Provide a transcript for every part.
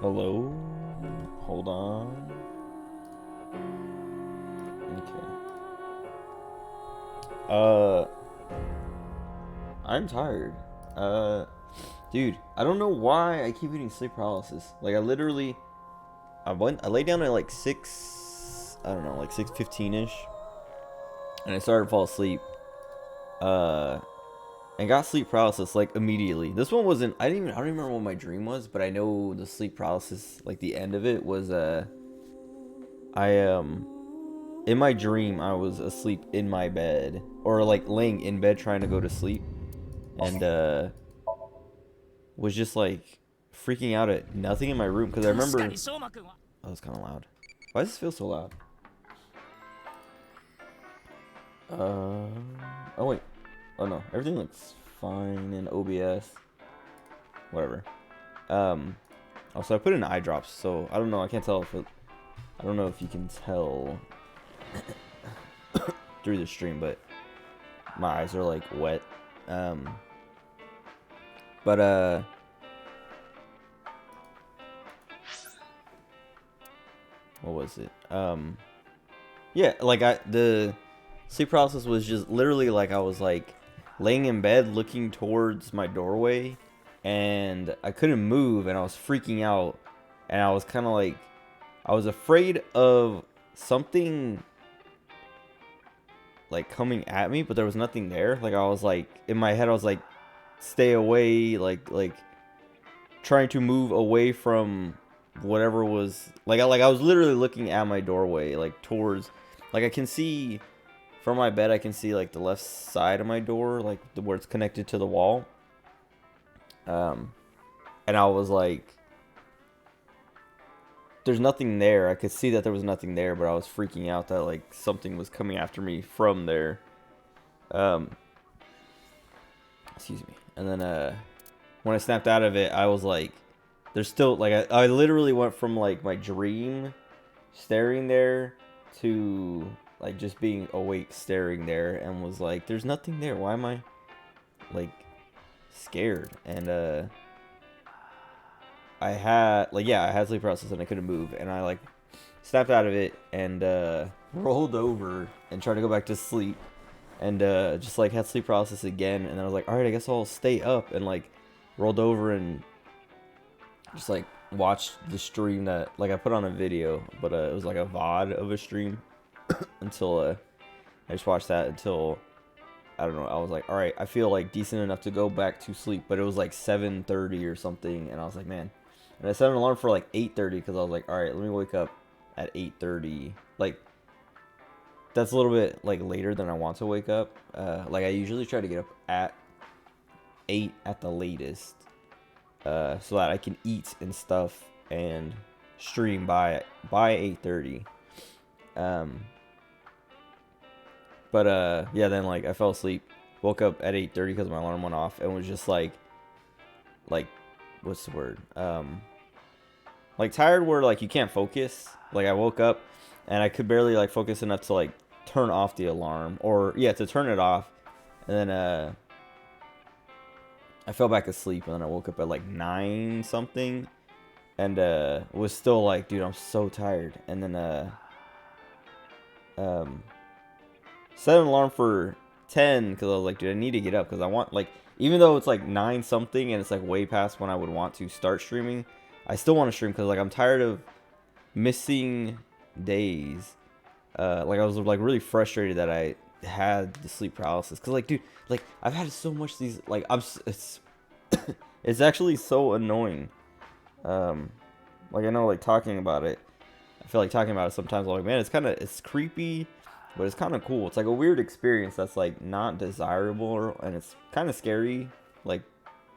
Hello? Hold on. Okay. I'm tired. Uh, Dude, I don't know why I keep getting sleep paralysis. Like, I laid down at like 6, I don't know, like 6:15-ish. And I started to fall asleep. Uh, and got sleep paralysis like immediately. This one wasn't, I don't even remember what my dream was, but I know the sleep paralysis, like the end of it was, I, in my dream, I was asleep in my bed, or like laying in bed trying to go to sleep, and was just like freaking out at nothing in my room because I remember. Oh, it's kind of loud. Why does this feel so loud? Uh, oh wait, oh no, everything looks fine in OBS. Whatever. Also I put in eye drops, so I don't know. I can't tell if it. I don't know if you can tell through the stream, but my eyes are like wet. Um, but what was it? Yeah, like the sleep paralysis was just literally like I was like laying in bed looking towards my doorway, and I couldn't move, and I was freaking out, and I was kind of like I was afraid of something like coming at me, but there was nothing there. Like I was like in my head I was like stay away, like trying to move away from whatever was like I was literally looking at my doorway, like towards, like I can see from my bed, I can see like the left side of my door, like where it's connected to the wall. And I was like, there's nothing there. I could see that there was nothing there, but I was freaking out that like something was coming after me from there. Um, Excuse me. And then when I snapped out of it, I was like, there's still like I literally went from like my dream staring there to like just being awake staring there, and was like, there's nothing there. Why am I like scared? And I had like, yeah, I had sleep paralysis and I couldn't move, and I like snapped out of it and rolled over and tried to go back to sleep, and just like had sleep paralysis again, and then I was like, all right, I guess I'll stay up, and like rolled over and just like watched the stream that like I put on a video, but it was like a VOD of a stream until I just watched that until, I don't know, I was like, all right, I feel like decent enough to go back to sleep, but it was like 7:30 or something, and I was like, man, and I set an alarm for like 8:30 because I was like, all right, let me wake up at 8:30, like that's a little bit like later than I want to wake up. Like I usually try to get up at 8 at the latest, so that I can eat and stuff and stream by 8:30. But yeah, then like I fell asleep, woke up at 8:30 because my alarm went off, and was just like what's the word? Like tired where like you can't focus. Like I woke up and I could barely like focus enough to like turn off the alarm, or yeah, to turn it off, and then I fell back asleep, and then I woke up at like 9 something, and was still like, dude, I'm so tired. And then um set an alarm for 10 because I was like, dude, I need to get up because I want, like, even though it's like 9 something and it's like way past when I would want to start streaming, I still want to stream because like I'm tired of missing days. Like I was like really frustrated that I had the sleep paralysis because like, dude, like I've had so much these, like it's it's actually so annoying. Like I know, like talking about it, I feel like talking about it sometimes. I'm like, man, it's creepy, but it's kind of cool. It's like a weird experience that's like not desirable, and it's kind of scary. Like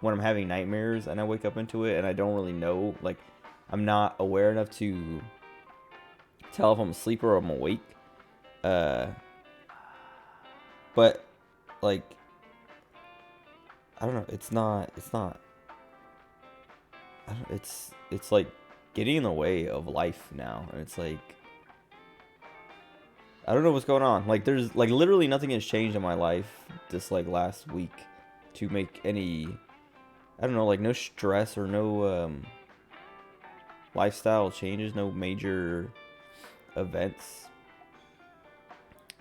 when I'm having nightmares and I wake up into it and I don't really know, like I'm not aware enough to tell if I'm asleep or I'm awake. But like I don't know. It's not. It's like getting in the way of life now, and it's like I don't know what's going on. Like there's like literally nothing has changed in my life this like last week to make any, I don't know, like no stress or no lifestyle changes, no major events.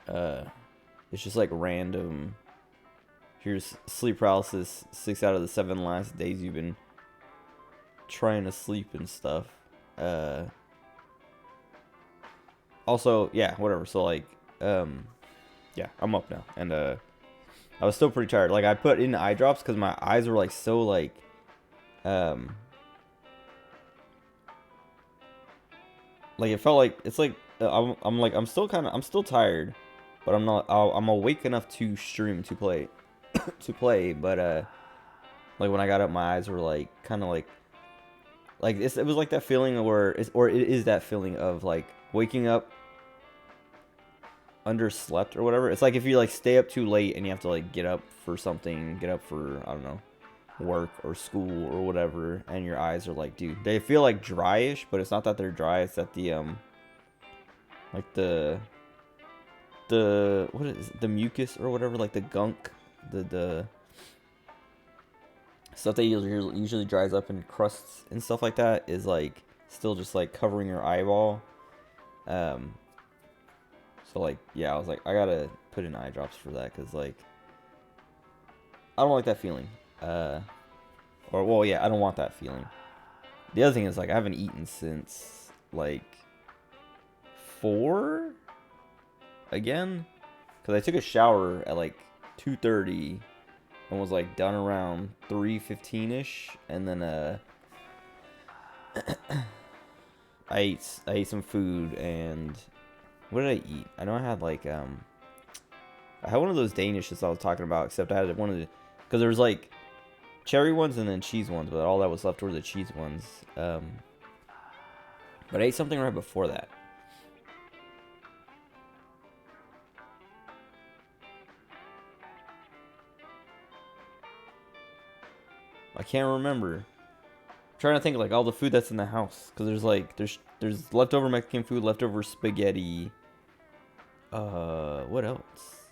It's just like random. Here's sleep paralysis 6 out of the 7 last days you've been trying to sleep and stuff. Also, yeah, whatever. So like, yeah, I'm up now, and I was still pretty tired. Like I put in eye drops because my eyes were like so like, like it felt like it's like I'm still tired, but I'm not. I'm awake enough to stream to play, But like when I got up, my eyes were like kind of like it was like that feeling where it is that feeling of like waking up underslept or whatever. It's like if you like stay up too late and you have to like get up for something, get up for, I don't know, work or school or whatever, and your eyes are like, dude, they feel like dryish, but it's not that they're dry, it's that the like the what is it, the mucus or whatever, like the gunk, the stuff that usually dries up and crusts and stuff like that is like still just like covering your eyeball. So like, yeah, I was like, I gotta put in eye drops for that, because like I don't like that feeling. Or well, yeah, I don't want that feeling. The other thing is like I haven't eaten since like 4 again, because I took a shower at like 2:30 and was like done around 3:15ish, and then I ate some food. And what did I eat? I know I had like I had one of those Danishes I was talking about, except I had one of the, because there was like cherry ones and then cheese ones, but all that was left were the cheese ones. But I ate something right before that. I can't remember. I'm trying to think of like all the food that's in the house, because there's like there's leftover Mexican food, leftover spaghetti. What else?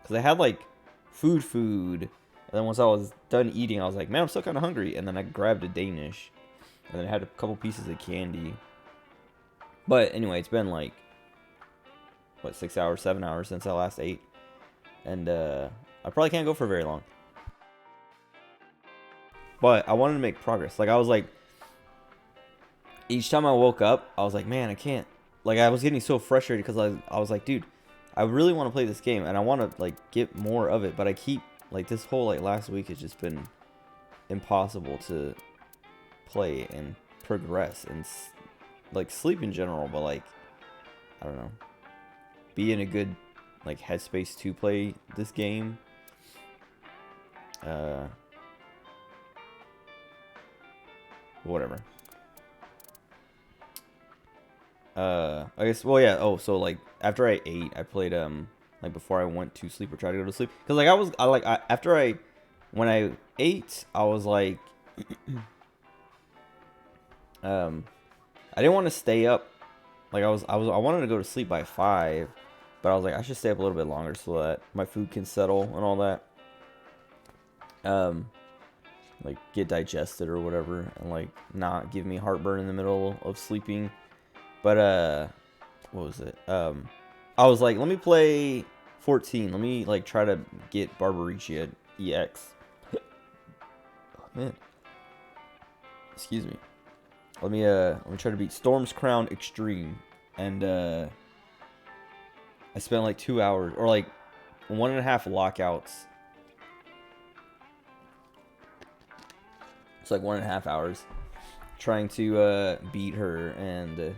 Because I had like food, and then once I was done eating, I was like, man, I'm still kind of hungry, and then I grabbed a Danish, and then I had a couple pieces of candy. But anyway, it's been like what, 6 hours, 7 hours since I last ate, and I probably can't go for very long. But I wanted to make progress. Like I was like, each time I woke up, I was like, man, I can't. Like I was getting so frustrated because I was like, dude, I really want to play this game and I want to like get more of it, but I keep like this whole like last week has just been impossible to play and progress and like sleep in general, but like I don't know, be in a good like headspace to play this game. Whatever. I guess, well, yeah. Oh, so like after I ate, I played like before I went to sleep or tried to go to sleep, because like when I ate, I was like I didn't want to stay up. Like I wanted to go to sleep by 5, but I was like, I should stay up a little bit longer so that my food can settle and all that. Like get digested or whatever, and like not give me heartburn in the middle of sleeping. But what was it? I was like, let me play 14. Let me like try to get Barbaricia EX. Oh, man. Excuse me. Let me try to beat Storm's Crown Extreme. And I spent like 2 hours or like 1.5 lockouts. It's like 1.5 hours trying to beat her, and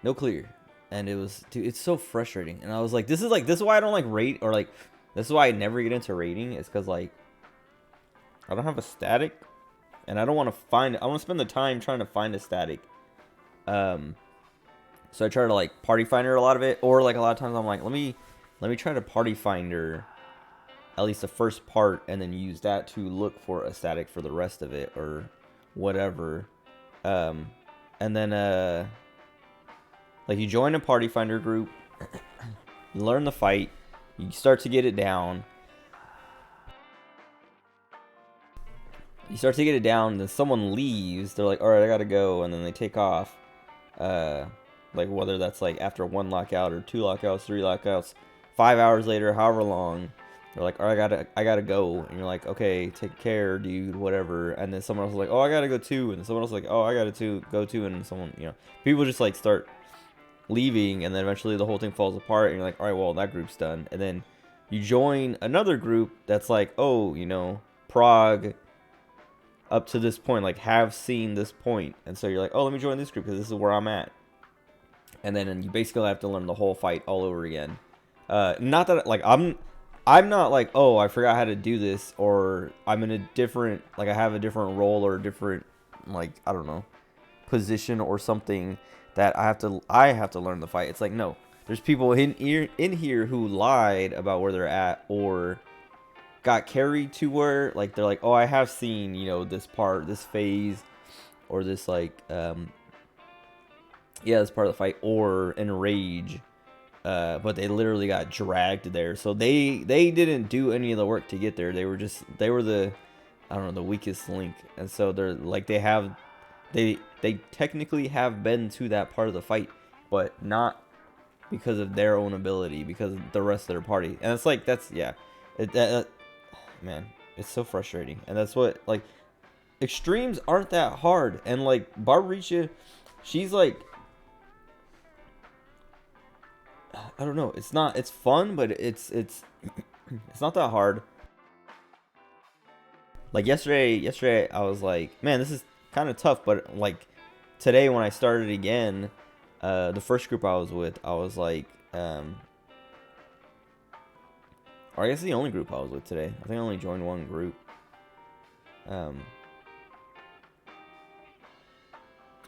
no clear. And it was, dude, it's so frustrating. And I was like, this is why I don't like rate, or like this is why I never get into rating. It's because like I don't have a static, and I don't want to find. I want to spend the time trying to find a static. So I try to like party finder a lot of it, or like a lot of times I'm like, let me try to party finder at least the first part, and then use that to look for a static for the rest of it or whatever. And then like you join a party finder group, you learn the fight, you start to get it down. you start to get it down, and then someone leaves. They're like, all right, I gotta go, and then they take off. Like whether that's like after 1 lockout or 2 lockouts, 3 lockouts, 5 hours later, however long. They're like, all right, I gotta go, and you're like, okay, take care, dude, whatever. And then someone else is like, oh, I gotta go too, and then someone else is like, oh, I gotta go too, and someone, people just like start leaving, and then eventually the whole thing falls apart, and you're like, all right, well, that group's done, and then you join another group that's like, oh, Prague up to this point, like, have seen this point, and so you're like, oh, let me join this group because this is where I'm at, and then you basically have to learn the whole fight all over again. Not that like I'm not like, oh, I forgot how to do this, or I'm in a different, like, I have a different role or a different, like, I don't know, position or something that I have to learn the fight. It's like, no, there's people in here who lied about where they're at, or got carried to where, like, they're like, oh, I have seen, this part, this phase, or this, like, this part of the fight, or in rage, but they literally got dragged there. So they didn't do any of the work to get there. They were the, I don't know, the weakest link, and so they're like, they technically have been to that part of the fight, but not because of their own ability, because of the rest of their party. And it's like, man, it's so frustrating. And that's what, like, extremes aren't that hard. And like Barbarisha, she's like, I don't know, it's fun, but it's not that hard. Like yesterday I was like, man, this is kind of tough, but like today when I started again, the first group I was with, I was like, or I guess the only group I was with today. I think I only joined one group. I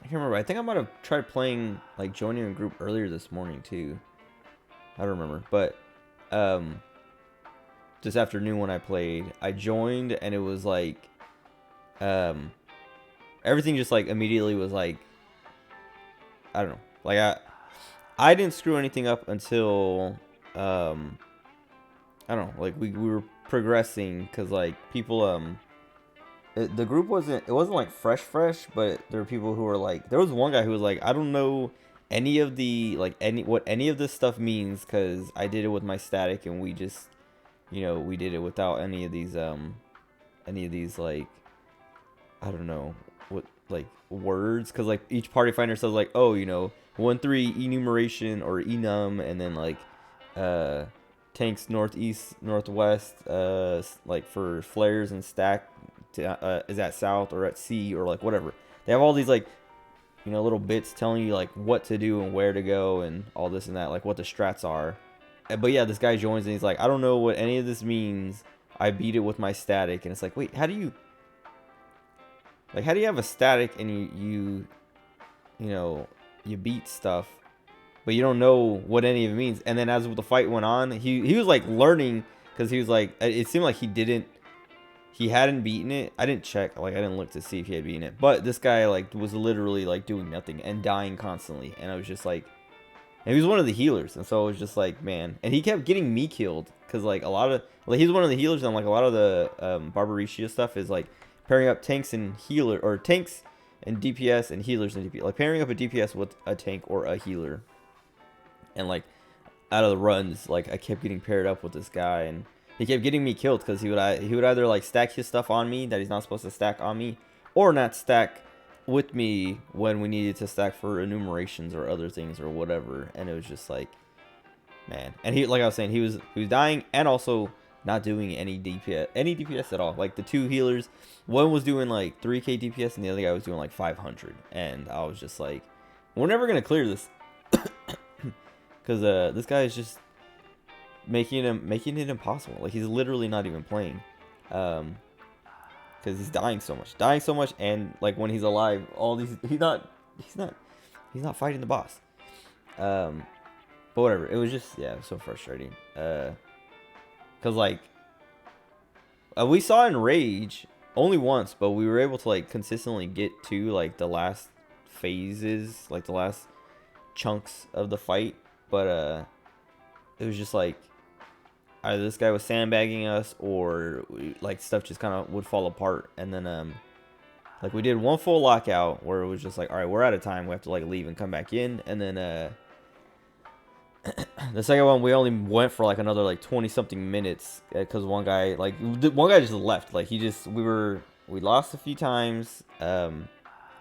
can't remember. I think I might have tried playing, like, joining a group earlier this morning too. I don't remember, but this afternoon when I played, I joined, and it was like, everything just like immediately was like, I don't know, like I didn't screw anything up until I don't know, like we were progressing, because like people the group wasn't like fresh, but there were people who were like, there was one guy who was like, I don't know any of the, like, what any of this stuff means, because I did it with my static, and we just, we did it without any of these like, I don't know what, like, words, because like each party finder says like, oh, 1-3 enumeration or enum, and then like tanks northeast, northwest, like for flares and stack is at south or at C, or like whatever. They have all these like, little bits telling you like what to do and where to go and all this and that, like what the strats are. But yeah, this guy joins and he's like, I don't know what any of this means. I beat it with my static. And it's like, wait, how do you have a static and you beat stuff, but you don't know what any of it means? And then as the fight went on, he was like learning, because he was like, it seemed like he hadn't beaten it. I didn't check, like I didn't look to see if he had beaten it, but this guy like was literally like doing nothing and dying constantly, and I was just like, and he was one of the healers, and so I was just like, man, and he kept getting me killed, because like a lot of, like, he's one of the healers, and like a lot of the Barbarisha stuff is like pairing up tanks and healer, or tanks and DPS and healers and DPS, like pairing up a DPS with a tank or a healer. And like out of the runs, like I kept getting paired up with this guy, and he kept getting me killed, because he would either like stack his stuff on me that he's not supposed to stack on me, or not stack with me when we needed to stack for enumerations or other things or whatever. And it was just like, man. And he, like I was saying, he was dying, and also not doing any DPS at all. Like the two healers, one was doing like 3k DPS, and the other guy was doing like 500. And I was just like, we're never gonna clear this, because this guy is just making it impossible. Like, he's literally not even playing, because he's dying so much, and like when he's alive, all these, he's not fighting the boss. But whatever, it was just, yeah, it was so frustrating, because like we saw in Rage only once, but we were able to like consistently get to like the last phases, like the last chunks of the fight. But it was just like, either this guy was sandbagging us or like stuff just kind of would fall apart. And then like we did one full lockout where it was just like, all right, we're out of time, we have to like leave and come back in. And then the second one we only went for like another like 20 something minutes because one guy just left. Like we lost a few times, and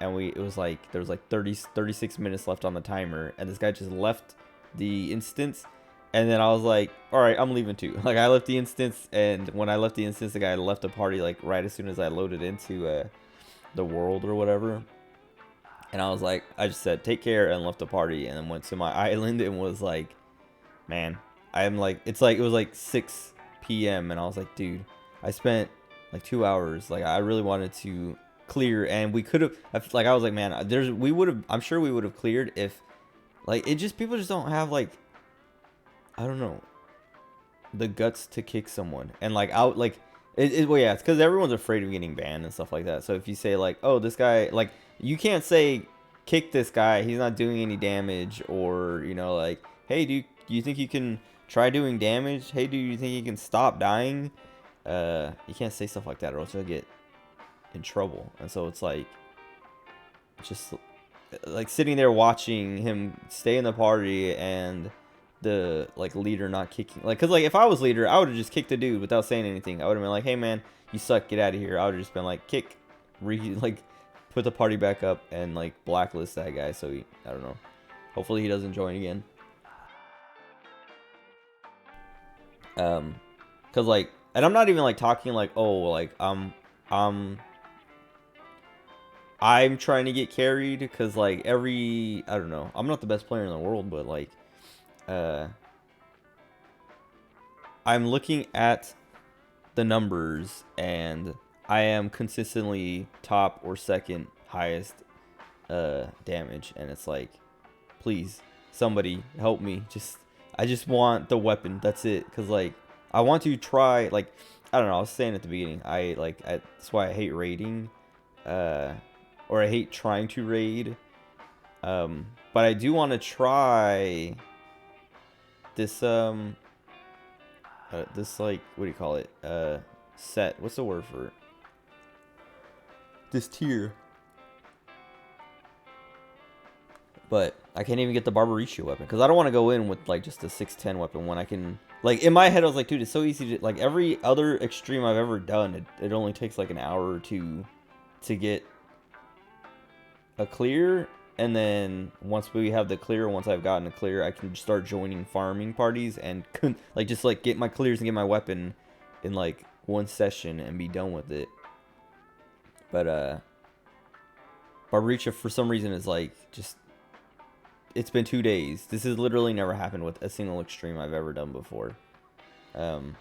it was like there was like 36 minutes left on the timer, and this guy just left the instance. And then I was like, all right, I'm leaving too. Like I left the instance, and when I left the instance, the guy left the party like right as soon as I loaded into the world or whatever. And I was like, I just said take care and left the party, and then went to my island and was like, man, I'm like, it was like 6 p.m. and I was like, dude, I spent like 2 hours. Like I really wanted to clear, and we could have, like, I was like, man, I'm sure we would have cleared if, like, people just don't have, like, I don't know, the guts to kick someone. And like out, like, well, yeah, it's because everyone's afraid of getting banned and stuff like that. So if you say like, oh, this guy, like, you can't say kick this guy, he's not doing any damage, or, you know, like, hey, do you think you can try doing damage? Hey, do you think you can stop dying? You can't say stuff like that, or else you'll get in trouble. And so it's like, just like sitting there watching him stay in the party and the like leader not kicking, like, because like if I was leader, I would have just kicked the dude without saying anything. I would have been like, hey man, you suck, get out of here. I would have just been like, kick, like put the party back up and like blacklist that guy. So he, I don't know, hopefully he doesn't join again. Cause like, and I'm not even like talking like, oh, like I'm trying to get carried, because like I don't know, I'm not the best player in the world, but like I'm looking at the numbers and I am consistently top or second highest damage, and it's like, please somebody help me. I just want the weapon, that's it. Because like I want to try, like, I don't know, I was saying at the beginning, that's why I hate raiding, or I hate trying to raid, but I do want to try this this, like, what do you call it, set, what's the word for it, this tier. But I can't even get the Barbaricia weapon, because I don't want to go in with like just a 610 weapon when I can, like, in my head I was like, dude, it's so easy to, like, every other extreme I've ever done, it only takes like an hour or two to get a clear. And then once I've gotten a clear, I can start joining farming parties and like just like get my clears and get my weapon in like one session and be done with it. But Barbaricia for some reason is like, just, it's been 2 days. This has literally never happened with a single extreme I've ever done before. Like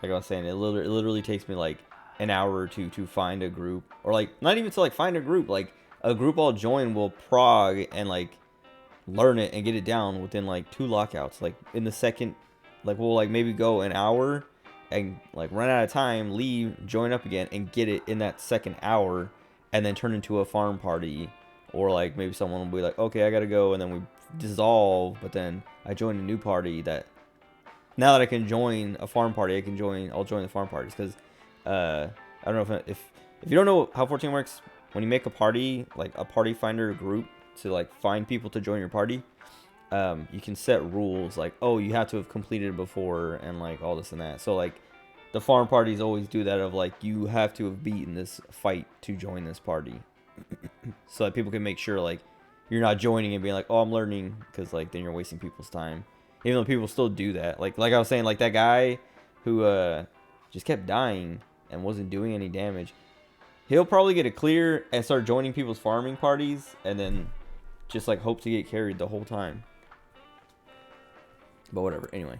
I was saying, it literally takes me like an hour or two to find a group, or like not even to like find a group, like a group I'll join will prog and like learn it and get it down within like 2 lockouts. Like in the second, like we'll like maybe go an hour and like run out of time, leave, join up again, and get it in that second hour, and then turn into a farm party. Or like maybe someone will be like, okay, I gotta go, and then we dissolve, but then I join a new party. That now that I can join a farm party, I'll join the farm parties. Because I don't know if you don't know how 14 works, when you make a party, like a party finder group to like find people to join your party, you can set rules like, oh, you have to have completed it before, and like all this and that. So like the farm parties always do that, of like, you have to have beaten this fight to join this party. So that people can make sure like you're not joining and being like, oh, I'm learning, because like then you're wasting people's time. Even though people still do that, like I was saying, like that guy who just kept dying and wasn't doing any damage, he'll probably get a clear and start joining people's farming parties, and then just like hope to get carried the whole time. But whatever, anyway,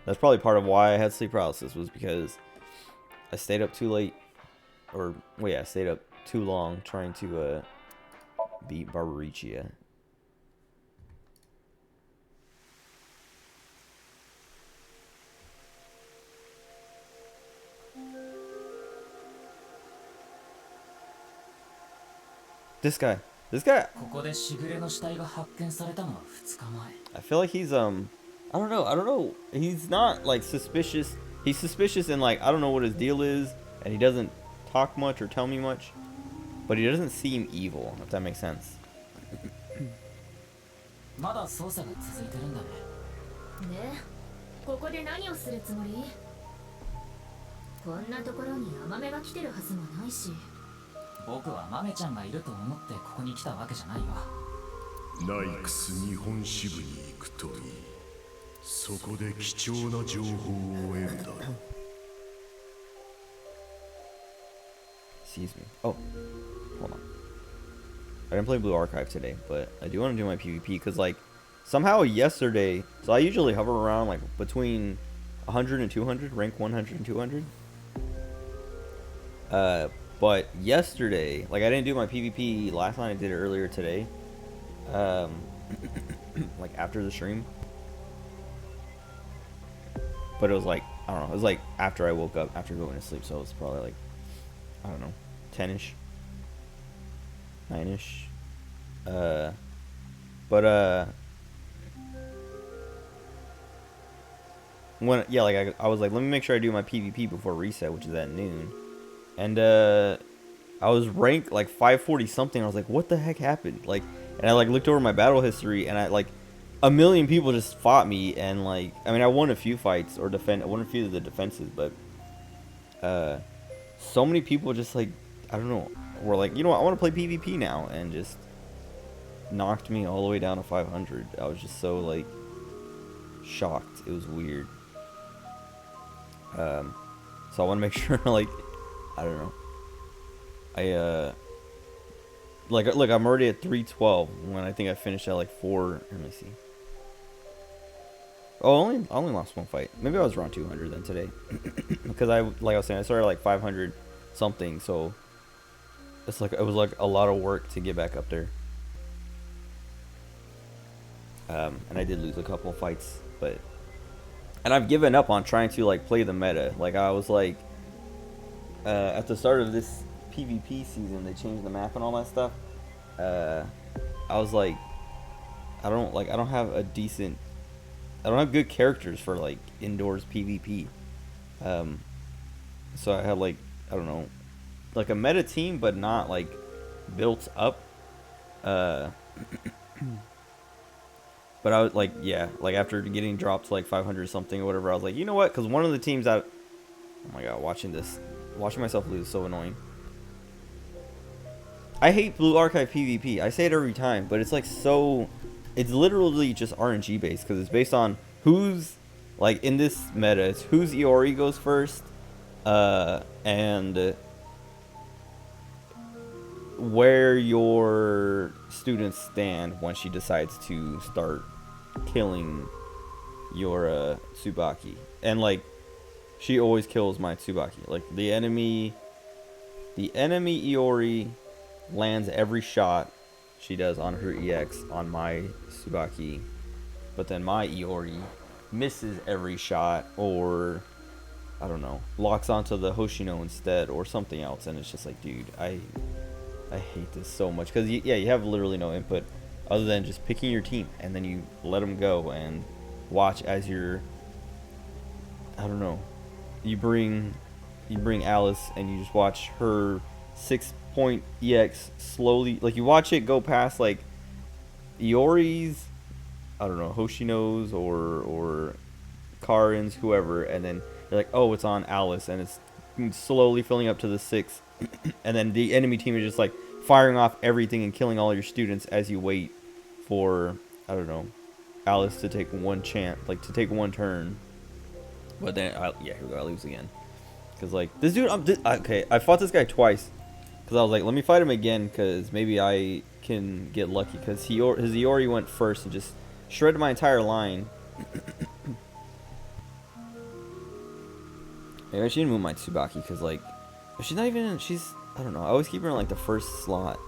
that's probably part of why I had sleep paralysis, was because I stayed up too late. Or, well, yeah, I stayed up too long trying to beat Barbaricia. This guy. I feel like he's I don't know. I don't know. He's not like suspicious. He's suspicious and like I don't know what his deal is, and he doesn't talk much or tell me much. But he doesn't seem evil, if that makes sense. まだ捜査が続いてるんだね。で、ここで何をするつもり？こんなところにヤマメが来てるはずもないし。僕はマメちゃんがいると思ってここに来たわけじゃないよ。ナイクス日本支部に行くといい。そこで貴重な情報を得るだろう。Excuse me. Oh, hold on. I didn't play Blue Archive today, but I do want to do my PvP because, like, somehow yesterday, so I usually hover around, like, between 100 and 200, rank 100 and 200. But yesterday, like, I didn't do my PvP last night, I did it earlier today. Like, after the stream. But it was, like, I don't know, it was, like, after I woke up, after going to sleep, so it was probably, like, I don't know, 10-ish. 9-ish. When, yeah, like, I was like, let me make sure I do my PvP before reset, which is at noon. And, I was ranked, like, 540 something. I was like, what the heck happened? Like, and I, like, looked over my battle history, and I, like, a million people just fought me, and, like, I mean, I won a few fights, or I won a few of the defenses, but, so many people just, like, I don't know, were like, you know what, I want to play PvP now, and just knocked me all the way down to 500. I was just so, like, shocked. It was weird. So I want to make sure, like, I don't know. Like, look, I'm already at 312 when I think I finished at, like, 4, let me see. Oh, I only lost one fight. Maybe I was around 200 then today. Because like I was saying, I started like 500 something, so it's like, it was like a lot of work to get back up there. And I did lose a couple of fights, and I've given up on trying to like play the meta. Like I was like, at the start of this PvP season, they changed the map and all that stuff. I was like, I don't have good characters for like indoors PvP. So I had like, I don't know, like a meta team, but not like built up. But I was like, yeah, like after getting dropped to like 500 something or whatever, I was like, you know what? Because one of the teams that, oh my god, watching myself lose is so annoying. I hate Blue Archive PvP. I say it every time, but it's like so, it's literally just RNG based because it's based on who's, like in this meta, it's whose Iori goes first, and where your students stand when she decides to start killing your Tsubaki. And like, she always kills my Tsubaki. Like the enemy Iori lands every shot she does on her EX on my Tsubaki, but then my Iori misses every shot, or I don't know, locks onto the Hoshino instead or something else. And it's just like, dude, I hate this so much because you have literally no input other than just picking your team, and then you let them go and watch as you're, I don't know, you bring Alice and you just watch her 6-point EX slowly, like you watch it go past like Iori's, I don't know, Hoshino's or Karin's, whoever, and then you're like, oh, it's on Alice, and it's slowly filling up to the 6, and then the enemy team is just like firing off everything and killing all your students as you wait for, I don't know, Alice to take one chance, like to take one turn. But then, here we go, I lose again. Because like, this dude, okay, I fought this guy twice. Because I was like, let me fight him again, because maybe I can get lucky. Because his Iori went first and just shredded my entire line. Maybe I shouldn't move my Tsubaki, because like, she's not even, I don't know, I always keep her in like the first slot.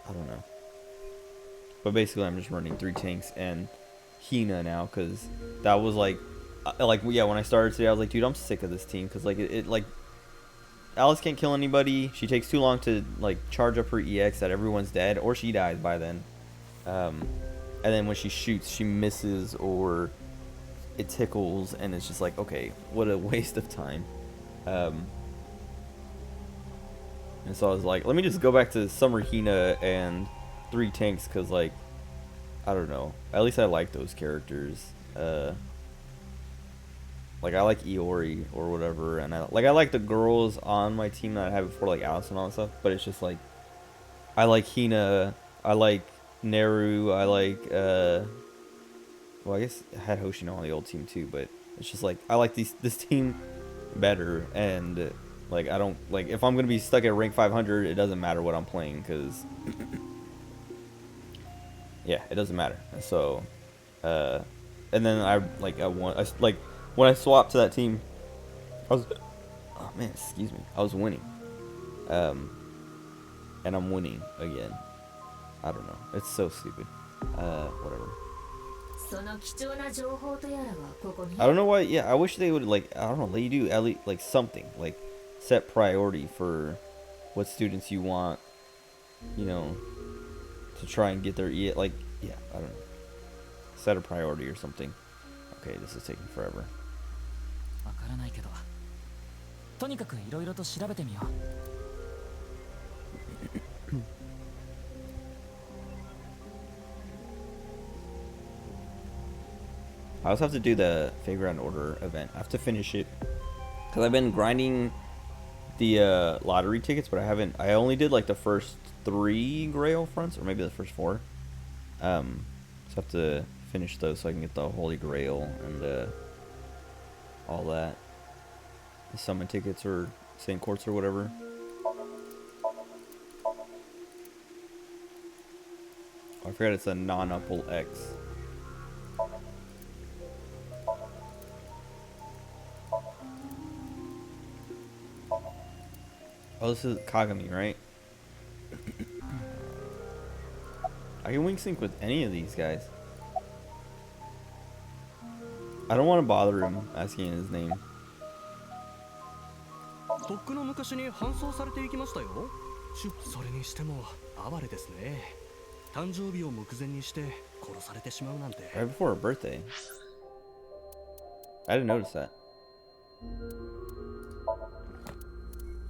I don't know. But basically I'm just running 3 tanks and Hina now, because that was like, yeah, when I started today I was like, dude, I'm sick of this team, because like, it like, Alice can't kill anybody. She takes too long to like charge up her EX that everyone's dead, or she dies by then. And then when she shoots, she misses or it tickles, and it's just like, okay, what a waste of time. And so I was like, let me just go back to Summer Hina and 3 tanks, because like, I don't know, at least I like those characters. Like I like Iori or whatever, and I like the girls on my team that I had before, like Alice and all that stuff, but it's just like, I like Hina, I like Neru, I like well, I guess I had Hoshino on the old team too, but it's just like, I like this team better, and like, I don't, like, if I'm gonna be stuck at rank 500, it doesn't matter what I'm playing, because yeah, it doesn't matter. So and then I like when I swapped to that team, I was, oh man, excuse me, I was winning, and I'm winning again. I don't know, it's so stupid. Whatever. その貴重な情報とやらがここに I don't know why. Yeah, I wish they would, like, I don't know, let you do at least like something, like set priority for what students you want, you know, to try and get their like, yeah, I don't know, set a priority or something. Okay, this is taking forever. わからないけど、とにかくいろいろと調べてみよう。I also have to do the Figure Order event. I have to finish it because I've been grinding the lottery tickets, but I only did like the first 3 Grail fronts, or maybe the first 4. So I have to finish those so I can get the Holy Grail and all that. The summon tickets or Saint Courts or whatever. Oh, I forgot it's a non-Upple X. Oh, this is Kagami, right? I can wing sync with any of these guys. I don't want to bother him asking his name. とっくの昔に搬送されていきましたよ。それにしても哀れですね。誕生日を目前にして殺されてしまうなんて。Right before her birthday. I didn't notice that.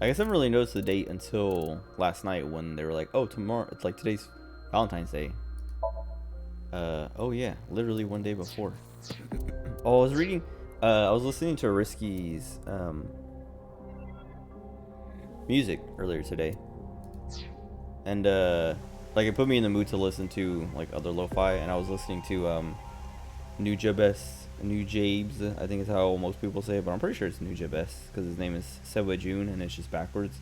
I guess I didn't really notice the date until last night when they were like, oh, tomorrow, it's like today's Valentine's Day. Oh yeah, literally one day before. Oh, I was reading, I was listening to Risky's music earlier today. And like it put me in the mood to listen to like other lo-fi, and I was listening to New Jabes, I think is how most people say it, but I'm pretty sure it's New Jabes because his name is Sewa June and it's just backwards.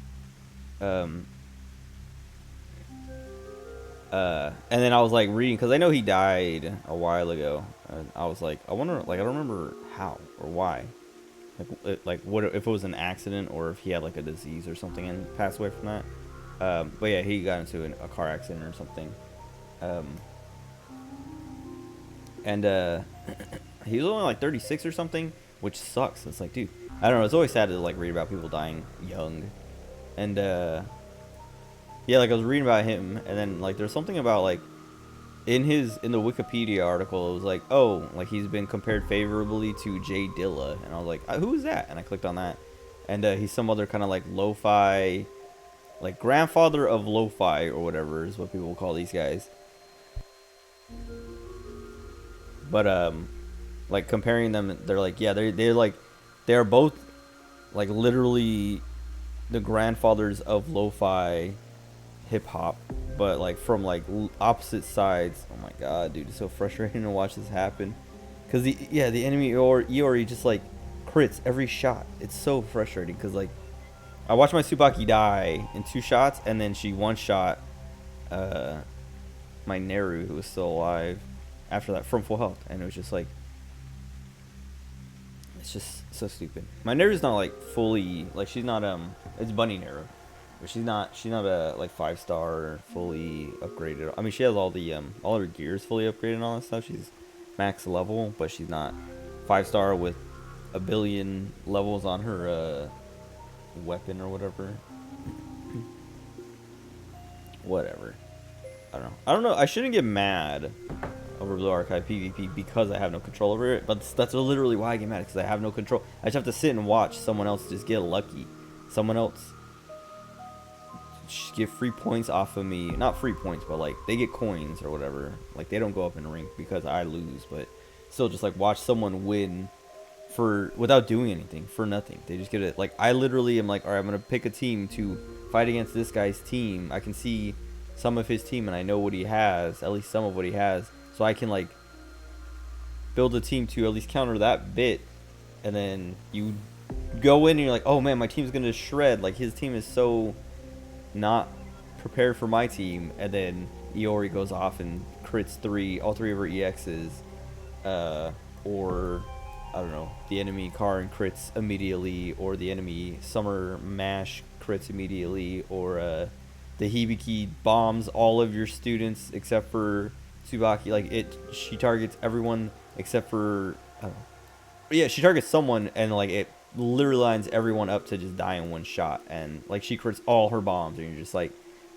And then I was like reading, because I know he died a while ago, and I was like, I wonder, like, I don't remember how or why, like what if it was an accident or if he had like a disease or something and passed away from that. But yeah, he got into a car accident or something. And he was only like 36 or something, which sucks. It's like, dude, I don't know, it's always sad to like read about people dying young. And yeah, like I was reading about him, and then like there's something about like in the Wikipedia article, it was like, oh, like he's been compared favorably to Jay Dilla, and I was like, who is that? And I clicked on that, and he's some other kind of like lo-fi, like grandfather of lo-fi or whatever is what people call these guys. But like comparing them, they're like, yeah, they're both like literally the grandfathers of lo-fi hip hop, but like from like opposite sides. Oh my god, dude, it's so frustrating to watch this happen, because the enemy Iori just like crits every shot. It's so frustrating because like I watched my Tsubaki die in 2 shots, and then she one shot my Neru, who was still alive after that from full health, and it was just like, it's just so stupid. My Neru's not like fully, like, she's not it's Bunny Neru, but she's not a like 5-star fully upgraded. I mean, she has all the all her gears fully upgraded and all that stuff. She's max level, but she's not 5-star with a billion levels on her weapon or whatever. Whatever. I don't know. I shouldn't get mad over Blue Archive PvP because I have no control over it, but that's literally why I get mad, because I have no control. I just have to sit and watch someone else just get lucky. Someone else get free points off of me. Not free points, but like they get coins or whatever. Like they don't go up in rank because I lose, but still just like watch someone win for without doing anything, for nothing. They just get it. Like I literally am like, all right, I'm gonna pick a team to fight against this guy's team. I can see some of his team and I know what he has, at least some of what he has, so I can like build a team to at least counter that bit. And then you go in and you're like, oh man, my team's gonna shred. Like his team is so not prepared for my team, and then Iori goes off and crits all three of her EXs, or I don't know, the enemy Karin crits immediately, or the enemy Summer Mash crits immediately, or the Hibiki bombs all of your students except for Tsubaki. Like she targets everyone except for I don't know. Yeah, she targets someone and like it literally lines everyone up to just die in one shot, and like she crits all her bombs, and you're just like,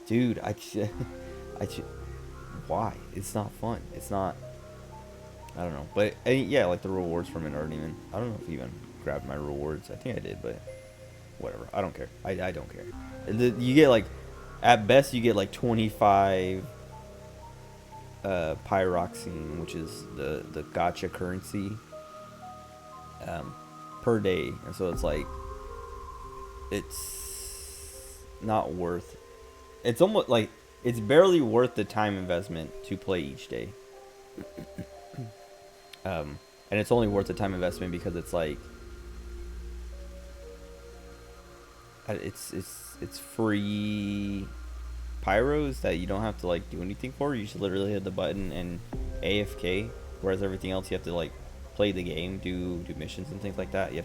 dude, why? It's not fun. It's not. I don't know, but yeah, like the rewards from it aren't even. I don't know if I even grabbed my rewards. I think I did, but whatever. I don't care. I don't care. You get like, at best, you get like 25 pyroxene, which is the gacha currency, per day, and so it's like, it's not worth. It's almost like it's barely worth the time investment to play each day. And it's only worth the time investment because it's like it's free pyros that you don't have to like do anything for. You just literally hit the button and AFK, whereas everything else you have to like play the game, do missions and things like that. You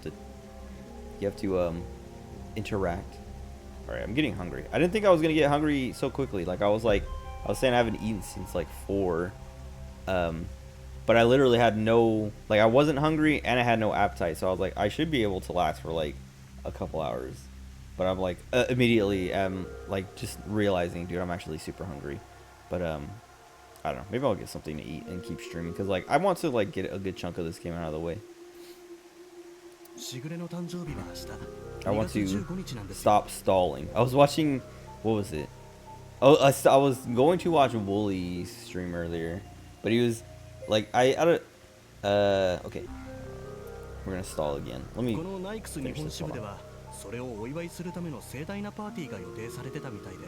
have to interact. All right, I'm getting hungry. I didn't think I was gonna get hungry so quickly. Like I was saying I haven't eaten since like 4. But I literally had no, like I wasn't hungry and I had no appetite, so I was like, I should be able to last for like a couple hours. But I'm like immediately like just realizing, dude, I'm actually super hungry. But I don't know, maybe I'll get something to eat and keep streaming, because like I want to like get a good chunk of this game out of the way. I want to stop stalling. I was watching, what was it? Oh, I was going to watch Wooly's stream earlier, but he was like, I don't, okay. We're gonna stall again. Let me finish this one off. それをお祝いするための盛大なパーティーが予定されてたみたいで、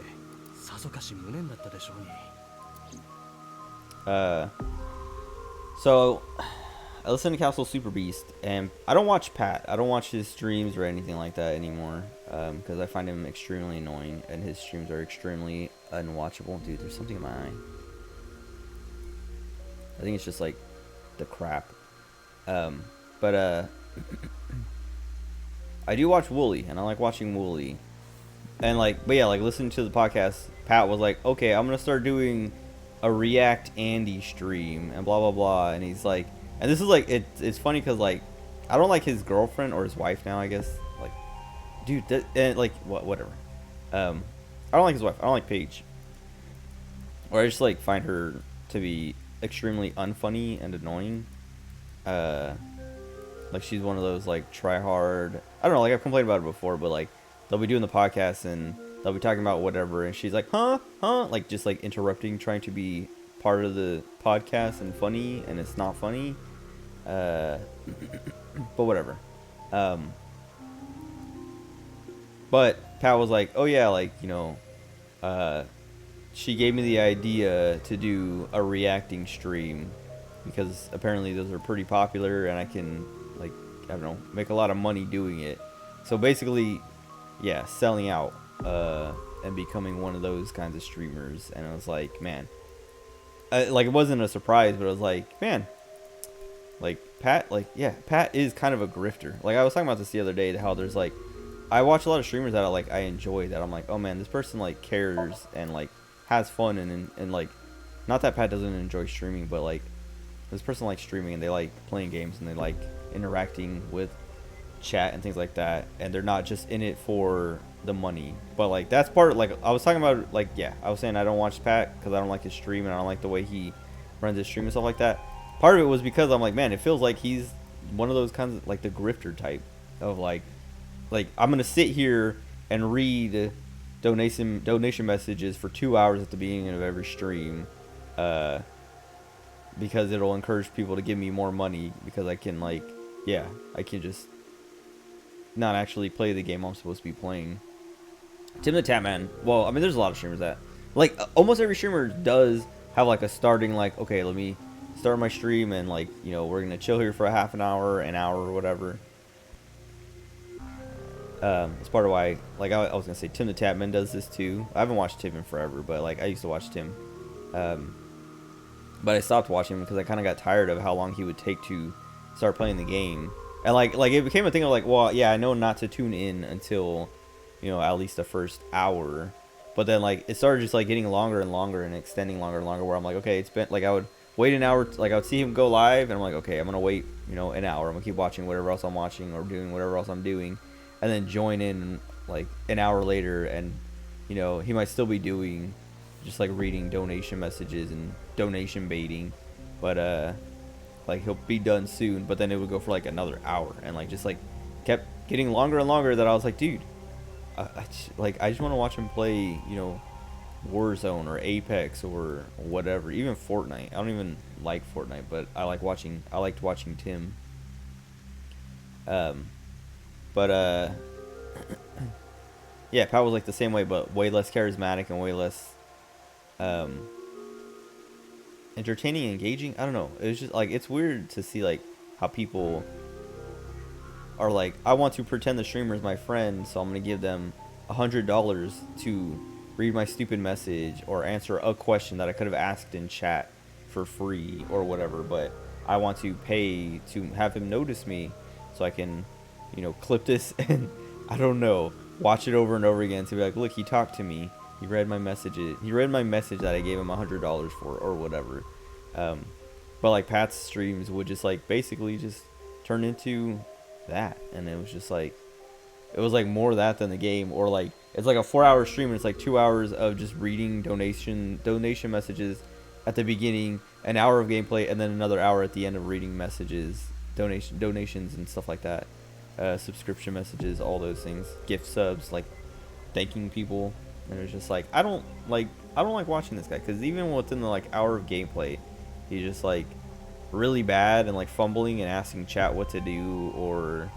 さぞかし無念だったでしょうに。So I listen to Castle Super Beast, and I don't watch Pat. I don't watch his streams or anything like that anymore, because I find him extremely annoying, and his streams are extremely unwatchable. Dude, there's something in my eye. I think it's just like the crap. But I do watch Wooly, and I like watching Wooly. And like, but yeah, like listening to the podcast, Pat was like, okay, I'm gonna start doing a React Andy stream and blah blah blah. And he's like, and this is like, it's funny because like, I don't like his girlfriend or his wife now, I guess. Like, dude, and like whatever. I don't like his wife. I don't like Paige. Or I just like find her to be extremely unfunny and annoying. Like she's one of those like try hard. I don't know, like I've complained about it before, but like they'll be doing the podcast and they'll be talking about whatever, and she's like, huh, like just like interrupting, trying to be part of the podcast and funny, and it's not funny. But whatever. But Pat was like, oh yeah, like, you know, she gave me the idea to do a reacting stream because apparently those are pretty popular and I can, like, I don't know, make a lot of money doing it. So basically, yeah, selling out and becoming one of those kinds of streamers. And I was like, man, like it wasn't a surprise, but I was like, man, like Pat, like, yeah, Pat is kind of a grifter. Like I was talking about this the other day, how there's like, I watch a lot of streamers that I enjoy, that I'm like, oh man, this person like cares and like has fun and like, not that Pat doesn't enjoy streaming, but like this person likes streaming and they like playing games and they like interacting with chat and things like that, and they're not just in it for the money. But like that's part, like I was talking about, like, yeah, I was saying I don't watch Pat because I don't like his stream and I don't like the way he runs his stream and stuff like that. Part of it was because I'm like, man, it feels like he's one of those kinds of, like, the grifter type of like I'm gonna sit here and read donation messages for 2 hours at the beginning of every stream, because it'll encourage people to give me more money, because I can, like, yeah, I can just not actually play the game I'm supposed to be playing. Tim the Tatman, well, I mean, there's a lot of streamers that, like, almost every streamer does have, like, a starting, like, okay, let me start my stream and, like, you know, we're gonna chill here for a half an hour, or whatever. It's part of why, like, I was gonna say Tim the Tatman does this too. I haven't watched Tim in forever, but, like, I used to watch Tim. But I stopped watching him because I kind of got tired of how long he would take to start playing the game. And, like it became a thing of, like, well, yeah, I know not to tune in until, you know, at least the first hour. But then, like, it started just, like, getting longer and longer and extending longer and longer, where I'm like, okay, it's been, like, I would wait an hour, like, I would see him go live, and I'm like, okay, I'm going to wait, you know, an hour. I'm going to keep watching whatever else I'm watching or doing whatever else I'm doing. And then join in, like, an hour later, and, you know, he might still be doing just, like, reading donation messages and donation baiting, but like, he'll be done soon. But then it would go for, like, another hour, and, like, just, like, kept getting longer and longer, that I was like, dude, I just want to watch him play, you know, Warzone or Apex or whatever, even Fortnite. I don't even like Fortnite, but I liked watching Tim. But yeah, Pat was, like, the same way, but way less charismatic and way less entertaining and engaging. I don't know. It was just, like, it's weird to see, like, how people are like, I want to pretend the streamer is my friend, so I'm gonna give them $100 to read my stupid message or answer a question that I could have asked in chat for free or whatever, but I want to pay to have him notice me so I can, you know, clip this and, I don't know, watch it over and over again to be like, look, he talked to me, he read my messages, he read my message that I gave him $100 for, or whatever. But, like, Pat's streams would just, like, basically just turn into that, and it was just like, it was like more of that than the game. Or, like, it's like a 4-hour stream and it's like 2 hours of just reading donation messages at the beginning, an hour of gameplay, and then another hour at the end of reading messages, donations and stuff like that, subscription messages, all those things, gift subs, like, thanking people. And it was just like, I don't like watching this guy, because even within the, like, hour of gameplay, he's just, like, really bad and, like, fumbling and asking chat what to do, or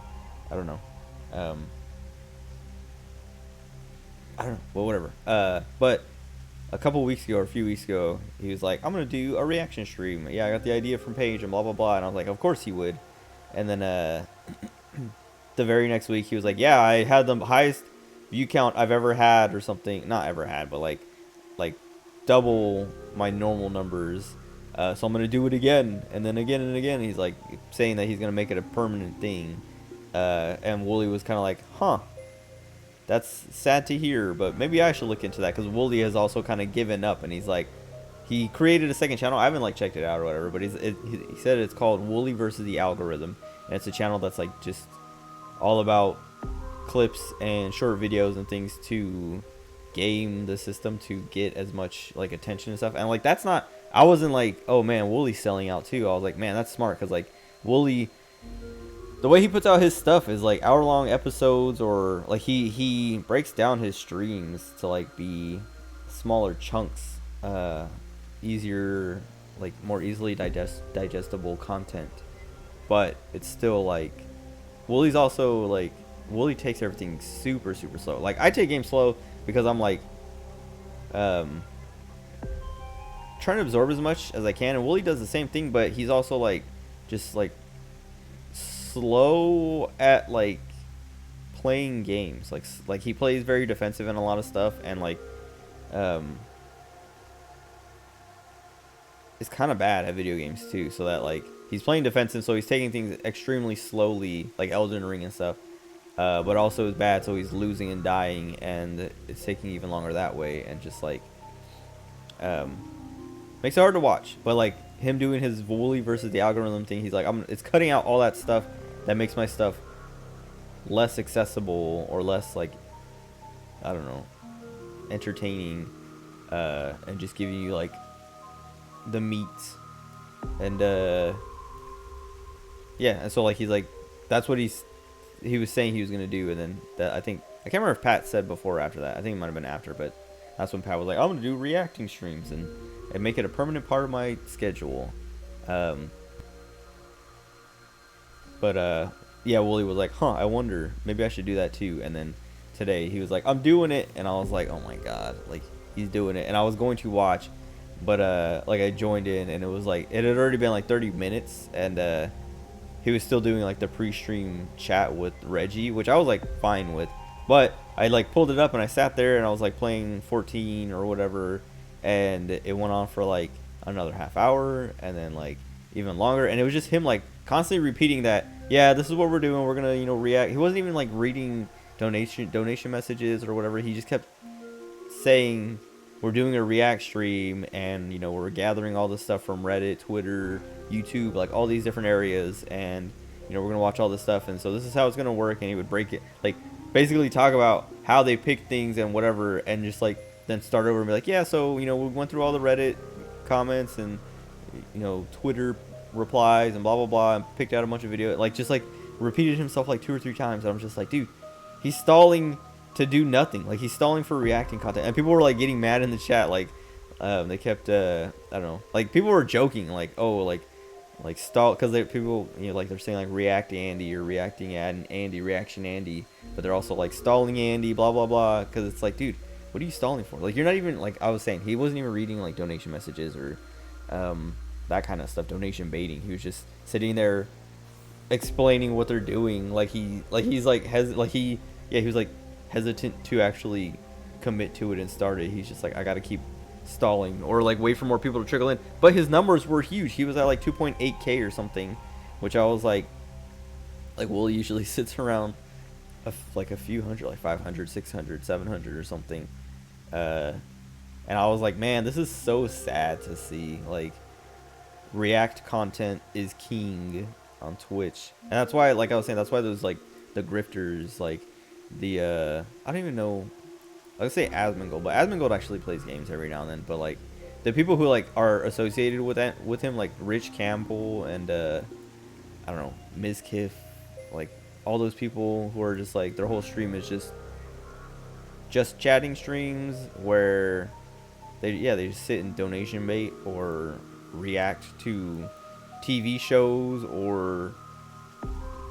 I don't know. I don't know. Well, whatever. But a couple weeks ago, or a few weeks ago, he was like, I'm gonna do a reaction stream. Yeah, I got the idea from Paige and blah blah blah. And I was like, of course he would. And then the very next week, he was like, yeah, I had the highest view count I've ever had, or something. Not ever had, but like double my normal numbers. So I'm gonna do it again, and then again and again. He's like saying that he's gonna make it a permanent thing. And Wooly was kind of like, huh, that's sad to hear, but maybe I should look into that, because Wooly has also kind of given up, and he's like, he created a second channel. I haven't, like, checked it out or whatever, but he said it's called Wooly versus the Algorithm, and it's a channel that's, like, just all about clips and short videos and things to game the system to get as much, like, attention and stuff. And, like, that's not, I wasn't like, oh man, Wooly's selling out too. I was like, man, that's smart, because, like, Wooly, the way he puts out his stuff is, like, hour-long episodes, or, like, he breaks down his streams to, like, be smaller chunks, easier, like, more easily digestible content. But it's still, like, Wooly's also, like, Wooly takes everything super, super slow. Like, I take games slow because I'm, like, trying to absorb as much as I can, and Wooly does the same thing, but he's also, like, just, like, slow at, like, playing games. Like he plays very defensive in a lot of stuff, and, like, is kind of bad at video games too, so that, like, he's playing defensive, so he's taking things extremely slowly, like Elden Ring and stuff, but also is bad, so he's losing and dying, and it's taking even longer that way, and just, like, makes it hard to watch. But, like, him doing his Wooly versus the Algorithm thing, he's like, it's cutting out all that stuff that makes my stuff less accessible or less like, I don't know, entertaining, and just giving you like the meat. And yeah, and so like he's like, that's what he was saying he was gonna do. And then that, I can't remember if Pat said before or after that. I think it might have been after, but that's when Pat was like, I'm gonna do reacting streams and make it a permanent part of my schedule. But yeah, Wooly was like, I wonder, maybe I should do that too. And then today he was like, I'm doing it, and I was like, oh my god, like he's doing it. And I was going to watch, but like I joined in, and it was like, it had already been like 30 minutes, and he was still doing like the pre-stream chat with Reggie, which I was like fine with. But I like pulled it up and I sat there and I was like playing 14 or whatever, and it went on for like another half hour, and then like even longer, and it was just him like constantly repeating that, yeah, this is what we're doing, we're gonna, you know, react. He wasn't even like reading donation messages or whatever. He just kept saying, we're doing a react stream, and you know, we're gathering all this stuff from Reddit, Twitter, YouTube, like all these different areas, and you know, we're gonna watch all this stuff, and so this is how it's gonna work. And he would break it, like basically talk about how they pick things and whatever, and just like then start over and be like, yeah, so you know, we went through all the Reddit comments and you know, Twitter replies and blah blah blah, and picked out a bunch of videos, like just like repeated himself like 2 or 3 times. And I'm just like, dude, he's stalling to do nothing. Like he's stalling for reacting content, and people were like getting mad in the chat. Like they kept I don't know, like people were joking like, oh, like stall, because people, you know, like they're saying like react Andy or reacting Andy, reaction Andy, but they're also like stalling Andy, blah blah blah, because it's like, dude, what are you stalling for? Like you're not even, like I was saying, he wasn't even reading like donation messages or that kind of stuff, donation baiting. He was just sitting there explaining what they're doing, like he was like hesitant to actually commit to it and start it. He's just like, I gotta keep stalling or like wait for more people to trickle in. But his numbers were huge. He was at like 2.8k or something, which I was like Will usually sits around like a few hundred, like 500, 600, 700 or something. And I was like, man, this is so sad to see. Like, react content is king on Twitch, and that's why, like I was saying, that's why those like the grifters, like the I don't even know, I would say Asmongold, but Asmongold actually plays games every now and then. But like the people who like are associated with him, like Rich Campbell and I don't know, Ms. Kiff, like all those people who are just like, their whole stream is just chatting streams where they just sit in donation bait or react to TV shows or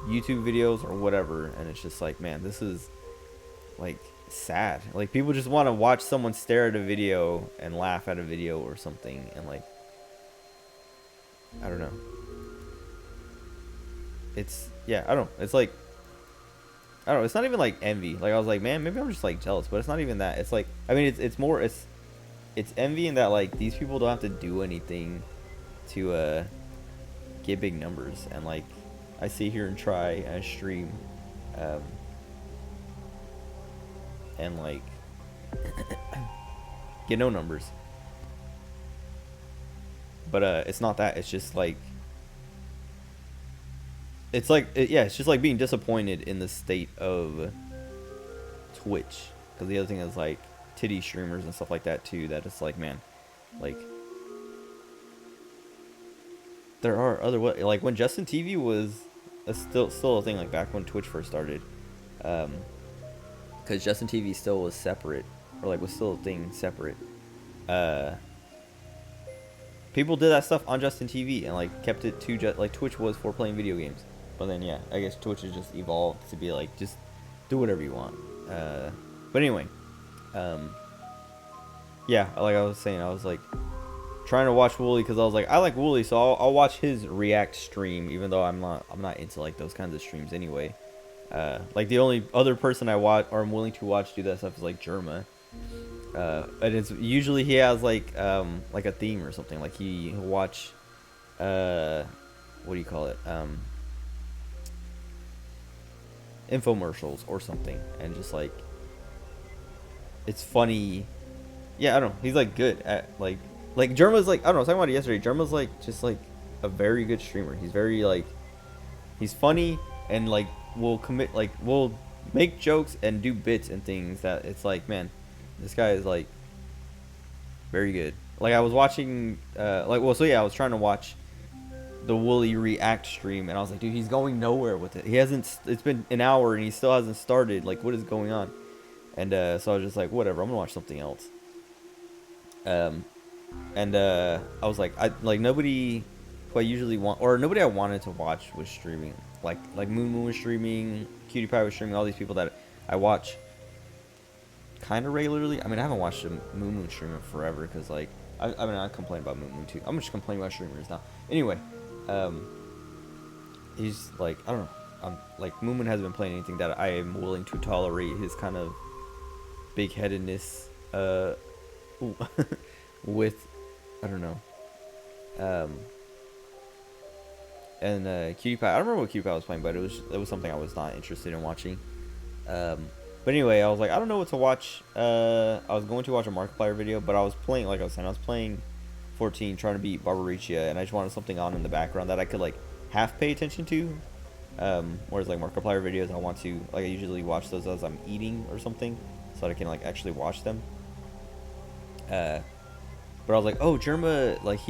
YouTube videos or whatever. And it's just like, man, this is like sad. Like people just want to watch someone stare at a video and laugh at a video or something, and like, I don't know, it's, yeah, I don't know, it's like, I don't know, it's not even like envy. Like I was like, man, maybe I'm just like jealous, but it's not even that. It's like, I mean, it's more, it's envy in that like these people don't have to do anything to get big numbers, and like I sit here and try and stream and like get no numbers. But it's not that, it's just like, it's like it's just like being disappointed in the state of Twitch, because the other thing is like titty streamers and stuff like that too, that it's like, man, like there are other way, like when Justin TV was still a thing, like back when Twitch first started, because Justin TV still was separate, or like was still a thing separate. People did that stuff on Justin TV and like kept it to like Twitch was for playing video games, but then yeah, I guess Twitch has just evolved to be like, just do whatever you want. But anyway, yeah, like I was saying, I was like trying to watch Wooly because I was like, I like Wooly, so I'll watch his react stream, even though I'm not into like those kinds of streams anyway. Like the only other person I watch or I'm willing to watch do that stuff is like Germa. And it's usually he has like a theme or something. Like he'll watch what do you call it? Infomercials or something, and just like, it's funny. Yeah, I don't know. He's like good at like Germa's like, I don't know, I was talking about it yesterday. Germa's like just like a very good streamer. He's very like, he's funny, and like will commit, like, will make jokes and do bits and things that it's like, man, this guy is like very good. Like I was watching, I was trying to watch the Wooly React stream, and I was like, dude, he's going nowhere with it. He hasn't. It's been an hour and he still hasn't started. Like, what is going on? And so I was just like, whatever, I'm gonna watch something else. I was like, nobody who I usually want, or nobody I wanted to watch was streaming. Like Moon was streaming, Cutie Pie was streaming, all these people that I watch kind of regularly. I mean, I haven't watched a Moon stream in forever because, like, I complain about Moon too. I'm just complaining about streamers now. Anyway, he's like, I don't know. Like, Moon hasn't been playing anything that I am willing to tolerate his kind of big-headedness, with, I don't know. Cutie Pie, I don't remember what Cutie Pie was playing, but it was something I was not interested in watching. But anyway, I was like, I don't know what to watch. I was going to watch a Markiplier video, but I was playing, like I was saying, I was playing 14, trying to beat Barbariccia, and I just wanted something on in the background that I could, like, half pay attention to. Whereas, like, Markiplier videos, I usually watch those as I'm eating or something, so that I can, like, actually watch them. But I was like, oh, Germa, like,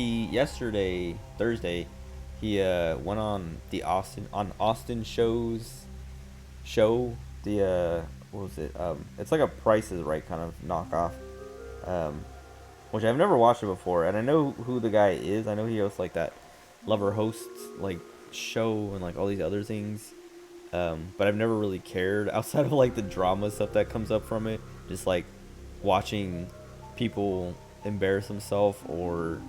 Thursday, he went on Austin show, what was it? It's like a Price is Right kind of knockoff, which I've never watched it before, and I know who the guy is. I know he hosts, like, that Lover Hosts, like, show and, like, all these other things, but I've never really cared outside of, like, the drama stuff that comes up from it. Just, like, watching people embarrass themselves or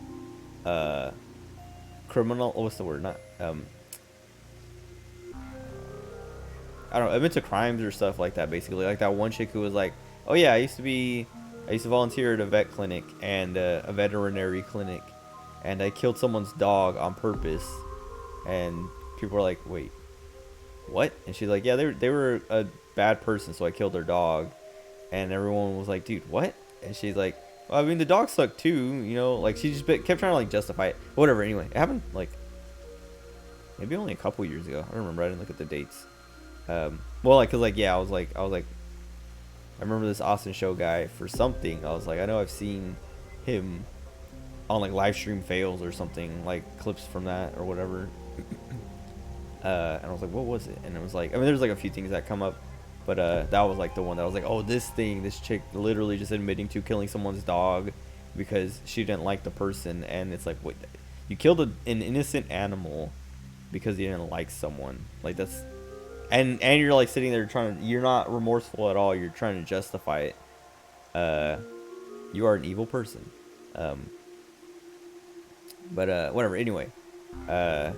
criminal, what's the word, not I don't know, admit to crimes or stuff like that, basically. Like that one chick who was like, oh yeah, I used to volunteer at a vet clinic and a veterinary clinic, and I killed someone's dog on purpose. And people were like, wait, what? And she's like, yeah, they were a bad person, so I killed their dog. And everyone was like, dude, what? And she's like, well, I mean, the dog sucked too, you know. Like, she just kept trying to, like, justify it. Whatever. Anyway, it happened, like, maybe only a couple years ago. I don't remember. I didn't look at the dates. Well, like, cause, like, yeah, I was like, I remember this Austin show guy for something. I was like, I know I've seen him on, like, live stream fails or something, like clips from that or whatever. And I was like, what was it? And it was like, I mean, there's like a few things that come up, but that was like the one that I was like, oh, this chick literally just admitting to killing someone's dog because she didn't like the person. And it's like, wait, you killed an innocent animal because you didn't like someone. Like, that's, and you're like sitting there you're not remorseful at all. You're trying to justify it. You are an evil person. But whatever. Anyway, I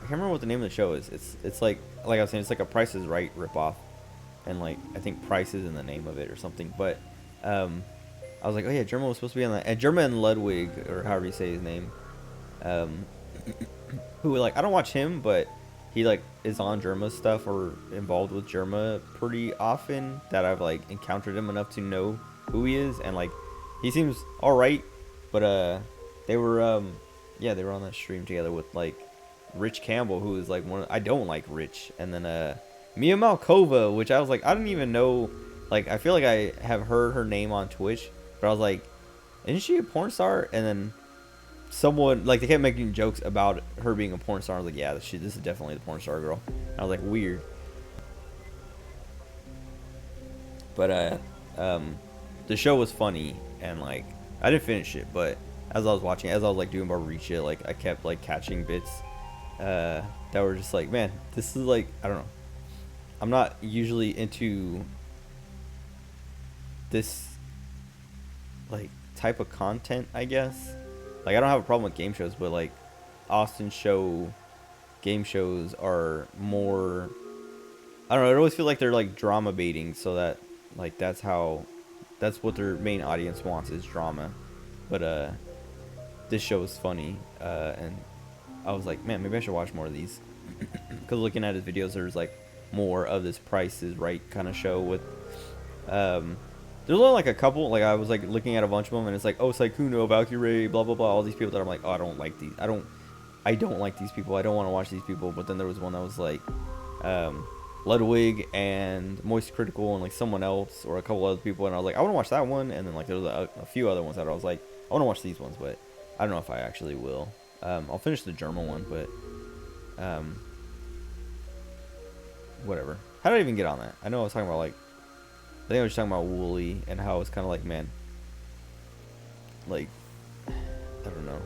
can't remember what the name of the show is. It's like I was saying, it's like a Price is Right ripoff, and, like, I think Price is in the name of it or something. But I was like, oh yeah, German was supposed to be on that, and German Ludwig, or however you say his name, who, like, I don't watch him, but he, like, is on Germa stuff or involved with Germa pretty often, that I've, like, encountered him enough to know who he is, and, like, he seems all right. But they were they were on that stream together with, like, Rich Campbell, who is, like, I don't like Rich, and then Mia Malkova, which I was like, I didn't even know, like, I feel like I have heard her name on Twitch, but I was like, isn't she a porn star? And then someone, like, they kept making jokes about her being a porn star. I was like, yeah, this is definitely the porn star girl. And I was like, weird. But the show was funny, and, like, I didn't finish it, but as I was watching, as I was, like, doing Barbariccia, like, I kept, like, catching bits that were just like, man, this is, like, I don't know, I'm not usually into this, like, type of content, I guess. Like, I don't have a problem with game shows, but, like, Austin show game shows are more, I don't know, I always feel like they're, like, drama baiting, so that, like, that's what their main audience wants, is drama. But this show is funny, and I was like, man, maybe I should watch more of these. Because looking at his videos, there's, like, more of this Price is Right kind of show with, there's only, like, a couple, like, I was, like, looking at a bunch of them, and it's like, oh, Saikuno, Valkyrie, blah, blah, blah, all these people that I'm like, oh, I don't like these, I don't like these people, I don't want to watch these people. But then there was one that was, like, Ludwig and Moist Critical and like someone else or a couple other people, and I was like, I want to watch that one, and then like there was a few other ones that I was like, I want to watch these ones, but I don't know if I actually will. I'll finish the German one, but whatever. How did I even get on that? I know I was talking about like, I think I was talking about Wooly and how it's kind of like, man, like, I don't know.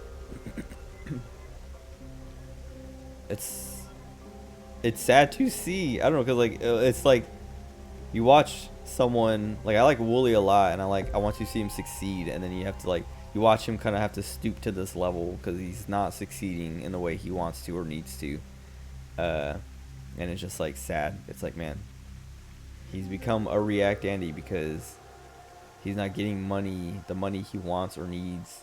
It's sad to see. I don't know, cause like it's like you watch someone like, I like Wooly a lot, and I want to see him succeed, and then you have to like, you watch him kind of have to stoop to this level because he's not succeeding in the way he wants to or needs to, and it's just like sad. It's like, man, he's become a React Andy because he's not getting the money he wants or needs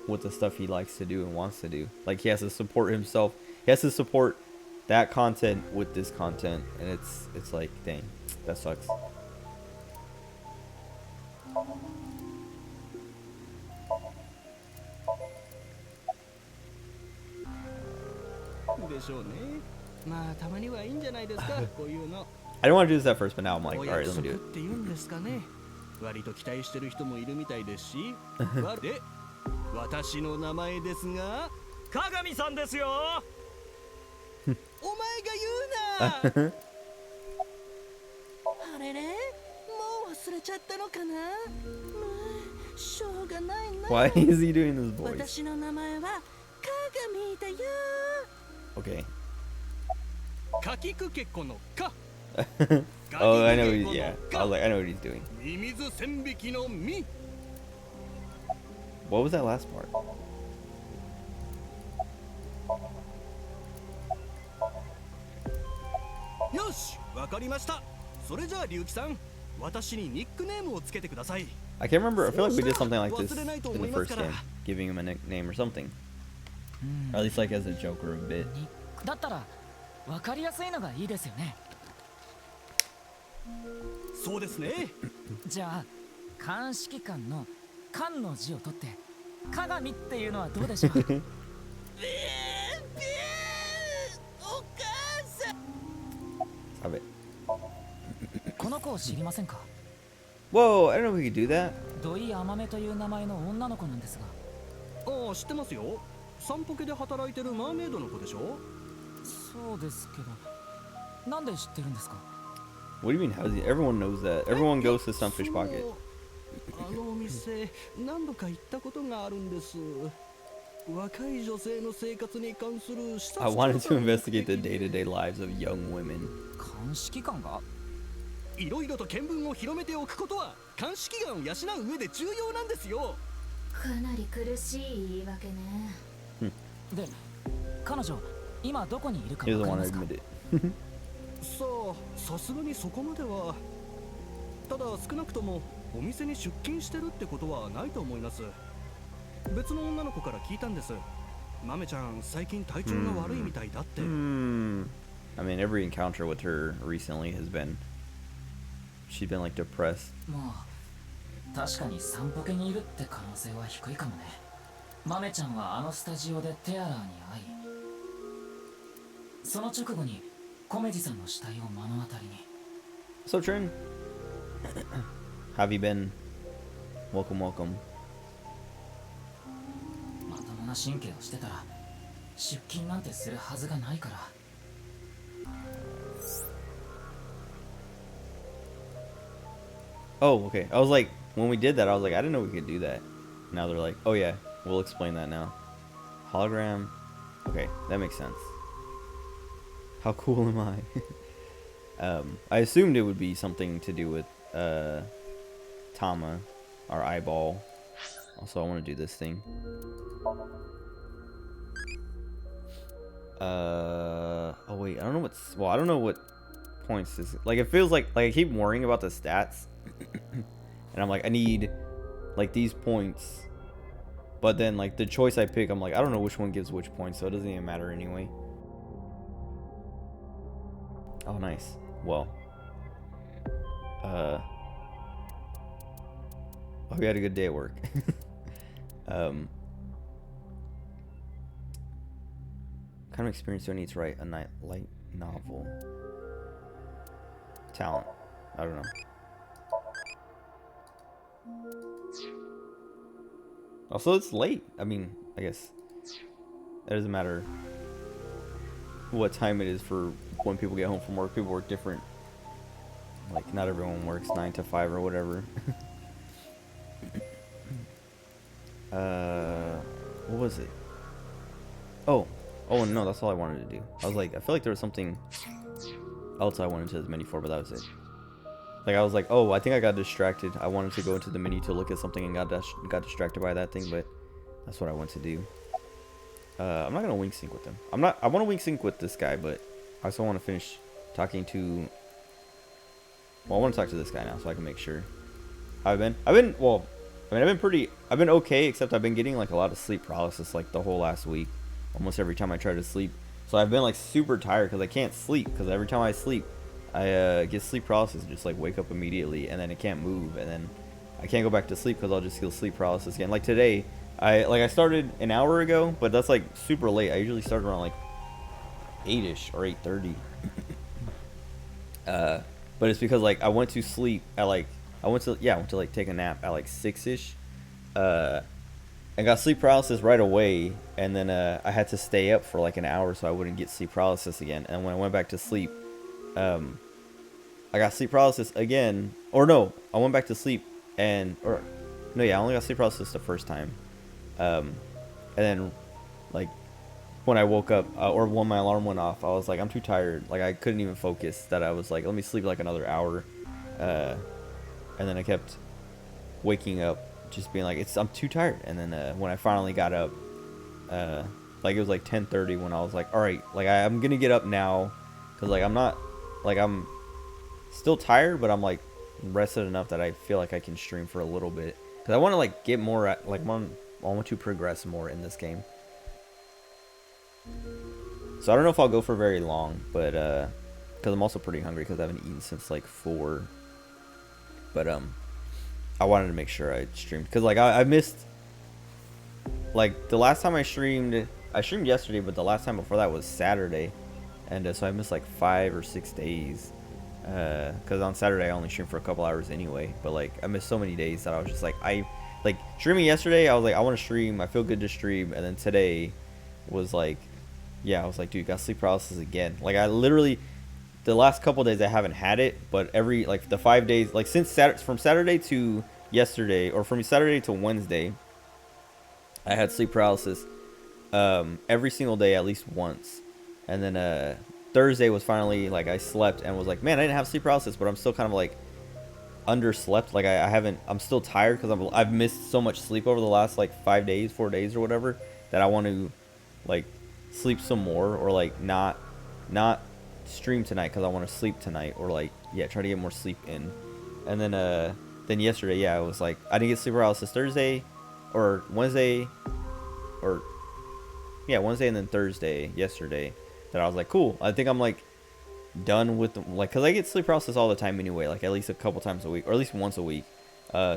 with the stuff he likes to do and wants to do. Like, he has to support himself. He has to support that content with this content, and it's like, dang, that sucks. でしょうね。まあたまにはいいんじゃないですか、こういうの。I didn't want to do this at first, but now I'm like, お alright, 約 let me 束 do っ it. て言うんですかね。割と期待してる人もいるみたいですし。で、私の名前ですが、鏡さんですよ。お前が言うな。あれれ、もう忘れちゃったのかな。しょうがないな。Why is he doing this voice? 私の名前は鏡だよ。Okay. かきくけこのか。Oh, I know. Yeah, I was like, I know what he's doing. ミミズ千匹のミ。 What was that last part? よし、わかりました。それじゃあ龍騎さん、私にニックネームをつけてください。 I can't remember. I feel like we did something like this in the first game, giving him a nickname or something, or at least like as a joke or a bit. だったら分かりやすいのがいいですよね。そうですね。じゃあ鑑識官の官の字を取って鏡っていうのはどうでしょう。お母さん。Stop it. この子を知りませんか。 Whoa, I didn't know we could do that. 土井甘めという名前の女の子なんですが。ああ、知ってますよ。散歩家で働いてるマーメイドの子でしょ。そうですけど、なんで知ってるんですか。 What do you mean? How is he? Everyone knows that. Everyone goes to Sunfish Pocket. あのお店、何度か行ったことがあるんです。若い女性の生活に関する視察 I wanted to investigate the day-to-day lives of young women. 鑑識官が。いろいろと見聞を広めておくことは鑑識眼を養う上で重要なんですよ。かなり苦しい言い訳ね。で、彼女今どこにいるか He 分 doesn't かりま want す to か。 admit it. さあ、さすがにそこまでは。ただ少なくともお店に出勤してるってことはないと思います。別の女の子から聞いたんです。マメちゃん最近体調が悪いみたいだって。I mean, every encounter with her recently has been, she's been like depressed. もう確かに散歩家にいるって可能性は低いかもね。マメちゃんはあのスタジオでテアラーに会い、その直後にコメジさんの死体を目の当たりに。 So Trin, have you been? Welcome, welcome. まともな神経をしてたら出勤なんてするはずがないから。 Oh, okay. I was like, when we did that, I was like, I didn't know we could do that. Now they're like, oh yeah, we'll explain that now. Hologram. Okay, that makes sense. How cool am I? I assumed it would be something to do with Tama, our eyeball. Also, I want to do this thing. Oh wait, I don't know what's, well, I don't know what points this, like, it feels like I keep worrying about the stats. And I'm like, I need like these points, but then like the choice I pick, I'm like, I don't know which one gives which points, so it doesn't even matter anyway. Oh, nice. Well, I hope you had a good day at work. Kind of experience do I need to write a light novel? talent. I don't know. Also, it's late. I mean, I guess it doesn't matter what time it is for when people get home from work. People work different. Like, not everyone works 9 to 5 or whatever. What was it? Oh no, that's all I wanted to do. I was like, I feel like there was something else I wanted to the menu for, but that was it. Like, I was like, oh, I think I got distracted. I wanted to go into the menu to look at something and got distracted by that thing, but that's what I want to do. I'm not gonna wing sync with them. I want to wing sync with this guy, but I also want to finish talking to. Well, I want to talk to this guy now, so I can make sure. I've been okay, except I've been getting like a lot of sleep paralysis like the whole last week, almost every time I try to sleep. So I've been like super tired because I can't sleep, because every time I sleep, I get sleep paralysis and just like wake up immediately, and then I can't move, and then I can't go back to sleep because I'll just feel sleep paralysis again. Like today, I started an hour ago, but that's like super late. I usually start around like 8ish or 8:30. But it's because like I went to sleep at like I went to like take a nap at like 6ish, and got sleep paralysis right away, and then I had to stay up for like an hour so I wouldn't get sleep paralysis again. And when I went back to sleep, I got sleep paralysis again. Or no, I went back to sleep I only got sleep paralysis the first time. And then like when I woke up or when my alarm went off, I was like, I'm too tired. Like I couldn't even focus. That I was like, let me sleep like another hour. And then I kept waking up, just being like, I'm too tired. And then when I finally got up, like it was like 10:30 when I was like, all right, like I'm gonna get up now, cause like I'm still tired, but I'm like rested enough that I feel like I can stream for a little bit, cause I want to like get more I want to progress more in this game. So I don't know if I'll go for very long, but because I'm also pretty hungry because I haven't eaten since like 4. But I wanted to make sure I streamed, because like I missed, like the last time I streamed yesterday, but the last time before that was Saturday, and so I missed like 5 or 6 days, because on Saturday I only streamed for a couple hours anyway. But like I missed so many days that I was just like, streaming yesterday I was like, I want to stream, I feel good to stream, and then today was like, yeah, I was like, dude, got sleep paralysis again. Like I literally, the last couple days I haven't had it, but every like the 5 days, like since from Saturday to yesterday, or from Saturday to Wednesday, I had sleep paralysis every single day at least once. And then Thursday was finally like I slept and was like, man, I didn't have sleep paralysis, but I'm still kind of like underslept. Like I'm still tired because I've missed so much sleep over the last like 4 days or whatever, that I want to like sleep some more, or like not stream tonight because I want to sleep tonight, or like try to get more sleep in. And then yesterday, I was like, I didn't get sleep paralysis Thursday or Wednesday, or Wednesday, and then Thursday yesterday, that I was like, cool, I think I'm like done with like, because I get sleep paralysis all the time anyway, like at least a couple times a week, or at least once a week,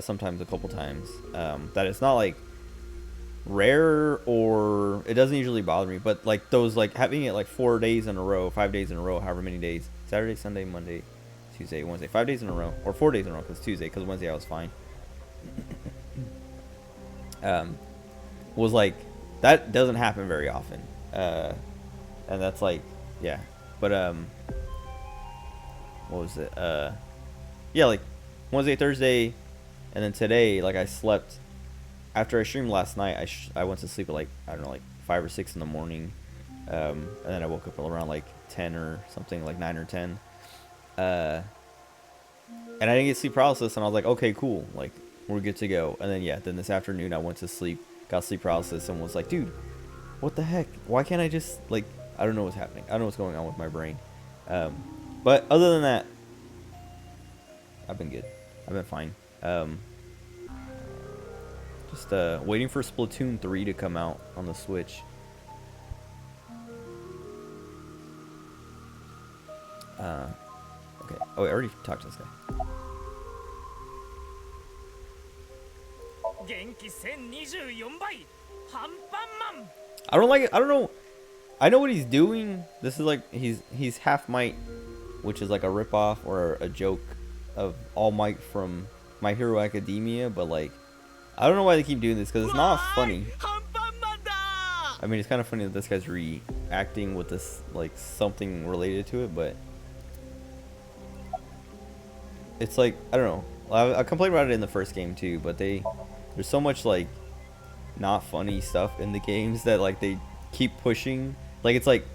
sometimes a couple times, that it's not like rare, or it doesn't usually bother me, but like those, like having it like 4 days in a row, 5 days in a row, however many days, Saturday, Sunday, Monday, Tuesday, Wednesday, 5 days in a row, or 4 days in a row, because Tuesday, because Wednesday I was fine, was like, that doesn't happen very often, and that's like, but what was it, like Wednesday, Thursday, and then today, like I slept. After I streamed last night, I went to sleep at like, I don't know, like 5 or 6 in the morning, and then I woke up around like 10 or something, like 9 or 10, and I didn't get sleep paralysis, and I was like, okay, cool, like we're good to go. And then then this afternoon I went to sleep, got sleep paralysis, and was like, dude, what the heck? Why can't I just, like, I don't know what's happening. I don't know what's going on with my brain. But other than that, I've been good. I've been fine. Just waiting for Splatoon 3 to come out on the Switch. Okay. Oh, I already talked to this guy. I don't like it. I don't know. I know what he's doing. This is like he's half might which is like a ripoff or a joke of All Might from My Hero Academia, but like I don't know why they keep doing this because it's not funny. I mean, it's kind of funny that this guy's reacting with this like something related to it, but it's like I don't know. I complained about it in the first game too, but there's so much like not funny stuff in the games that like they keep pushing. Like it's like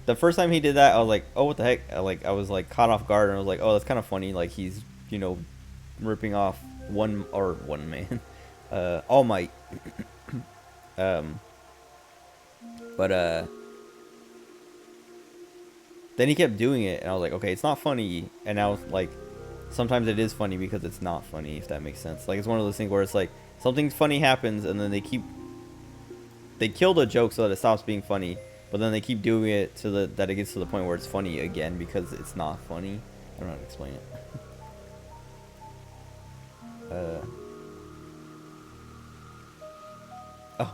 the first time he did that, I was like, oh, what the heck? I was like caught off guard, and I was like, oh, that's kind of funny. Like he's ripping off one man, All Might. But then he kept doing it, and I was like, okay, it's not funny. And now like sometimes it is funny because it's not funny, if that makes sense. Like it's one of those things where it's like something funny happens, and then they kill the joke so that it stops being funny, but then they keep doing it so that it gets to the point where it's funny again because it's not funny. I don't know how to explain it. Oh,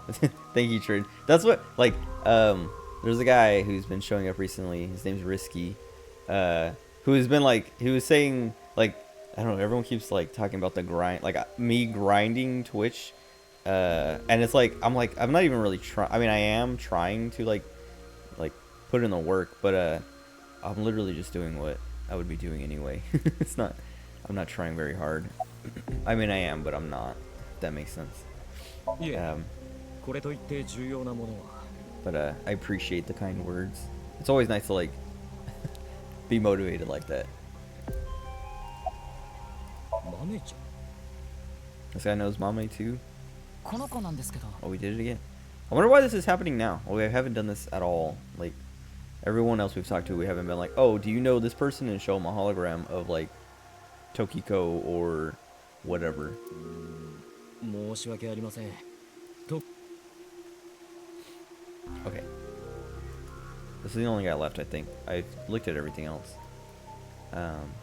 thank you, Trin. That's what, like, there's a guy who's been showing up recently. His name's Risky, who has been, like, he was saying, like, I don't know, everyone keeps, like, talking about the grind, like, me grinding Twitch, and it's, like, I'm not even really trying, I mean, I am trying to, like, put in the work, but, I'm literally just doing what I would be doing anyway. I'm not trying very hard. I mean, I am, but I'm not, if that makes sense. But I appreciate the kind words. It's always nice to like be motivated like that. This guy knows Mame too. Oh, we did it again. I wonder why this is happening now. Well, we haven't done this at all. Like everyone else we've talked to, we haven't been like, oh, do you know this person, and show them a hologram of like Tokiko or whatever. Okay. This is the only guy left, I think. I looked at everything else. I'm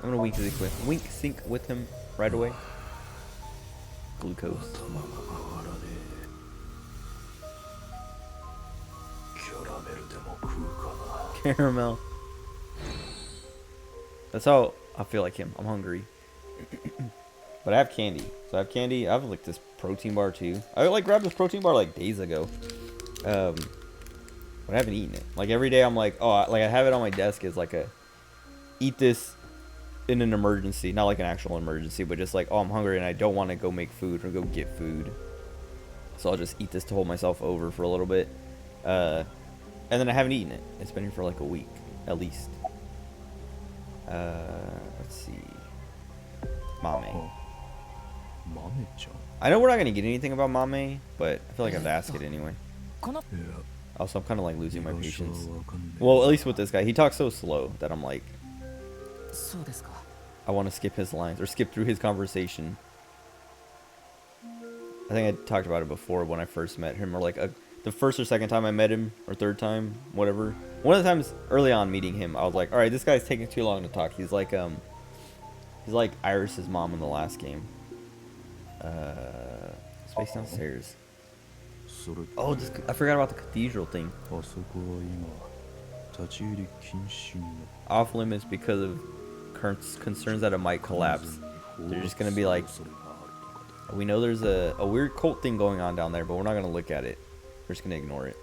gonna wink sync with him right away. Glucose. Caramel. That's how I feel like him. I'm hungry. But I have candy. So I have candy. I have like this protein bar too. I like grabbed this protein bar like days ago. But I haven't eaten it. Like every day I'm like, oh, like I have it on my desk as like a eat this in an emergency. Not like an actual emergency, but just like, oh, I'm hungry and I don't want to go make food or go get food. So I'll just eat this to hold myself over for a little bit. And then I haven't eaten it. It's been here for like a week, at least. Let's see. Mame. I know we're not going to get anything about Mame, but I feel like I have to ask it anyway. Also, I'm kind of like losing my patience. Well, at least with this guy. He talks so slow that I'm like, I want to skip his lines or skip through his conversation. I think I talked about it before when I first met him, or like the first or second time I met him, or third time, whatever. One of the times early on meeting him, I was like, all right, this guy's taking too long to talk. He's like Iris's mom in the last game. Space downstairs. Oh, I forgot about the cathedral thing. Off limits because of concerns that it might collapse. They're just gonna be like, we know there's a weird cult thing going on down there, but we're not gonna look at it. We're just gonna ignore it.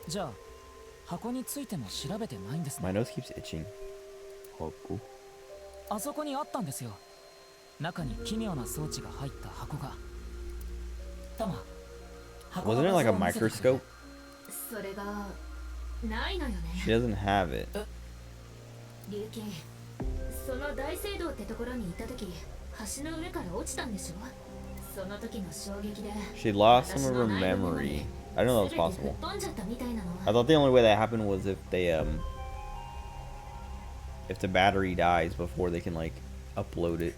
My nose keeps itching. Wasn't it like a microscope? She doesn't have it. She lost some of her memory. I didn't know that was possible. I thought the only way that happened was if they if the battery dies before they can like upload it.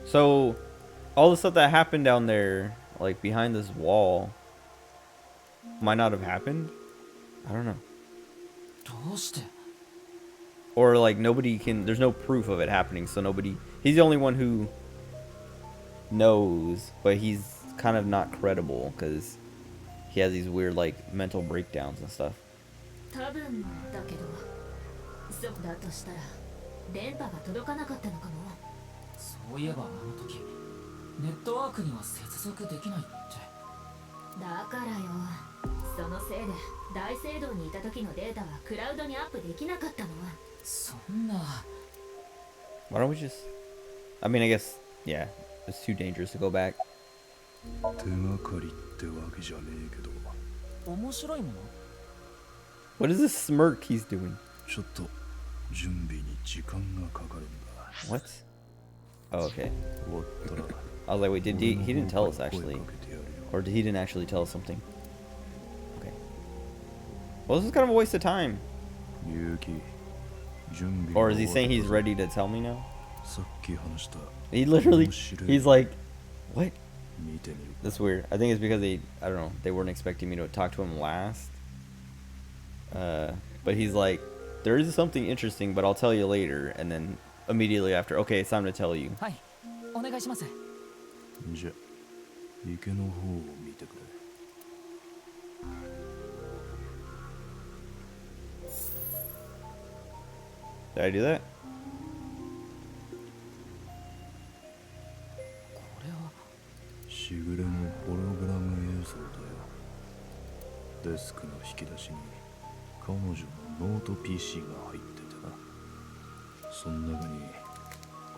So all the stuff that happened down there, like behind this wall, might not have happened. I don't know. or like nobody can. There's no proof of it happening, so nobody. He's the only one who knows, but he's kind of not credible because he has these weird like mental breakdowns and stuff. 多分だけど、そうだとしたら電波が届かなかったのかも。そういえばあの時ネットワークには接続できないって。だからよ、そのせいで大聖堂にいた時のデータはクラウドにアップできなかったの。そんな。 Why don't we just? I mean, I guess yeah, it's too dangerous to go back. 手がかりってわけじゃねえけど、面白いもの？ What is this smirk he's doing? ちょっと準備に時間がかかるんだ。 What? Oh, okay. 終わったら I was like, wait, did he didn't tell us actually, 声かけてやるよ。 or he didn't actually tell us something? Okay. Well, this is kind of a waste of time. 勇気、準備 Or が is he 終わ saying った he's ぞ。 ready to tell me now? さっき話した。 He literally, 面白い he's like, what? 見てみる。 That's weird. I think it's because I don't know, they weren't expecting me to talk to him last. But he's like, there is something interesting, but I'll tell you later. And then immediately after, okay, it's time to tell you. はい、お願いします。じゃ、池の方を見てくれ。 Did I do that? これはしぐれのホログラム映像だよ。デスクの引き出しに彼女のノート PC が入っててな。その中に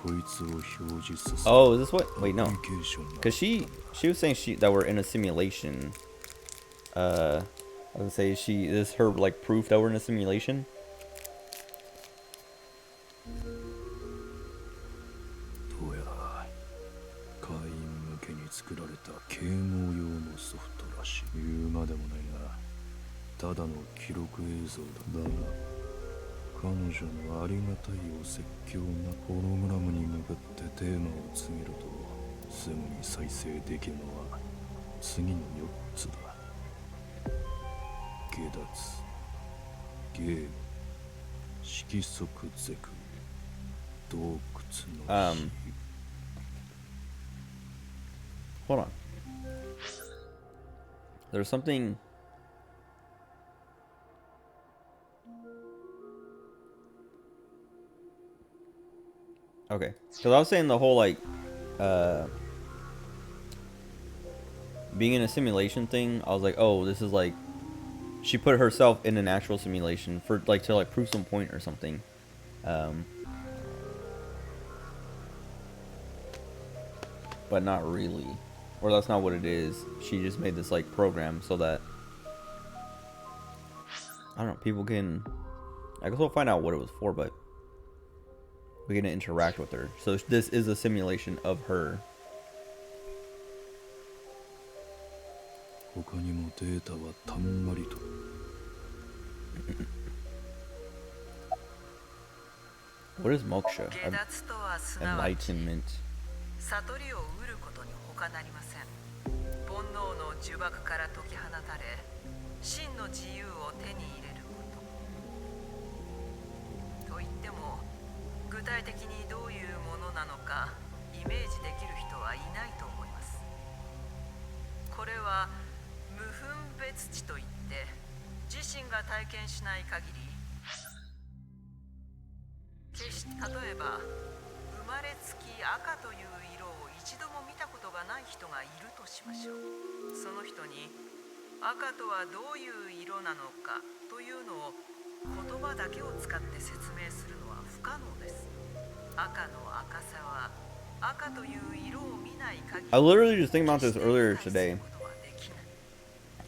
こいつを表示させる Oh, is this what? Wait, ア no. プリケーションが Cause she was saying that we're in a simulation. I was gonna say this is her like proof that we're in a simulation. どうやら会員向けに作られた警護用のソフトらしい。言うまでもないが、ただの記録映像だ。だが彼女のありがたいお説教がホログラムに向かってテーマを告げると、すぐに再生できるのは次の4つだ。下脱、ゲーム、色即是空、洞窟の火。Hold on. There's something. Okay, because I was saying the whole like being in a simulation thing. I was like, oh, this is like she put herself in an actual simulation for like to like prove some point or something. But not really, or that's not what it is. She just made this like program so that I don't know, people can. I guess we'll find out what it was for, but we can interact with her. So this is a simulation of her. 他にもデータはたんまりと。What is moksha? 下脱とはすなわち Enlightenment. 悟りを得ることに他なりません。煩悩の呪縛から解き放たれ、真の自由を手に入れること。と言っても、具体的にどういうものなのかイメージできる人はいないと思います。これは無分別地といって、自身が体験しない限り、決して例えば生まれつき赤という色を一度も見たことがない人がいるとしましょう。その人に赤とはどういう色なのかというのを言葉だけを使って説明するのは不可能です。赤の赤さは赤という色を見ない限り I literally just thinking about this earlier today.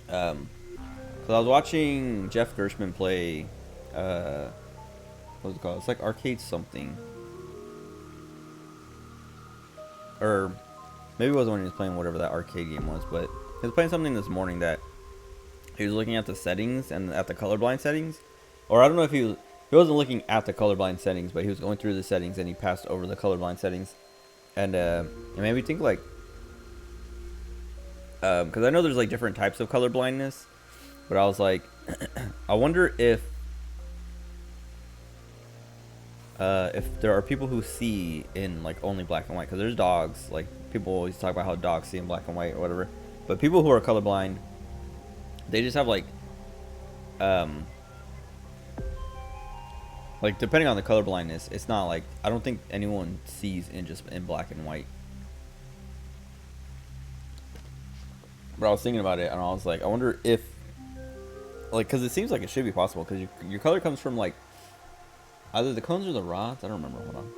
So I was watching Jeff Gershman play. What's it called? It's like arcade something. Or maybe it wasn't when he was playing whatever that arcade game was, but he was playing something this morning that he was looking at the settings and at the colorblind settings. Or I don't know if he wasn't looking at the colorblind settings, but he was going through the settings and he passed over the colorblind settings. And it made me think like, because I know there's like different types of colorblindness, but I was like, I wonder if if there are people who see in like only black and white, because there's dogs. Like people always talk about how dogs see in black and white or whatever. But people who are colorblind, they just have like depending on the color blindness, it's not like I don't think anyone sees in just in black and white. But I was thinking about it and I was like, I wonder if like because it seems like it should be possible because your color comes from like either the cones or the rods. I don't remember. Hold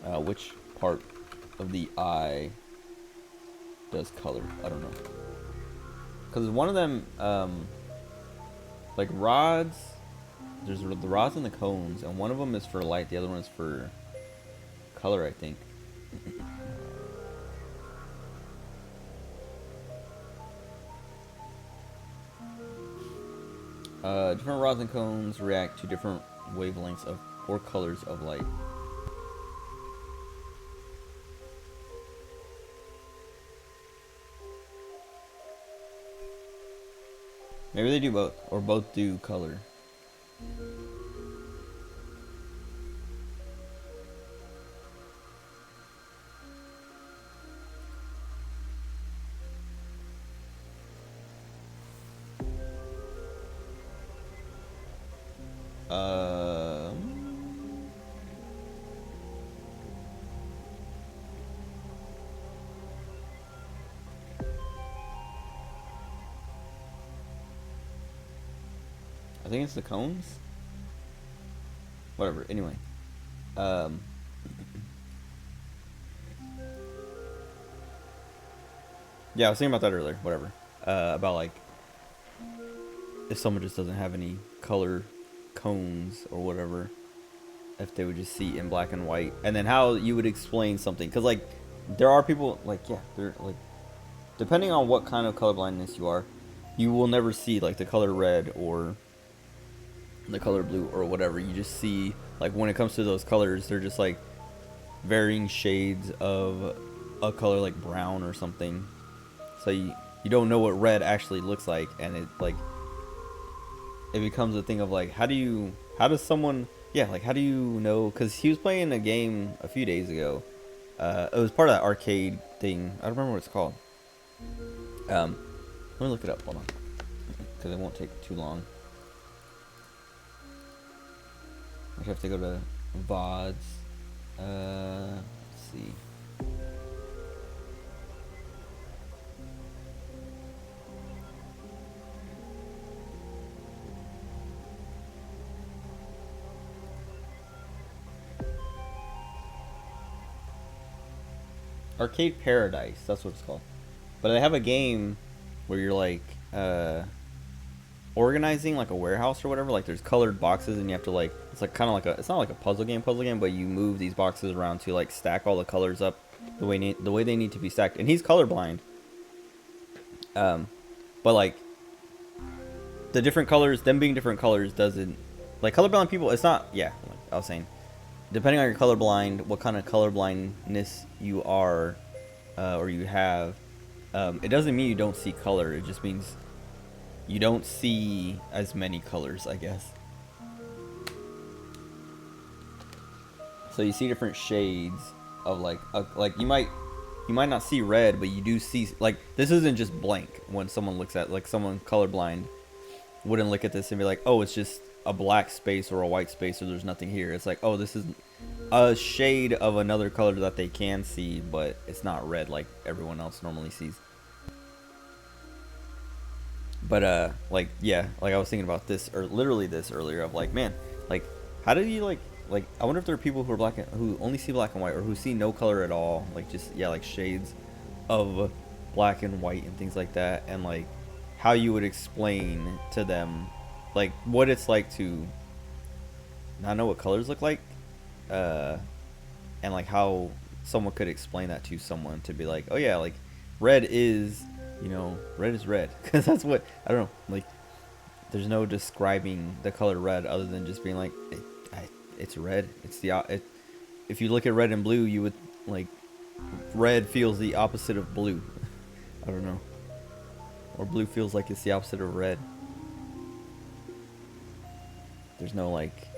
on. Which part of the eye does color? I don't know. Because one of them, like rods. There's the rods and the cones, and one of them is for light, the other one is for color, I think. Different rods and cones react to different wavelengths of or colors of light. Maybe they do both, or both do color. I think it's the cones. Whatever. Anyway, yeah, I was thinking about that earlier. Whatever. About like if someone just doesn't have any color cones or whatever, if they would just see in black and white, and then how you would explain something, because like there are people like they're like depending on what kind of colorblindness you are, you will never see like the color red or the color blue or whatever. You just see like when it comes to those colors, they're just like varying shades of a color like brown or something. So you don't know what red actually looks like, and it like it becomes a thing of like how does someone like how do you know? Because he was playing a game a few days ago. It was part of that arcade thing. I don't remember what it's called. Let me look it up. Hold on, because it won't take too long. I have to go to VODs. Let's see. Arcade Paradise, that's what it's called. But they have a game where you're like organizing like a warehouse or whatever. Like there's colored boxes and you have to like, it's like kind of like it's not like a puzzle game, but you move these boxes around to like stack all the colors up the way they need to be stacked. And he's colorblind. But like the different colors, them being different colors doesn't, like colorblind people, it's not, like I was saying, depending on your colorblind, what kind of colorblindness you are or you have, it doesn't mean you don't see color. It just means you don't see as many colors, I guess. So you see different shades of like you might not see red, but you do see, like, this isn't just blank. When someone looks at, like, someone colorblind wouldn't look at this and be like, oh, it's just a black space or a white space or there's nothing here. It's like, oh, this is a shade of another color that they can see, but it's not red like everyone else normally sees. But like, yeah, like I was thinking about this, or literally this earlier, of like, man, like, how do you like I wonder if there are people who are who only see black and white, or who see no color at all, like just like shades of black and white and things like that, and like how you would explain to them like what it's like to not know what colors look like, and like how someone could explain that to someone, to be like, oh yeah, like red is, red is red, because that's what, I don't know, like there's no describing the color red other than just being like, it's red. It's if you look at red and blue, you would like, red feels the opposite of blue. I don't know. Or blue feels like it's the opposite of red. There's no like,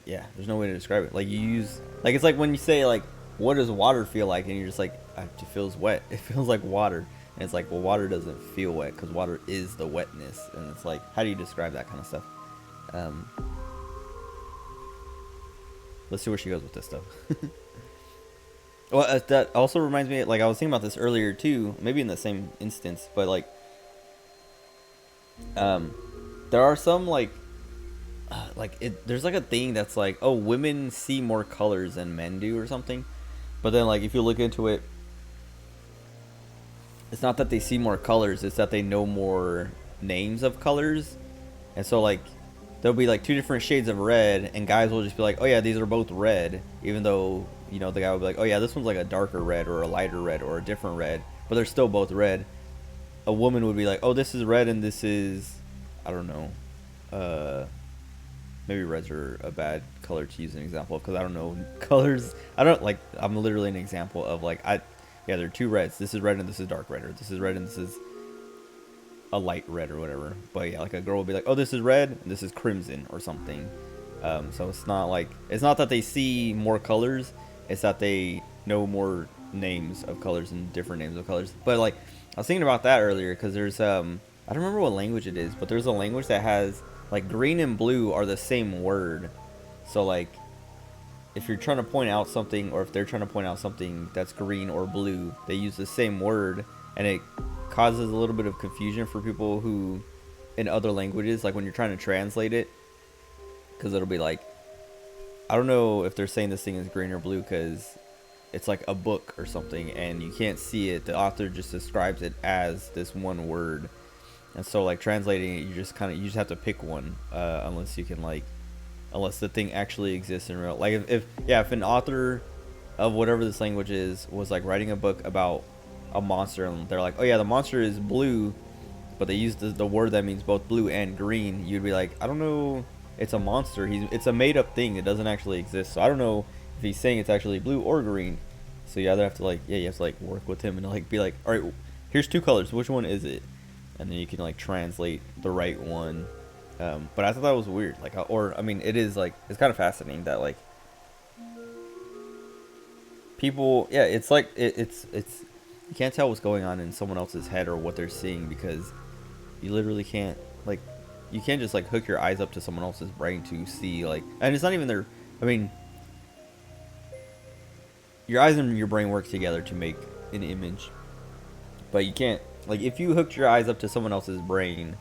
yeah, there's no way to describe it. Like you use, like it's like when you say like, what does water feel like, and you're just like, it feels wet. It feels like water, and it's like, well, water doesn't feel wet because water is the wetness, and it's like, how do you describe that kind of stuff? Let's see where she goes with this stuff. Well, that also reminds me, like I was thinking about this earlier too, maybe in the same instance, but like, there are some like there's like a thing that's like, oh, women see more colors than men do or something, but then like if you look into it, it's not that they see more colors, it's that they know more names of colors, and so like there'll be like two different shades of red, and guys will just be like, oh yeah, these are both red, even though, you know, the guy will be like, oh yeah, this one's like a darker red or a lighter red or a different red, but they're still both red. A woman would be like, oh, this is red and this is, I don't know, maybe reds are a bad color to use an example of, because I don't know colors. I don't like, I'm literally an example of like, yeah, there are two reds. This is red and this is dark red, or this is red and this is a light red or whatever. But yeah, like a girl will be like, oh, this is red and this is crimson or something. So it's not like, it's not that they see more colors, it's that they know more names of colors and different names of colors. But like, I was thinking about that earlier because there's I don't remember what language it is, but there's a language that has like green and blue are the same word. So like, if you're trying to point out something, or if they're trying to point out something that's green or blue, they use the same word, and it causes a little bit of confusion for people who, in other languages, like when you're trying to translate it, because it'll be like, I don't know if they're saying this thing is green or blue because it's like a book or something, and you can't see it. The author just describes it as this one word, and so like translating it, you just have to pick one, unless you can like, unless the thing actually exists in real, like if an author of whatever this language is was like writing a book about a monster, and they're like, oh yeah, the monster is blue, but they use the word that means both blue and green, you'd be like, I don't know, it's a monster, it's a made up thing, it doesn't actually exist, so I don't know if he's saying it's actually blue or green. So you either have to like, you have to like work with him and like be like, all right, here's two colors, which one is it? And then you can like translate the right one. But I thought that was weird, like, or I mean, it is like, it's kind of fascinating that like people, yeah, it's like it's you can't tell what's going on in someone else's head or what they're seeing, because you literally can't, like, you can't just like hook your eyes up to someone else's brain to see, like, and it's not even their, I mean, your eyes and your brain work together to make an image, but you can't, like, if you hooked your eyes up to someone else's brain,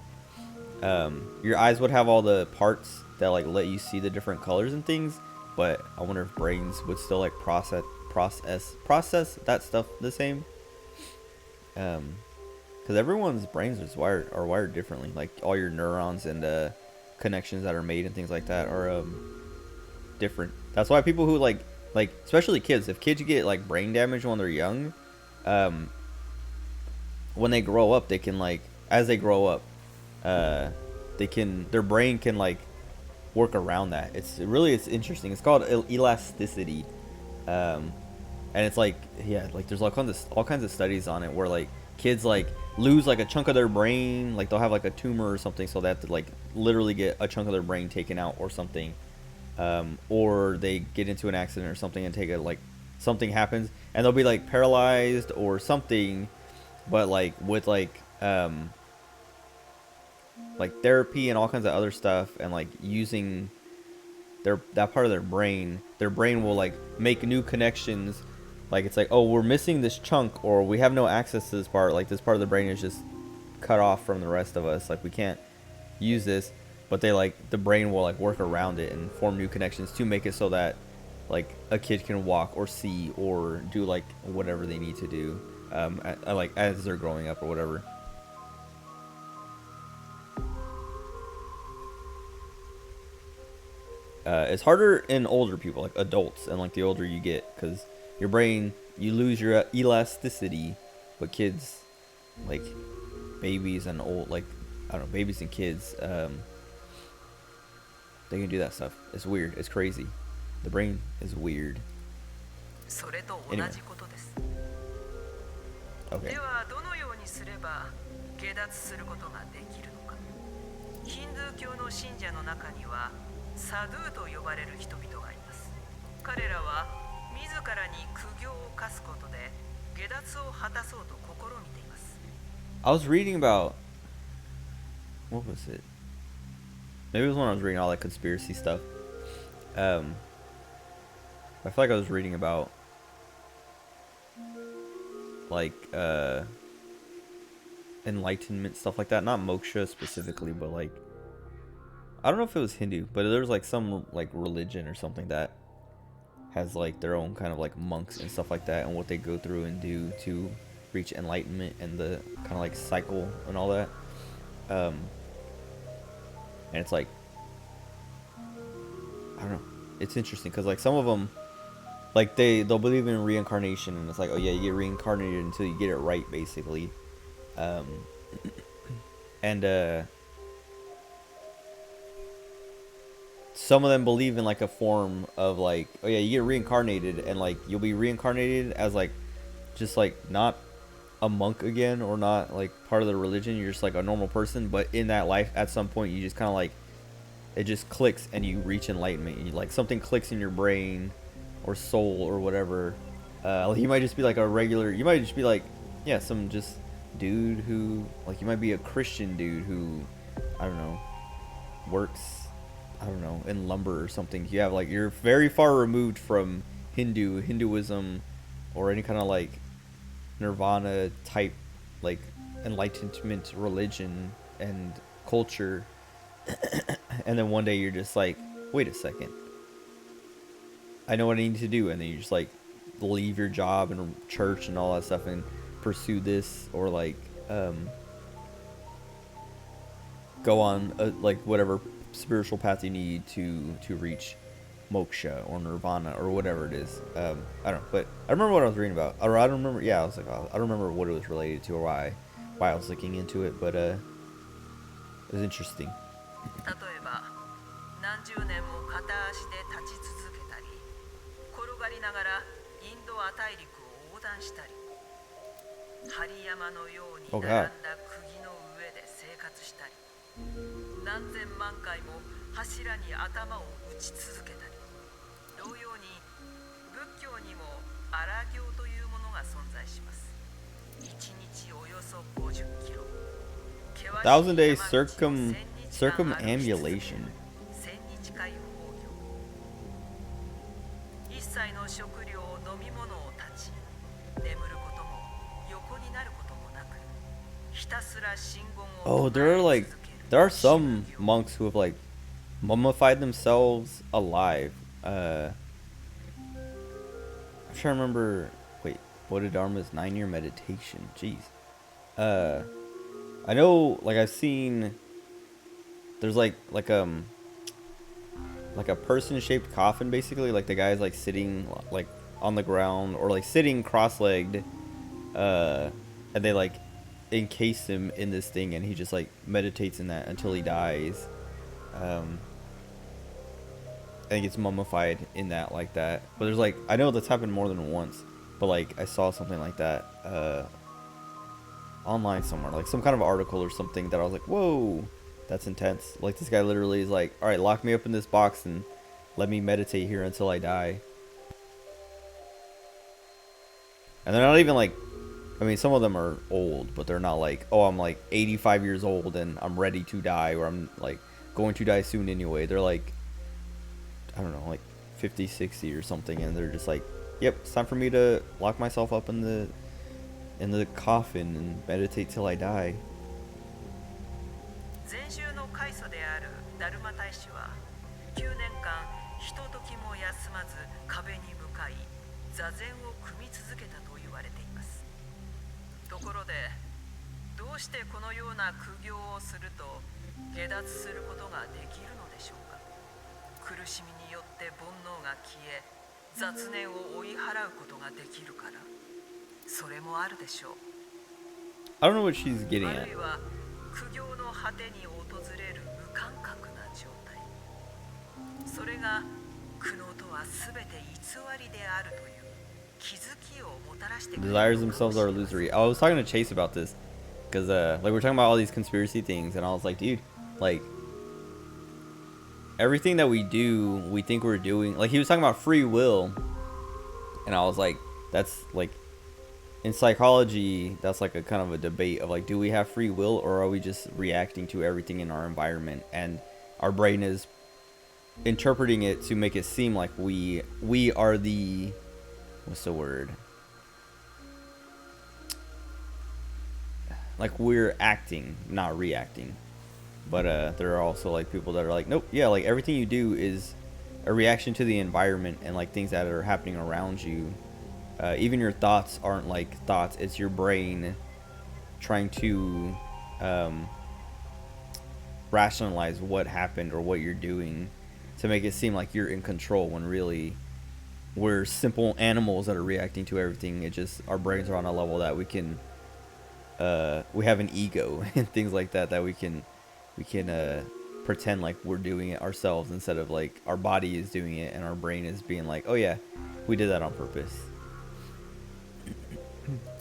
your eyes would have all the parts that like let you see the different colors and things, but I wonder if brains would still like process that stuff the same, because everyone's brains are wired differently, like all your neurons and connections that are made and things like that are different. That's why people who like especially kids, if kids get like brain damage when they're young, when they grow up, they can like, as they grow up, their brain can like work around that. It's interesting. It's called elasticity, and it's like, yeah, like there's all kinds of studies on it where like kids like lose like a chunk of their brain, like they'll have like a tumor or something, so they have to like literally get a chunk of their brain taken out or something, or they get into an accident or something and take a, like, something happens and they'll be like paralyzed or something, but like with like therapy and all kinds of other stuff, and like using that part of their brain will like make new connections. Like it's like, oh, we're missing this chunk, or we have no access to this part, like this part of the brain is just cut off from the rest of us, like we can't use this, but they like, the brain will like work around it and form new connections to make it so that like a kid can walk or see or do like whatever they need to do, like as they're growing up or whatever. It's harder in older people, like adults, and like the older you get, because your brain, you lose your elasticity, but kids, like babies and old, like, I don't know, babies and kids, they can do that stuff. It's weird. It's crazy. The brain is weird. Anyway. Okay. ではどのようにすれば下脱することができるのか。ヒンドゥー教の信者の中にはサドゥと呼ばれる人々がいます。彼らは自らに苦行を課すことで下脱を果たそうと試みています。I was reading about, what was it? Maybe it was when I was reading all that conspiracy stuff. I feel like I was reading about like enlightenment stuff like that. Not moksha specifically, but like I don't know if it was Hindu, but there's like some like religion or something that has like their own kind of like monks and stuff like that, and what they go through and do to reach enlightenment and the kind of like cycle and all that. And it's like, I don't know, it's interesting because like some of them, like they'll believe in reincarnation, and it's like, oh yeah, you get reincarnated until you get it right, basically. And some of them believe in like a form of like, oh yeah, you get reincarnated, and like you'll be reincarnated as like just like not a monk again, or not like part of the religion. You're just like a normal person, but in that life at some point you just kind of like, it just clicks and you reach enlightenment. You like, something clicks in your brain or soul or whatever. You might just be like a regular, you might just be like, yeah, some just dude who, like, you might be a Christian dude who, I don't know, works, I don't know, in lumber or something. You have like, you're very far removed from Hinduism or any kind of like nirvana type like enlightenment religion and culture. And then one day you're just like, wait a second, I know what I need to do. And then you just like leave your job and church and all that stuff and pursue this, or like go on like whatever spiritual path you need to reach moksha or nirvana or whatever it is. I don't know, but I remember what I was reading about, or I don't remember. Yeah, I was like, I don't remember what it was related to or why I was looking into it, but it was interesting. 例えば何十年も片足で立ち続けたり、転がりながらインド亜大陸を横断したり、針山のように並んだ釘の上で生活したり、何千万回も柱に頭を打ち続けたり、同様に仏教にも荒行というものが存在します。1日およそ50キロ。Thousand Day Circumambulation. 一切の食料、飲み物を断ち、眠ることも横になることもなく、ひたすら真言を。Oh, there are some monks who have like mummified themselves alive. I'm trying to remember. Wait, Bodhidharma's 9-year meditation. Jeez. I know, like, I've seen, there's like a person-shaped coffin, basically. Like the guy's like sitting like on the ground, or like sitting cross-legged, and they like encase him in this thing, and he just like meditates in that until he dies, and gets mummified in that, like that. But there's like, I know that's happened more than once, but like I saw something like that online somewhere, like some kind of article or something, that I was like, whoa, that's intense. Like this guy literally is like, all right, lock me up in this box and let me meditate here until I die. And they're not even like, I mean, some of them are old, but they're not like, oh, I'm like 85 years old and I'm ready to die, or I'm like going to die soon anyway. They're like, I don't know, like 50, 60 or something, and they're just like, yep, it's time for me to lock myself up in the coffin and meditate till I die. 禅宗の開祖であるダルマ大師は9年間ひとときも休まず壁に向かい座禅を組み続けたと言われています。ところで、どうしてこのような苦行をすると下脱することができるのでしょうか。苦しみによって煩悩が消え、雑念を追い払うことができるから、それもあるでしょう。I don't know what she's getting あ at. るいは苦行の果てに訪れる無感覚な状態。それが苦悩とはすべて偽りであるという気づきをもたらしてくれる。 Desires themselves are illusory. I was talking to Chase about this, because like we're talking about all these conspiracy things, and I was like, dude, like, everything that we do, we think we're doing. Like he was talking about free will, and I was like, that's like in psychology, that's like a kind of a debate of like, do we have free will or are we just reacting to everything in our environment, and our brain is interpreting it to make it seem like we are the, what's the word? Like we're acting, not reacting. But there are also like people that are like, nope, yeah, like everything you do is a reaction to the environment and like things that are happening around you. Even your thoughts aren't like thoughts; it's your brain trying to rationalize what happened or what you're doing to make it seem like you're in control, when really we're simple animals that are reacting to everything. It just, our brains are on a level that we can we have an ego and things like that, that we can pretend like we're doing it ourselves, instead of like our body is doing it and our brain is being like, oh yeah, we did that on purpose.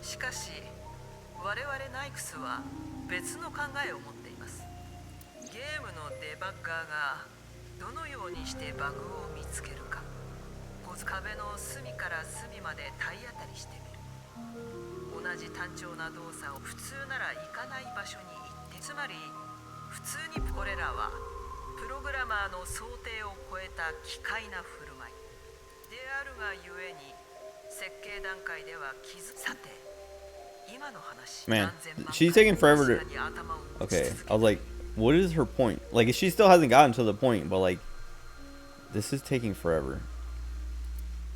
しかし我々ナイクスは別の考えを持っています。ゲームのデバッガーがどのようにしてバグを見つけるか、壁の隅から隅まで体当たりしてみる。同じ単調な動作を普通なら行かない場所に行って、つまり普通にこれらはプログラマーの想定を超えた奇怪な振る舞いであるがゆえに、設計段階では気づさて今の話。 Man, she's taking forever to. Okay, I was like, what is her point? Like, she still hasn't gotten to the point, but like, this is taking forever.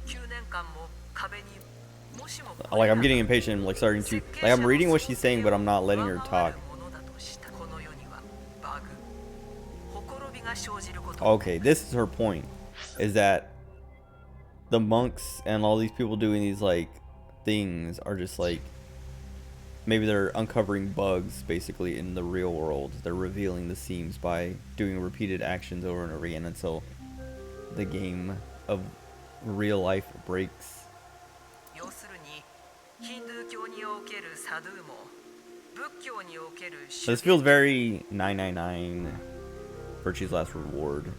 9年間も壁にもしも Like, I'm getting impatient, like starting to, like, I'm reading what she's saying, but I'm not letting her talk. Okay, this is her point, is that the monks and all these people doing these like things are just like, maybe they're uncovering bugs basically in the real world. They're revealing the seams by doing repeated actions over and over again until the game of real life breaks. This feels very 999 Virtue's Last Reward.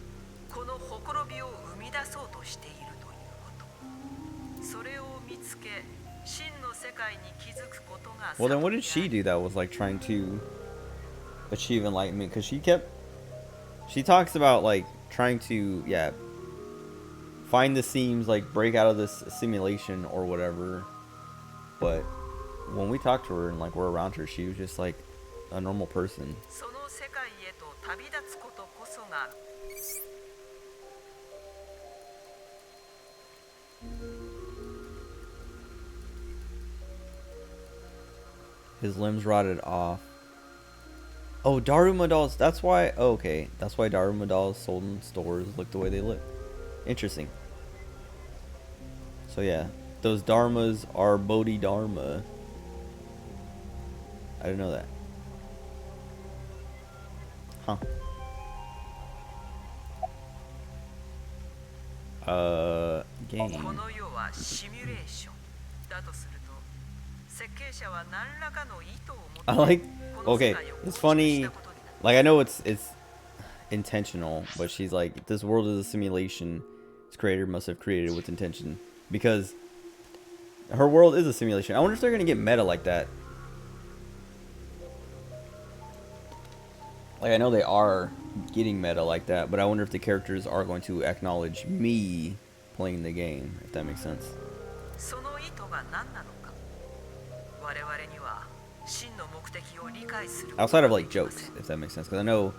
Well, then what did she do that was like trying to achieve enlightenment? Because she talks about like trying to, yeah, find the seams, like break out of this simulation or whatever. But when we talked to her and like we're around her, she was just like a normal person. His limbs rotted off. Oh, Daruma dolls. That's why. Oh, okay, that's why Daruma dolls sold in stores look the way they look. Interesting. So yeah, those Dharmas are Bodhidharma. I didn't know that. Huh. Game. I like, okay, it's funny, like I know it's intentional, but she's like, this world is a simulation, its creator must have created it with intention, because her world is a simulation. I wonder if they're gonna get meta like that. Like, I know they are getting meta like that, but I wonder if the characters are going to acknowledge me playing the game, if that makes sense. Outside of like jokes, if that makes sense, because I know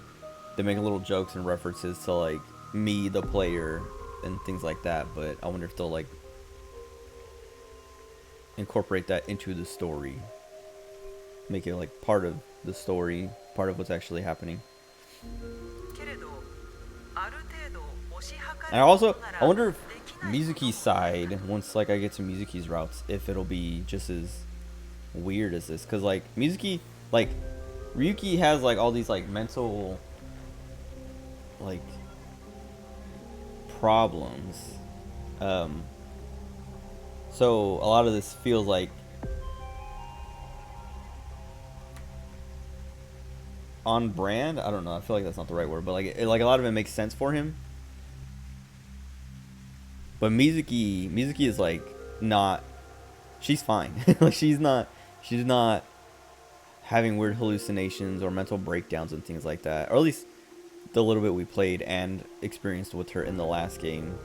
they make little jokes and references to like me, the player, and things like that, but I wonder if they'll like incorporate that into the story, make it like part of the story, part of what's actually happening. And I wonder if Mizuki's side, once like I get to Mizuki's routes, if it'll be just as weird as this, because like Mizuki, like Ryuki has like all these like mental like problems, so a lot of this feels like on brand. I don't know. I feel like that's not the right word, but like like a lot of it makes sense for him. But Mizuki is like not. She's fine. Like she's not having weird hallucinations or mental breakdowns and things like that. Or at least the little bit we played and experienced with her in the last game.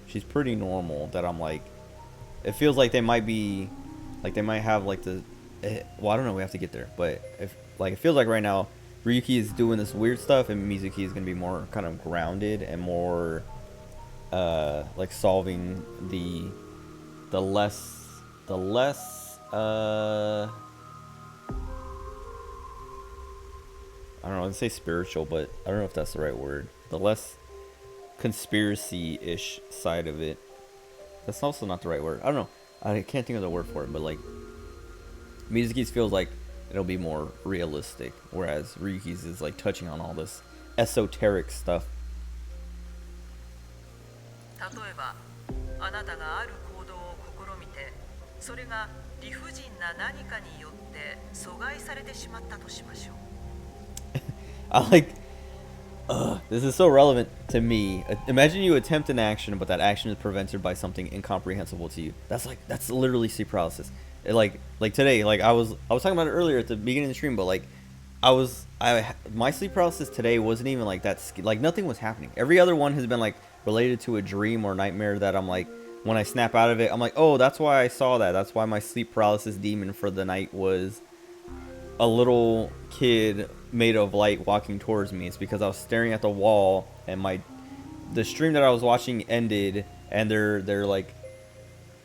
She's pretty normal. That I'm like, it feels like they might have like the. Well, I don't know. We have to get there, but if like it feels like right now, Ryuki is doing this weird stuff, and Mizuki is gonna be more kind of grounded and more, like solving the less I don't know. I'd say spiritual, but I don't know if that's the right word. The less conspiracy-ish side of it. That's also not the right word. I don't know. I can't think of the word for it, but like Mizuki's feels like it'll be more realistic, whereas Ryuki's is like touching on all this esoteric stuff. 例えばあなたがある行動を試みてそれが理不尽な何かによって阻害されてしまったとしましょう I like, this is so relevant to me. Imagine you attempt an action, but that action is prevented by something incomprehensible to you. That's literally sleep paralysis. Like today, like I was talking about it earlier at the beginning of the stream, but like my sleep paralysis today wasn't even like that. Like nothing was happening. Every other one has been like related to a dream or nightmare that I'm like, when I snap out of it, I'm like, oh, that's why I saw that. That's why my sleep paralysis demon for the night was a little kid made of light walking towards me. It's because I was staring at the wall, and the stream that I was watching ended, and their like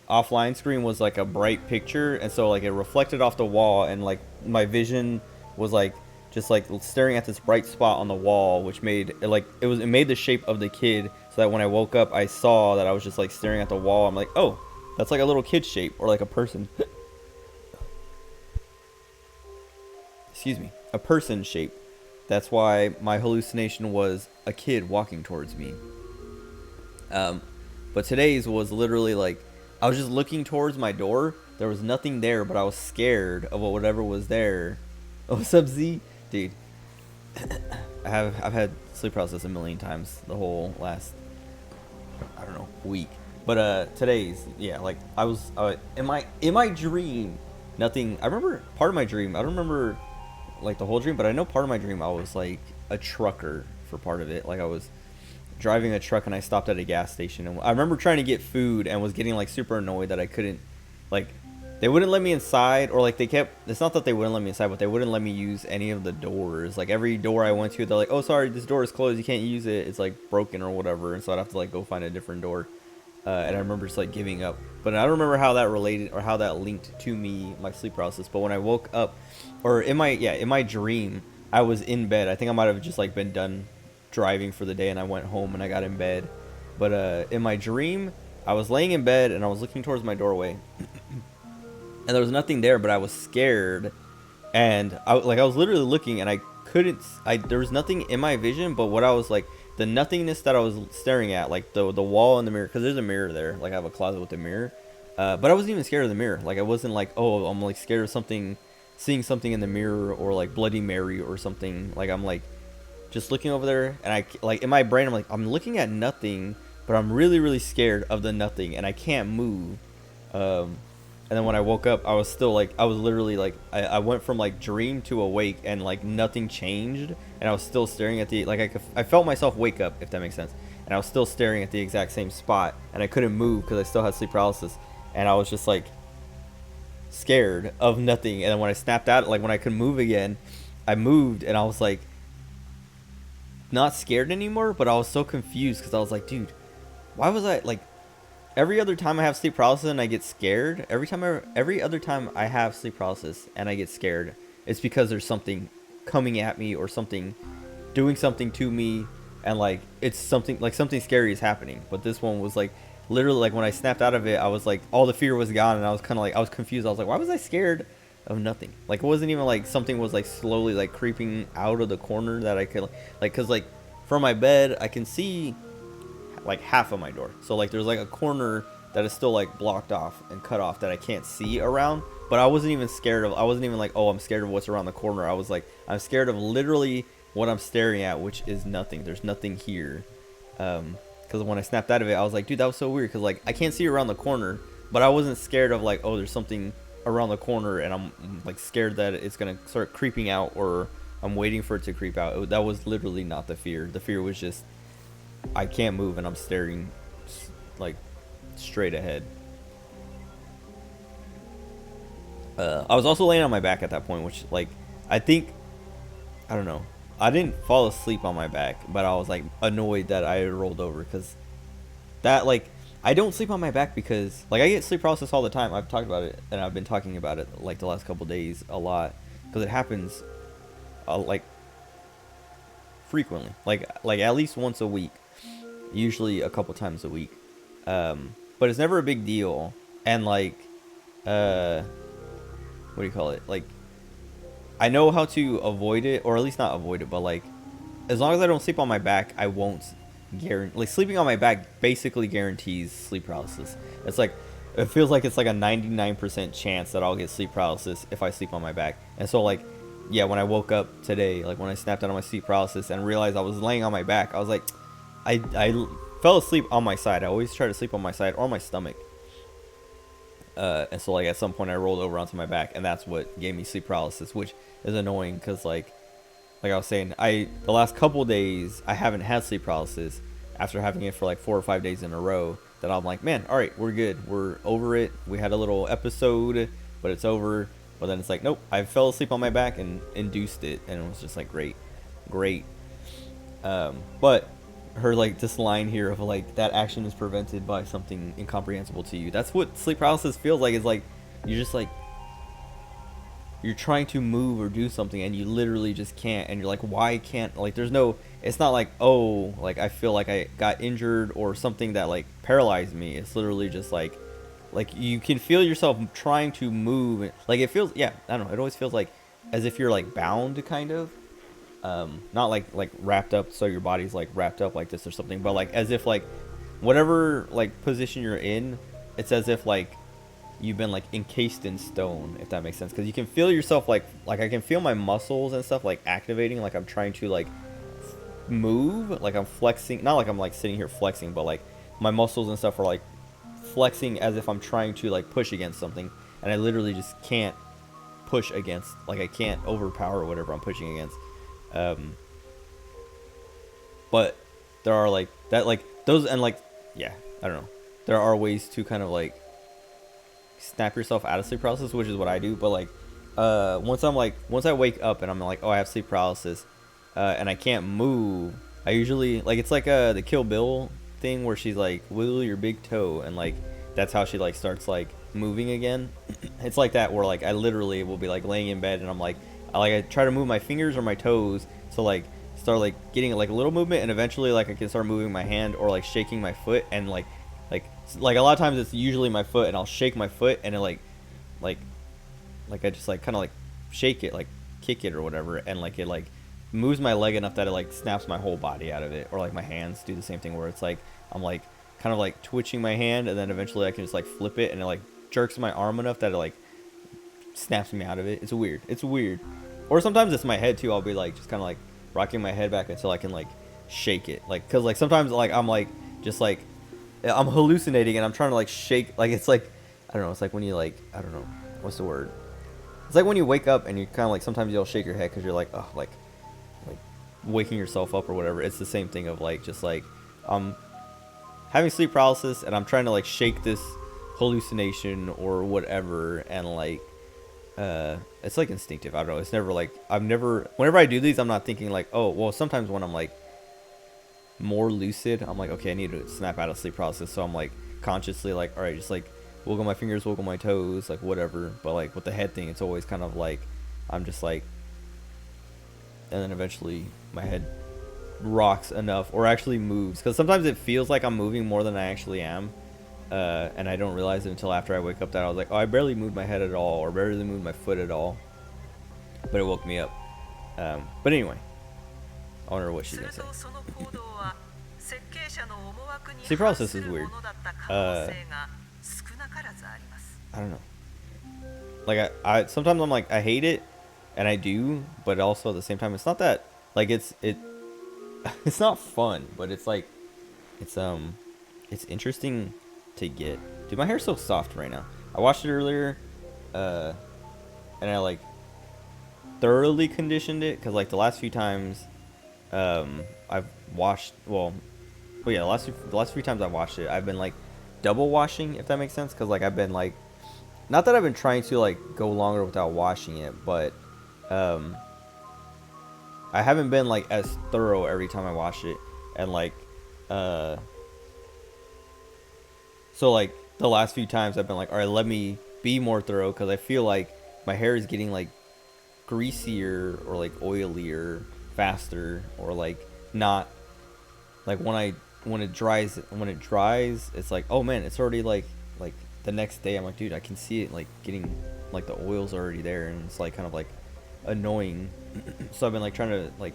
offline screen was like a bright picture, and so like it reflected off the wall, and like my vision was like just like staring at this bright spot on the wall, which made it like it made the shape of the kid, so that when I woke up I saw that I was just like staring at the wall. I'm like, oh, that's like a little kid shape, or like a person. Excuse me, a person shape. That's why my hallucination was a kid walking towards me. But today's was literally like, I was just looking towards my door. There was nothing there, but I was scared of whatever was there. Oh, what's up, Z? Dude, I've had sleep paralysis a million times the whole last, I don't know, week. But today's, yeah, like I was in my dream, nothing. I remember part of my dream. I don't remember like the whole dream, but I know part of my dream I was like a trucker for part of it. Like I was driving a truck and I stopped at a gas station, and I remember trying to get food and was getting like super annoyed that I couldn't, like they wouldn't let me inside, or like it's not that they wouldn't let me inside, but they wouldn't let me use any of the doors. Like every door I went to, they're like, oh sorry, this door is closed, you can't use it, it's like broken or whatever, and so I'd have to like go find a different door. And I remember just like giving up, but I don't remember how that related or how that linked to my sleep paralysis. But when I woke up, or in my dream, I was in bed. I think I might have just like been done driving for the day, and I went home and I got in bed. But in my dream, I was laying in bed and I was looking towards my doorway, and there was nothing there, but I was scared, and I was literally looking, and there was nothing in my vision, but what I was like, the nothingness that I was staring at, like the wall and the mirror, because there's a mirror there, like I have a closet with a mirror, but I wasn't even scared of the mirror. Like I wasn't like, oh, I'm like scared of something, seeing something in the mirror, or like Bloody Mary or something. Like I'm like just looking over there, and I like in my brain I'm like, I'm looking at nothing, but I'm really really scared of the nothing, and I can't move. And then when I woke up, I was still like, I was literally like, I went from like dream to awake, and like nothing changed, and I was still staring at the, like I felt myself wake up, if that makes sense, and I was still staring at the exact same spot, and I couldn't move because I still had sleep paralysis, and I was just like scared of nothing. And then when I snapped out, like when I could move again, I moved, and I was like not scared anymore, but I was so confused because I was like, dude, why was I like, every other time I have sleep paralysis and I get scared, every other time I have sleep paralysis and I get scared, it's because there's something coming at me, or something doing something to me, and like it's something like something scary is happening. But this one was like literally like when I snapped out of it, I was like, all the fear was gone, and I was kind of like, I was confused. I was like, why was I scared of nothing? Like it wasn't even like something was like slowly like creeping out of the corner that I could like, cause like from my bed I can see like half of my door, so like there's like a corner that is still like blocked off and cut off that I can't see around, but I wasn't even scared of. I wasn't even like, oh, I'm scared of what's around the corner. I was like, I'm scared of literally what I'm staring at, which is nothing. There's nothing here. Because when I snapped out of it, I was like, dude, that was so weird. Because like I can't see around the corner, but I wasn't scared of like, oh, there's something around the corner, and I'm like scared that it's gonna start creeping out, or I'm waiting for it to creep out. That was literally not the fear. The fear was just I can't move and I'm staring like straight ahead. I was also laying on my back at that point, which like I think, I don't know, I didn't fall asleep on my back, but I was like annoyed that I rolled over, because that like I don't sleep on my back because like I get sleep paralysis all the time. I've talked about it, and I've been talking about it like the last couple days a lot, because it happens like frequently, like at least once a week, usually a couple times a week, but it's never a big deal. And like what do you call it, like I know how to avoid it, or at least not avoid it, but like as long as I don't sleep on my back, I won't guarantee. Like sleeping on my back basically guarantees sleep paralysis. It's like, it feels like it's like a 99% chance that I'll get sleep paralysis if I sleep on my back. And so like, yeah, when I woke up today, like when I snapped out of my sleep paralysis and realized I was laying on my back, I was like, I fell asleep on my side. I always try to sleep on my side or my stomach. And so like at some point I rolled over onto my back, and that's what gave me sleep paralysis, which is annoying because like I was saying, the last couple days I haven't had sleep paralysis after having it for like 4 or 5 days in a row. That I'm like, man, all right, we're good, we're over it. We had a little episode, but it's over. But then it's like, nope, I fell asleep on my back and induced it, and it was just like great. But her like this line here of like that action is prevented by something incomprehensible to you. That's what sleep paralysis feels like. Is like you're just like you're trying to move or do something and you literally just can't, and you're like, why can't, like there's no, it's not like, oh, like I feel like I got injured or something that like paralyzed me. It's literally just like you can feel yourself trying to move. Like it feels, yeah, I don't know, it always feels like as if you're like bound kind of, not like wrapped up, so your body's like wrapped up like this or something, but like as if like whatever like position you're in, it's as if like you've been like encased in stone, if that makes sense, because you can feel yourself like I can feel my muscles and stuff like activating, like I'm trying to like move, like I'm flexing, not like I'm like sitting here flexing, but like my muscles and stuff are like flexing as if I'm trying to like push against something, and I literally just can't push against, like I can't overpower whatever I'm pushing against. But there are like that, like those, and like, yeah, I don't know, there are ways to kind of like snap yourself out of sleep paralysis, which is what I do. But like once I wake up and I'm like, oh, I have sleep paralysis, and I can't move, I usually like, it's like the Kill Bill thing where she's like, wiggle your big toe, and like that's how she like starts like moving again. It's like that, where like I literally will be like laying in bed and I'm like I try to move my fingers or my toes, so like start like getting like a little movement, and eventually like I can start moving my hand or like shaking my foot, and like a lot of times it's usually my foot, and I'll shake my foot and it like I just like kind of like shake it, like kick it or whatever, and like it like moves my leg enough that it like snaps my whole body out of it. Or like my hands do the same thing, where it's like I'm like kind of like twitching my hand, and then eventually I can just like flip it, and it like jerks my arm enough that it like snaps me out of it. It's weird. Or sometimes it's my head too. I'll be like just kind of like rocking my head back until I can like shake it, like because like sometimes like I'm like just like I'm hallucinating and I'm trying to like shake, like it's like, I don't know, it's like when you like, I don't know, what's the word? It's like when you wake up and you kind of like, sometimes you'll shake your head because you're like, oh, like waking yourself up or whatever. It's the same thing of like, just like, I'm having sleep paralysis and I'm trying to like shake this hallucination or whatever, and like, it's like instinctive. I don't know. It's never like, whenever I do these, I'm not thinking like, oh, well, sometimes when I'm like more lucid, I'm like, okay, I need to snap out of sleep paralysis, so I'm like consciously like, all right, just like wiggle my fingers, wiggle my toes, like whatever. But like with the head thing, it's always kind of like I'm just like, and then eventually my head rocks enough or actually moves, because sometimes it feels like I'm moving more than I actually am, and I don't realize it until after I wake up that I was like, oh, I barely moved my head at all, or barely moved my foot at all, but it woke me up. But anyway, I wonder what she's gonna say. Sleep paralysis is weird. I don't know. like I sometimes I'm like I hate it, and I do, but also at the same time it's not that like it's not fun, but it's like it's interesting to get. Dude, my hair's so soft right now. I washed it earlier, and I like thoroughly conditioned it because like the last few times I've washed, well yeah, the last few times I've washed it, I've been like double washing, if that makes sense, because like I've been like, not that I've been trying to like go longer without washing it, but I haven't been like as thorough every time I wash it, and like so like the last few times I've been like, all right, let me be more thorough because I feel like my hair is getting like greasier or like oilier faster, or like not like when it dries, it's like, oh man, it's already like the next day I'm like, dude, I can see it like getting like the oil's already there, and it's like kind of like annoying. So I've been like trying to like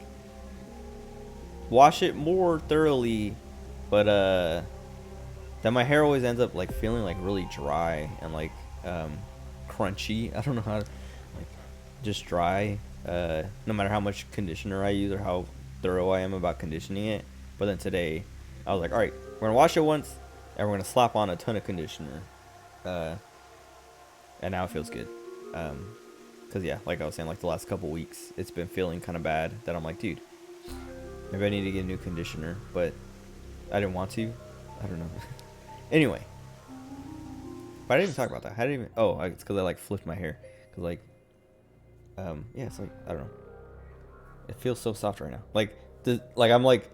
wash it more thoroughly, but then my hair always ends up like feeling like really dry and like crunchy. I don't know how to, like, just dry, no matter how much conditioner I use or how thorough I am about conditioning it. But then today I was like, all right, we're gonna wash it once and we're gonna slap on a ton of conditioner, and now it feels good. Because yeah, like I was saying, like the last couple weeks it's been feeling kind of bad, that I'm like, dude, maybe I need to get a new conditioner, but I didn't want to. I don't know. Anyway, but I didn't even talk about that. How did I even? Oh, it's because I like flipped my hair. Cause like, yeah, it's like, I don't know. It feels so soft right now. Like I'm like,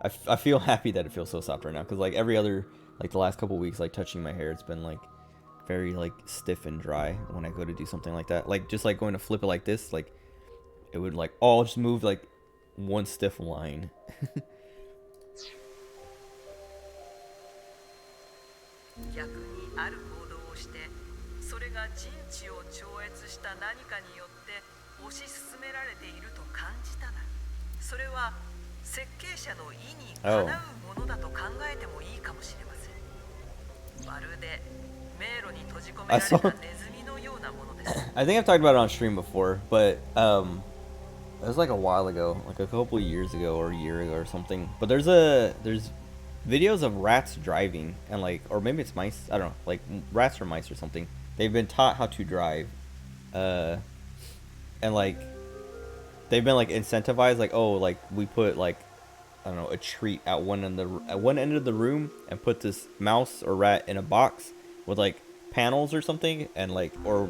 I feel happy that it feels so soft right now. Cause like every other, like the last couple weeks, like touching my hair, it's been like very like stiff and dry when I go to do something like that. Like just like going to flip it like this, like it would like all just move like one stiff line. 逆にある行動をしてそれが人知を超越した何かによって推し進められていると感じたなら、それは設計者の意にかなうものだと考えてもいいかもしれません。まるで迷路に閉じ込められたネズミのようなものです。I think I've talked about it on stream before, but it was like a while ago, like a couple of years ago or a year ago or something. But there's videos of rats driving, and like, or maybe it's mice, I don't know, like rats or mice or something. They've been taught how to drive, and like they've been like incentivized, like, oh, like we put like, I don't know, a treat at one end of the room and put this mouse or rat in a box with like panels or something, and like, or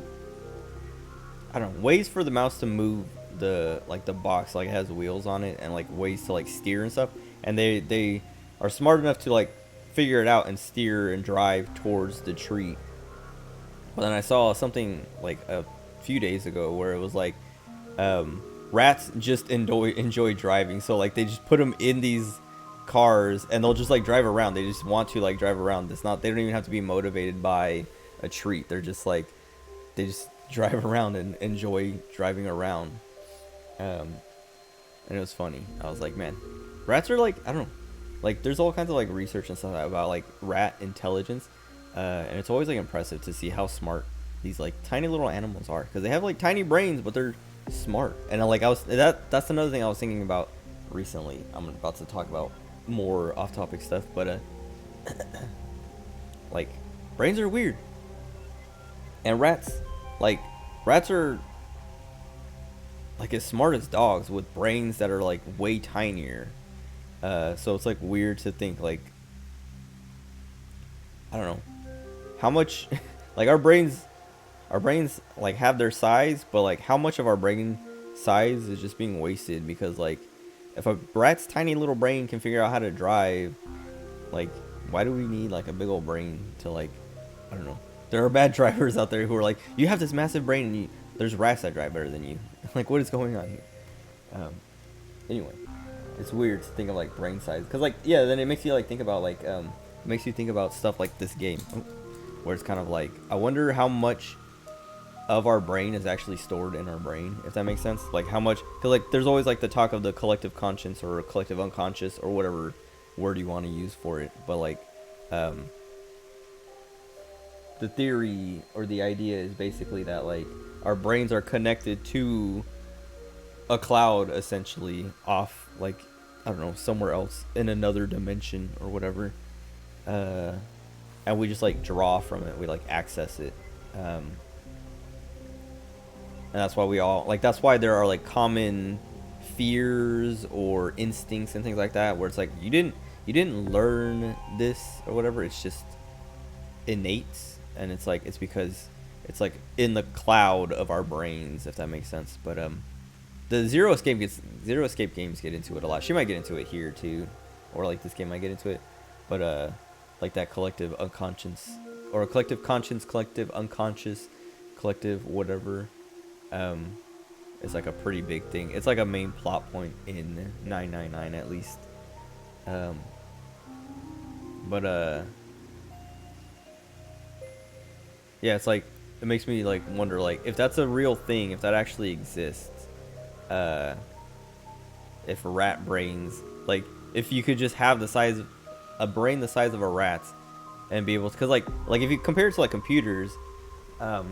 I don't know, ways for the mouse to move the box, like it has wheels on it, and like ways to like steer and stuff, and they are smart enough to like figure it out and steer and drive towards the treat. But then I saw something like a few days ago where it was like rats just enjoy driving, so like they just put them in these cars and they'll just like drive around. They just want to like drive around. They don't even have to be motivated by a treat. They're just like, they just drive around and enjoy driving around. And it was funny. I was like, man, rats are like, I don't know, like there's all kinds of like research and stuff about like rat intelligence, and it's always like impressive to see how smart these like tiny little animals are, because they have like tiny brains but they're smart. And like that's another thing I was thinking about recently. I'm about to talk about more off topic stuff, but like brains are weird, and rats are like as smart as dogs with brains that are like way tinier. So it's like weird to think like, I don't know how much like our brains like have their size, but like how much of our brain size is just being wasted because like if a rat's tiny little brain can figure out how to drive, like why do we need like a big old brain to like, I don't know. There are bad drivers out there who are like, you have this massive brain and there's rats that drive better than you. Like what is going on here? Anyway, it's weird to think of like brain size, because like, yeah, then it makes you like think about like it makes you think about stuff like this game, where it's kind of like, I wonder how much of our brain is actually stored in our brain, if that makes sense. Like how much, because like there's always like the talk of the collective conscience or collective unconscious or whatever word you want to use for it, but like the theory or the idea is basically that like our brains are connected to a cloud essentially off like I don't know somewhere else in another dimension or whatever, and we just like draw from it, we like access it, and that's why we all like that's why there are like common fears or instincts and things like that where it's like you didn't learn this or whatever, it's just innate, and it's like it's because it's like in the cloud of our brains, if that makes sense. But the Zero Escape games get into it a lot. She might get into it here too, or like this game might get into it. But like that collective unconscious, or collective conscience, collective unconscious, collective whatever, is like a pretty big thing. It's like a main plot point in 999 at least. But yeah, it's like it makes me like wonder like if that's a real thing, if that actually exists. If rat brains, like if you could just have a brain the size of a rat's and be able to, because like if you compare it to like computers,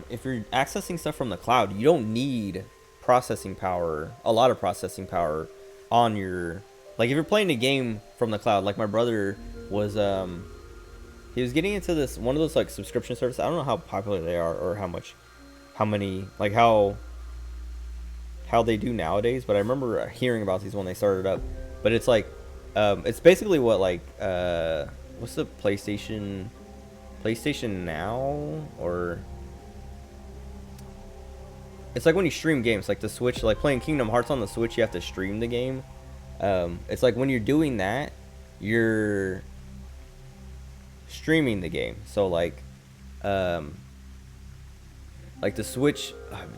if you're accessing stuff from the cloud, you don't need a lot of processing power on your, like if you're playing a game from the cloud, like my brother was he was getting into this one of those like subscription services. I don't know how popular they are or how many like how they do nowadays, but I remember hearing about these when they started up. But it's like it's basically what like what's the PlayStation Now, or it's like when you stream games, like the Switch, like playing Kingdom Hearts on the Switch, you have to stream the game. It's like when you're doing that, you're streaming the game. So like the Switch,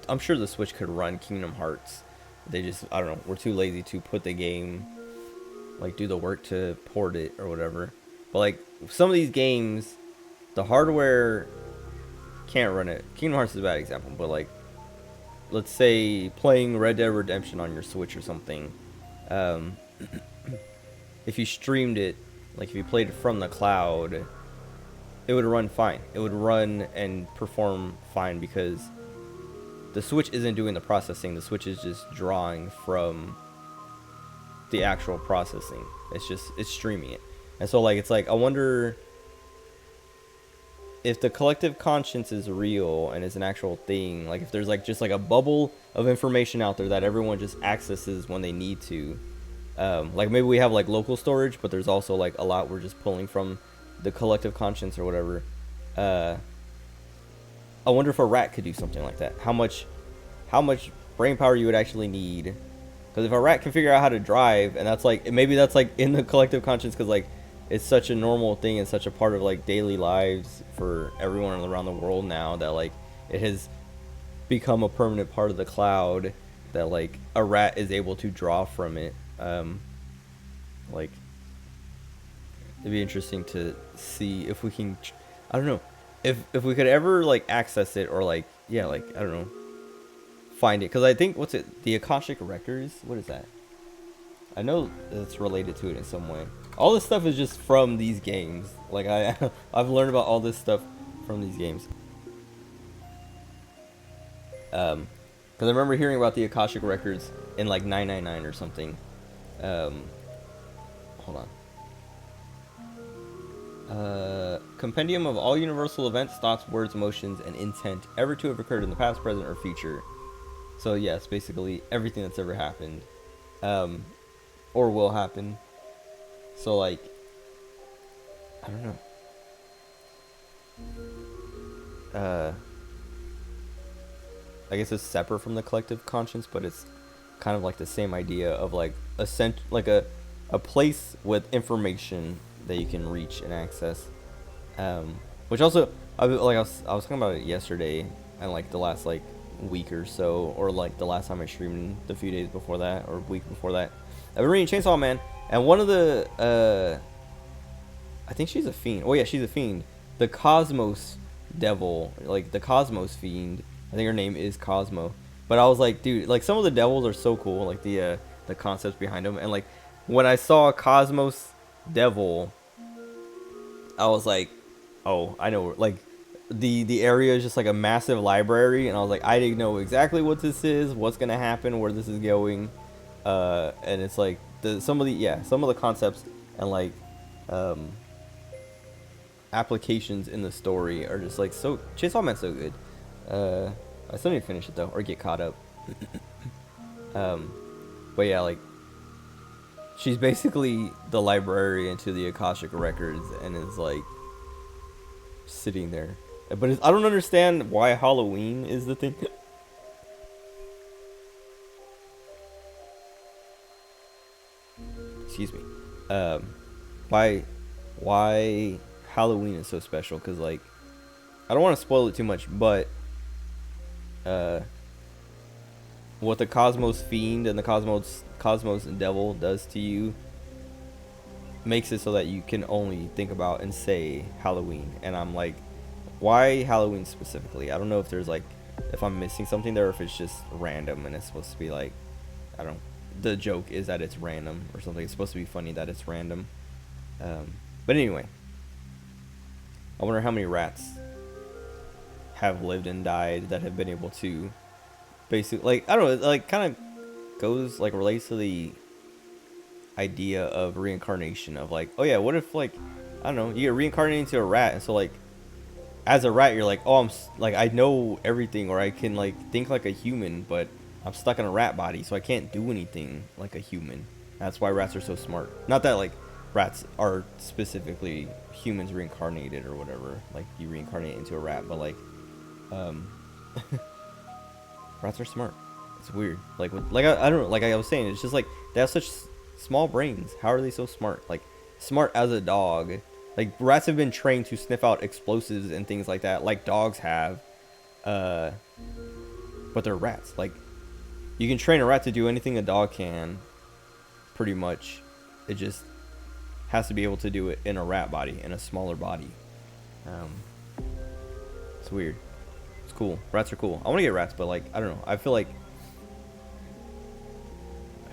I'm sure the Switch could run Kingdom Hearts. They just, I don't know, we're too lazy to put the game, like do the work to port it or whatever. But like some of these games, the hardware can't run it. Kingdom Hearts is a bad example, but like let's say playing Red Dead Redemption on your Switch or something, if you streamed it, like if you played it from the cloud, it would run fine. It would run and perform fine because the Switch isn't doing the processing. The Switch is just drawing from the actual processing. It's streaming it. And so like it's like I wonder if the collective conscience is real and is an actual thing, like if there's like just like a bubble of information out there that everyone just accesses when they need to. Like maybe we have like local storage, but there's also like a lot we're just pulling from the collective conscience or whatever. I wonder if a rat could do something like that. How much brain power you would actually need? Because if a rat can figure out how to drive, and that's like maybe that's like in the collective conscience, because like it's such a normal thing and such a part of like daily lives for everyone around the world now that like it has become a permanent part of the cloud that like a rat is able to draw from it. Like it'd be interesting to see if we can, I don't know, if we could ever like access it, or like yeah, like I don't know, find it, because I think what's it, the Akashic Records, what is that? I know it's related to it in some way. All this stuff is just from these games. Like I've learned about all this stuff from these games. Because I remember hearing about the Akashic Records in like 999 or something. Hold on. Compendium of all universal events, thoughts, words, emotions, and intent ever to have occurred in the past, present, or future. So yes, basically everything that's ever happened, or will happen. So like, I don't know. I guess it's separate from the collective conscience, but it's kind of like the same idea of like a place with information that you can reach and access. Which also, I was talking about it yesterday and like the last like week or so, or like the last time I streamed the few days before that or week before that. I've been reading Chainsaw Man, and one of the I think she's a fiend. Oh yeah, she's a fiend. The Cosmos Devil, like the Cosmos Fiend. I think her name is Cosmo. But I was like, dude, like some of the devils are so cool, like the concepts behind them, and like when I saw Cosmos Devil, I was like, oh, I know, like the area is just like a massive library, and I was like, I didn't know exactly what this is, what's gonna happen, where this is going, and it's like some of the concepts and like applications in the story are just like so. Chainsaw Man's so good. I still need to finish it though, or get caught up. But yeah, like she's basically the librarian to the Akashic records, and is like sitting there. But I don't understand why Halloween is the thing. Excuse me. Why Halloween is so special? Because like, I don't want to spoil it too much, but what the Cosmos Fiend and the Cosmos Devil does to you makes it so that you can only think about and say Halloween. And I'm like, why Halloween specifically? I don't know if there's like, if I'm missing something there, or if it's just random and it's supposed to be like, I don't, the joke is that it's random or something. It's supposed to be funny that it's random. But anyway, I wonder how many rats have lived and died that have been able to basically, like, I don't know, like kind of goes, like relates to the idea of reincarnation, of like, oh yeah, what if like, I don't know, you get reincarnated into a rat, and so like as a rat you're like, oh, like I know everything, or I can like think like a human, but I'm stuck in a rat body, so I can't do anything like a human. That's why rats are so smart. Not that like rats are specifically humans reincarnated or whatever, like you reincarnate into a rat, but like rats are smart. It's weird. Like I don't know, like I was saying, it's just like they have such small brains. How are they so smart? Like smart as a dog. Like rats have been trained to sniff out explosives and things like that, like dogs have. But they're rats. Like you can train a rat to do anything a dog can, pretty much. It just has to be able to do it in a rat body, in a smaller body. It's weird. It's cool. Rats are cool. I want to get rats, but like I don't know. I feel like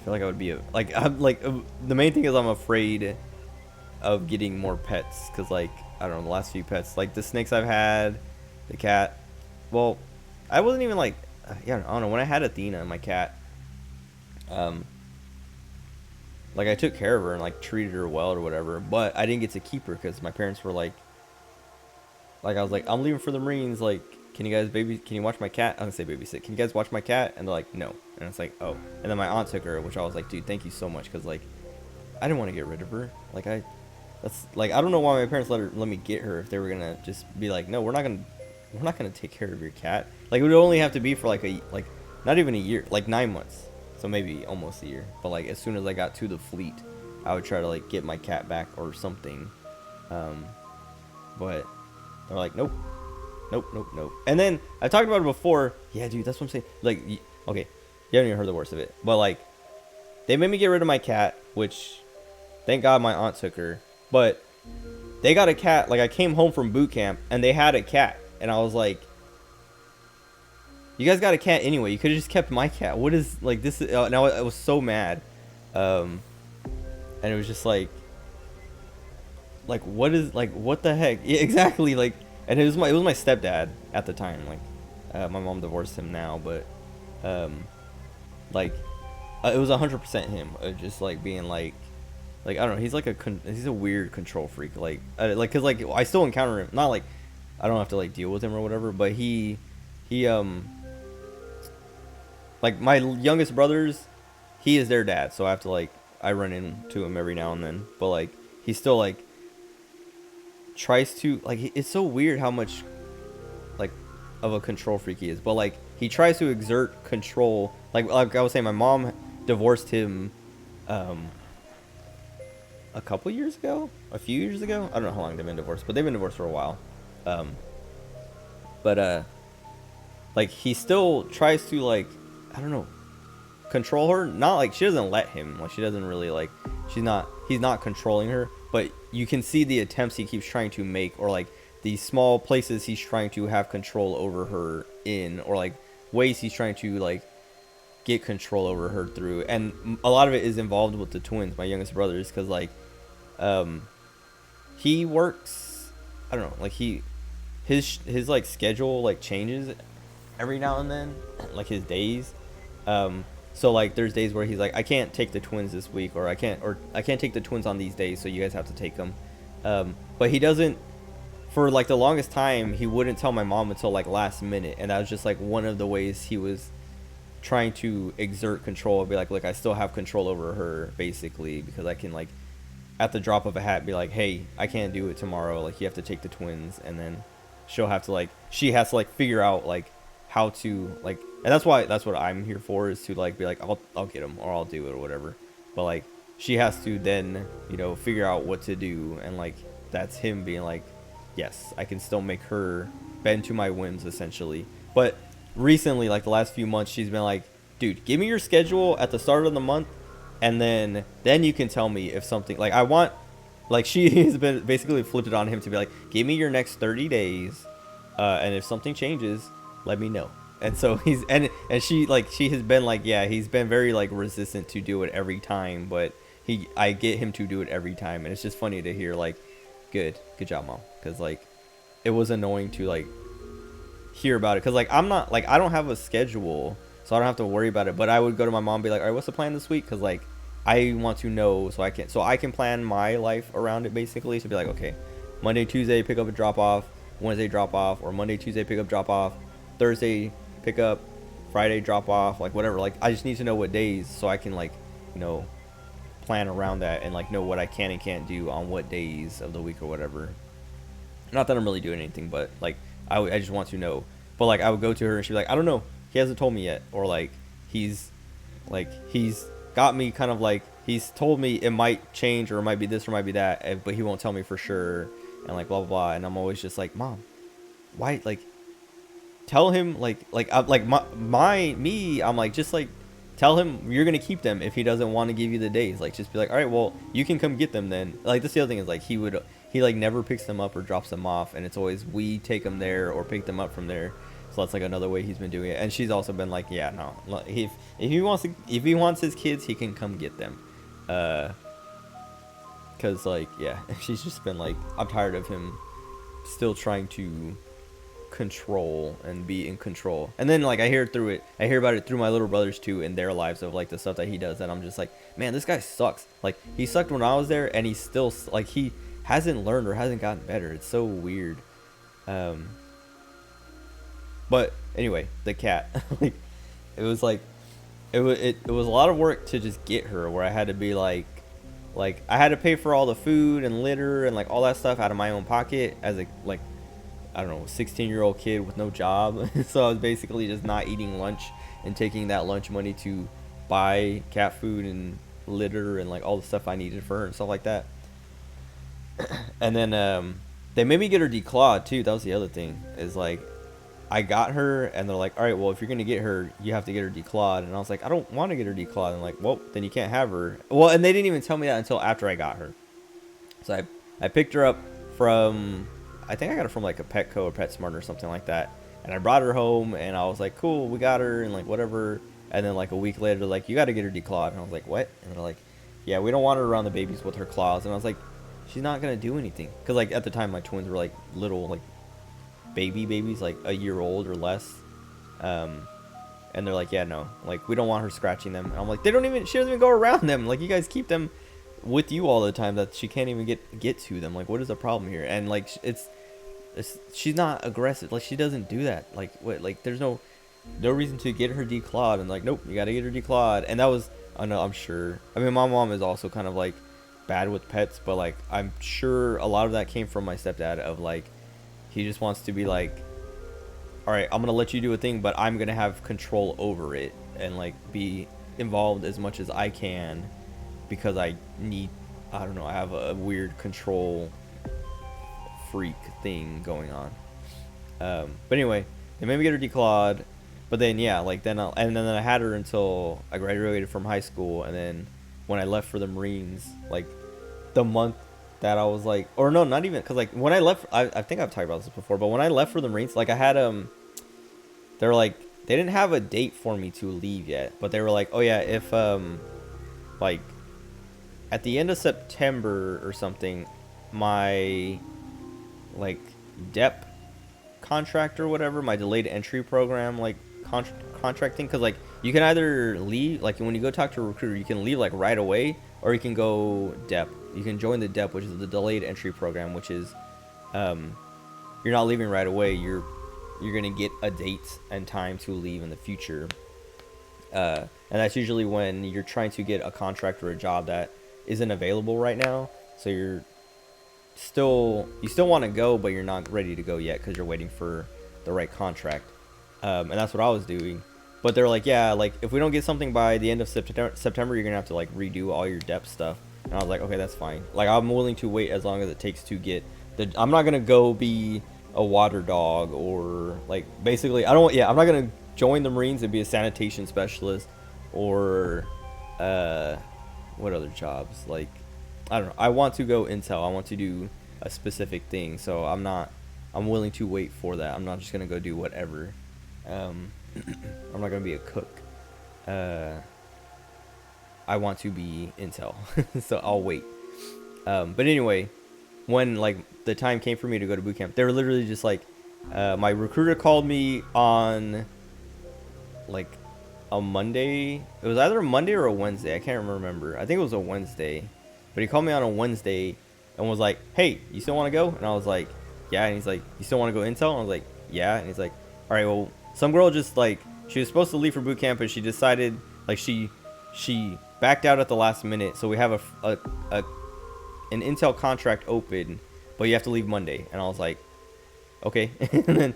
I would be I'm like the main thing is I'm afraid of getting more pets, because like I don't know, the last few pets, like the snakes I've had, the cat. Well, I wasn't even like yeah, I don't know, when I had Athena, my cat, like I took care of her and like treated her well or whatever, but I didn't get to keep her because my parents were like I was like, I'm leaving for the Marines, like can you watch my cat? I'm gonna say babysit. Can you guys watch my cat? And they're like, no. And it's like, oh. And then my aunt took her, which I was like, dude, thank you so much, because like I didn't want to get rid of her. Like that's like, I don't know why my parents let me get her if they were gonna just be like, no, we're not gonna take care of your cat. Like it would only have to be for like not even a year, like 9 months, so maybe almost a year. But like as soon as I got to the fleet, I would try to like get my cat back or something. But they're like, nope. And then I talked about it before. Yeah, dude, that's what I'm saying. Like, okay, you haven't even heard the worst of it, but like they made me get rid of my cat, which thank God my aunt took her. But they got a cat. Like I came home from boot camp and they had a cat, and I was like, you guys got a cat anyway. You could have just kept my cat. What is like this? And I was so mad, and it was just like what is, like what the heck? Yeah, exactly. Like, and it was my stepdad at the time. Like my mom divorced him now, but like it was 100% him. Just like being like I don't know. He's like he's a weird control freak. Like cause like I still encounter him. Not like I don't have to like deal with him or whatever, but he like my youngest brothers, he is their dad, so I have to like I run into him every now and then. But like he still like tries to like, it's so weird how much like of a control freak he is. But like he tries to exert control. Like I was saying, my mom divorced him a few years ago. I don't know how long they've been divorced, but they've been divorced for a while. Like he still tries to like, I don't know, control her. Not like she doesn't let him. Like she doesn't really like, he's not controlling her, but you can see the attempts he keeps trying to make, or like the small places he's trying to have control over her in, or like ways he's trying to like get control over her through. And a lot of it is involved with the twins, my youngest brothers, because like he works, I don't know, like he his like schedule like changes every now and then, like his days. So like there's days where he's like, I can't take the twins this week, or I can't take the twins on these days, so you guys have to take them. But he doesn't. For like the longest time, he wouldn't tell my mom until like last minute, and that was just like one of the ways he was trying to exert control. Be like, look, I still have control over her, basically, because I can like at the drop of a hat be like, hey, I can't do it tomorrow, like you have to take the twins, and then she'll have to like, she has to like figure out like how to like, and that's what I'm here for, is to like be like, I'll get them, or I'll do it, or whatever. But like she has to then, you know, figure out what to do, and like that's him being like, yes, I can still make her bend to my whims, essentially. But recently, like the last few months, she's been like, dude, give me your schedule at the start of the month, and then you can tell me if something, like I want, like she has been basically flipped it on him to be like, give me your next 30 days, and if something changes, let me know. And so he's, and she has been like, yeah, he's been very like resistant to do it every time, but I get him to do it every time, and it's just funny to hear like, good job, mom, because like it was annoying to like hear about it, because like I'm not like, I don't have a schedule, so I don't have to worry about it. But I would go to my mom and be like, all right, what's the plan this week? Because like I want to know, so I can plan my life around it, basically. So be like, okay, Monday, Tuesday pick up and drop off, Wednesday drop off, or Monday, Tuesday pick up, drop off, Thursday pick up, Friday drop off, like whatever. Like I just need to know what days, so I can like, you know, plan around that, and like know what I can and can't do on what days of the week or whatever. Not that I'm really doing anything, but like I just want to know. But like I would go to her and she'd be like, I don't know, he hasn't told me yet, or like he's got me kind of like, he's told me it might change, or it might be this, or it might be that, but he won't tell me for sure, and like blah blah blah. And I'm always just like, mom, why, like tell him, I'm like, just like tell him you're gonna keep them if he doesn't want to give you the days. Like just be like, all right, well you can come get them then. Like that's the other thing, is like he like never picks them up or drops them off, and it's always we take them there or pick them up from there. So that's like another way he's been doing it. And she's also been like, yeah, no, if he wants his kids, he can come get them, because like, yeah, she's just been like, I'm tired of him still trying to control and be in control. And then like I hear about it through my little brothers too, in their lives, of like the stuff that he does, and I'm just like, man, this guy sucks. Like he sucked when I was there, and he's still like, he hasn't learned or hasn't gotten better. It's so weird. But anyway, the cat, like it was a lot of work to just get her, where I had to be like I had to pay for all the food and litter and like all that stuff out of my own pocket, as a like, I don't know, 16-year-old kid with no job. So I was basically just not eating lunch and taking that lunch money to buy cat food and litter and like all the stuff I needed for her and stuff like that. And then they made me get her declawed too. That was the other thing, is like I got her and they're like, all right, well if you're gonna get her, you have to get her declawed. And I was like, I don't want to get her declawed. And like, well then you can't have her. Well, and they didn't even tell me that until after I got her. So I picked her up from, I think I got her from like a Petco or PetSmart or something like that, and I brought her home, and I was like, cool, we got her, and like whatever. And then like a week later, they're like, you got to get her declawed. And I was like, what? And they're like, yeah, we don't want her around the babies with her claws. And I was like, she's not gonna do anything, because like at the time my twins were like little, like babies, like a year old or less. And they're like, yeah, no, like we don't want her scratching them. And I'm like, she doesn't even go around them. Like you guys keep them with you all the time, that she can't even get to them. Like what is the problem here? And like she's not aggressive, like she doesn't do that. Like what, like there's no reason to get her declawed. And like, nope, you gotta get her declawed. And that was, I know, I'm sure, I mean my mom is also kind of like bad with pets, but like I'm sure a lot of that came from my stepdad, of like he just wants to be like, all right, I'm gonna let you do a thing, but I'm gonna have control over it and like be involved as much as I can, because I don't know, I have a weird control freak thing going on. But anyway, they made me get her declawed, but then yeah, like then I had her until I graduated from high school. And then when I left for the Marines, like the month that I was like, or no, not even, because like when I left, I think I've talked about this before, but when I left for the Marines, like I had they were like, they didn't have a date for me to leave yet, but they were like, oh yeah, if like at the end of September or something, my like DEP contract or whatever, my delayed entry program, like contracting, because like you can either leave, like when you go talk to a recruiter, you can leave like right away, or you can go DEP. You can join the DEP, which is the delayed entry program, which is you're not leaving right away. You're gonna get a date and time to leave in the future, and that's usually when you're trying to get a contract or a job that isn't available right now. So you still want to go, but you're not ready to go yet because you're waiting for the right contract. And that's what I was doing. But they're like, yeah, like if we don't get something by the end of September, you're gonna have to like redo all your depth stuff. And I was like, okay, that's fine. Like I'm willing to wait as long as it takes to get the. I'm not gonna go be a water dog or like basically I'm not gonna join the Marines and be a sanitation specialist or what other jobs, like I don't know. I want to go intel. I want to do a specific thing, so I'm willing to wait for that. I'm not just gonna go do whatever. I'm not gonna be a cook. I want to be intel, so I'll wait. But anyway, when like the time came for me to go to boot camp, they were literally just like, my recruiter called me on like a Monday. It was either a Monday or a Wednesday. I can't remember. I think it was a Wednesday, but he called me on a Wednesday and was like, "Hey, you still want to go?" And I was like, "Yeah." And he's like, "You still want to go intel?" And I was like, "Yeah." And he's like, "All right, well, some girl just like she was supposed to leave for boot camp, and she decided like she backed out at the last minute, so we have an intel contract open, but you have to leave Monday." And I was like, "Okay." And then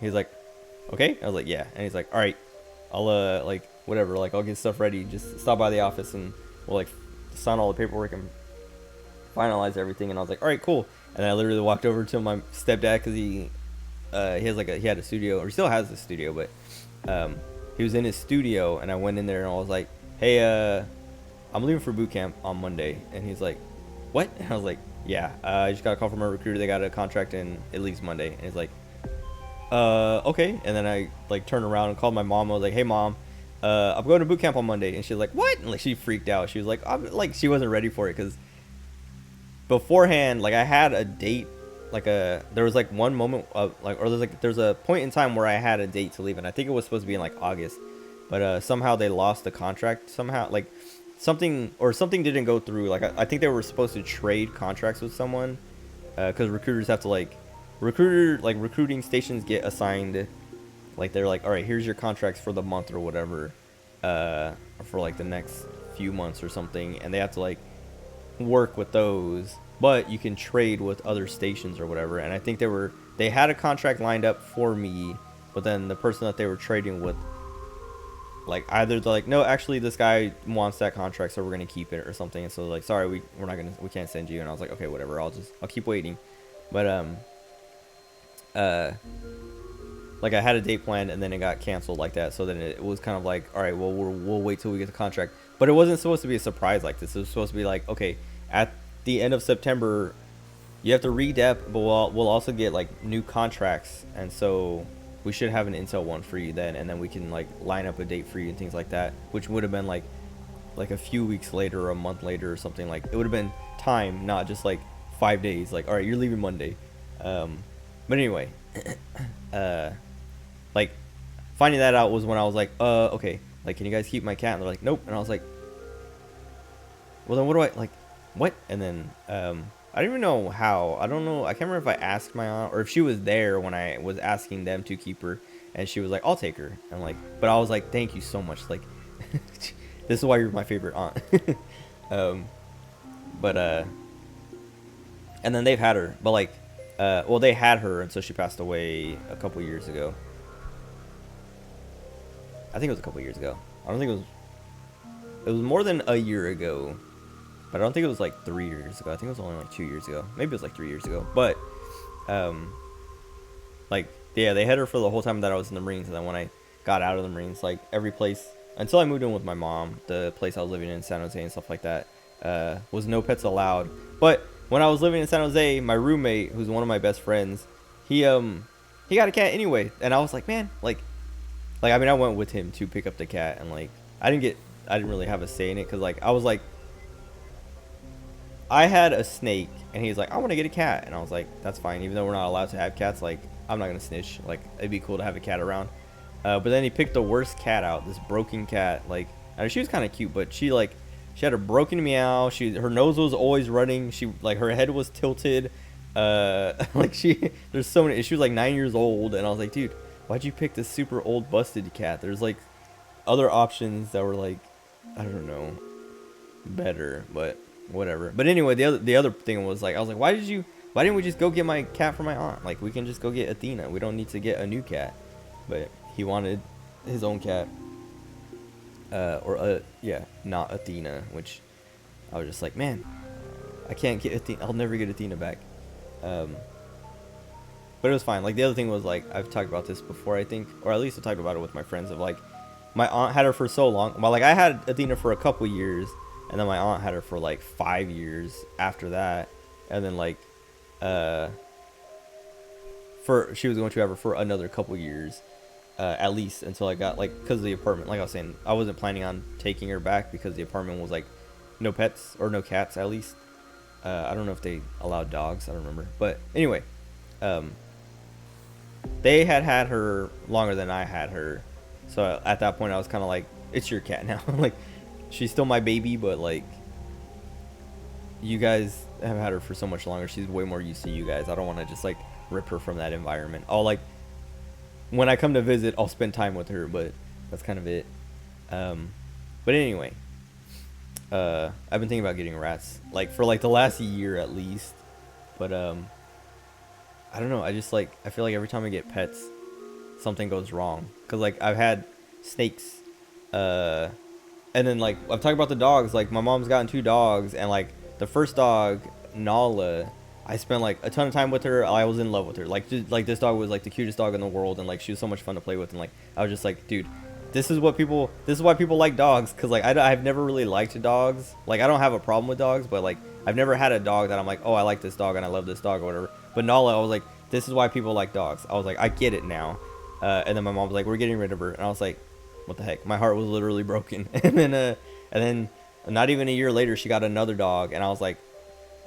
he's like, "Okay." I was like, "Yeah." And he's like, "All right, I'll like whatever, like I'll get stuff ready. Just stop by the office and we'll like sign all the paperwork and finalize everything." And I was like, "All right, cool." And then I literally walked over to my stepdad because he had a studio, or he still has a studio, but he was in his studio, and I went in there and I was like, "Hey, I'm leaving for boot camp on Monday." And he's like, "What?" And I was like, "Yeah, I just got a call from a recruiter. They got a contract and it leaves Monday." And he's like, "Okay." And then I like turned around and called my mom. I was like, "Hey mom, I'm going to boot camp on Monday." And she's like, "What?" And like she freaked out. She was like, she wasn't ready for it because beforehand, like I had a date, there was like one moment of like, or there's a point in time where I had a date to leave, and I think it was supposed to be in like August, but somehow they lost the contract somehow, like something didn't go through. Like I think they were supposed to trade contracts with someone, because recruiters have to recruiting stations get assigned, like they're like, "All right, here's your contracts for the month or whatever, for like the next few months or something," and they have to like work with those, but you can trade with other stations or whatever. And I think they had a contract lined up for me, but then the person that they were trading with, like either they're like, "No, actually this guy wants that contract, so we're gonna keep it," or something. And so like, "Sorry, we can't send you." And I was like, "Okay, whatever, I'll keep waiting." But like I had a date planned and then it got canceled like that. So then it was kind of like, all right, well, we'll wait till we get the contract. But it wasn't supposed to be a surprise like this. It was supposed to be like, okay, at the end of September, you have to re-dep, but we'll also get like new contracts. And so we should have an intel one for you then. And then we can like line up a date for you and things like that, which would have been like a few weeks later or a month later or something. Like it would have been time, not just like 5 days. Like, all right, you're leaving Monday. But anyway, like finding that out was when I was like, okay, like, can you guys keep my cat? And they're like, "Nope." And I was like, well, then what do I, like, what? And then, I don't even know how. I don't know. I can't remember if I asked my aunt or if she was there when I was asking them to keep her. And she was like, "I'll take her." And like, but I was like, "Thank you so much. Like, this is why you're my favorite aunt." And then they've had her, but like, well, they had her until she passed away a couple years ago. I think it was a couple years ago. I don't think it was more than a year ago, but I don't think it was like 3 years ago. I think it was only like 2 years ago. Maybe it was like 3 years ago. But, like, yeah, they had her for the whole time that I was in the Marines. And then when I got out of the Marines, like every place, until I moved in with my mom, the place I was living in San Jose and stuff like that, was no pets allowed. But when I was living in San Jose, my roommate, who's one of my best friends, he got a cat anyway. And I was like, man, like, I mean, I went with him to pick up the cat, and like, I didn't really have a say in it, because like, I was like, I had a snake, and he's like, "I want to get a cat," and I was like, "That's fine," even though we're not allowed to have cats. Like, I'm not gonna snitch. Like, it'd be cool to have a cat around. But then he picked the worst cat out, this broken cat. Like, I mean, she was kind of cute, but she had a broken meow. Her nose was always running. Her head was tilted. There's so many. She was like 9 years old, and I was like, dude, why'd you pick this super old busted cat? There's like other options that were like, I don't know, better, but whatever. But anyway, the other thing was like, I was like, why didn't we just go get my cat for my aunt? Like, we can just go get Athena. We don't need to get a new cat. But he wanted his own cat. Not Athena, which I was just like, man, I can't get Athena. I'll never get Athena back. But it was fine. Like, the other thing was, like, I've talked about this before, I think, or at least I talked about it with my friends, of like, my aunt had her for so long. Well, like, I had Athena for a couple years, and then my aunt had her for like 5 years after that, and then like she was going to have her for another couple years, at least, until I got, like, because of the apartment. Like I was saying, I wasn't planning on taking her back because the apartment was like no pets, or no cats at least. I don't know if they allowed dogs, I don't remember, but anyway, they had her longer than I had her, so at that point I was kind of like, it's your cat now. Like, she's still my baby, but like, you guys have had her for so much longer. She's way more used to you guys. I don't want to just like rip her from that environment. I'll, like, when I come to visit, I'll spend time with her, but that's kind of it. But anyway, I've been thinking about getting rats, like, for like the last year at least, but I don't know. I feel like every time I get pets, something goes wrong. Cause like, I've had snakes, and then, like, I'm talking about the dogs. Like, my mom's gotten 2 dogs, and like, the first dog, Nala, I spent like a ton of time with her. I was in love with her. Like, this dog was like the cutest dog in the world, and like, she was so much fun to play with. And like, I was just like, dude, this is why people like dogs. Cause like, I've never really liked dogs. Like, I don't have a problem with dogs, but like, I've never had a dog that I'm like, oh, I like this dog and I love this dog or whatever. But Nala, I was like, this is why people like dogs. I was like, I get it now. And then my mom was like, we're getting rid of her, and I was like, what the heck? My heart was literally broken. And then not even a year later, she got another dog, and I was like,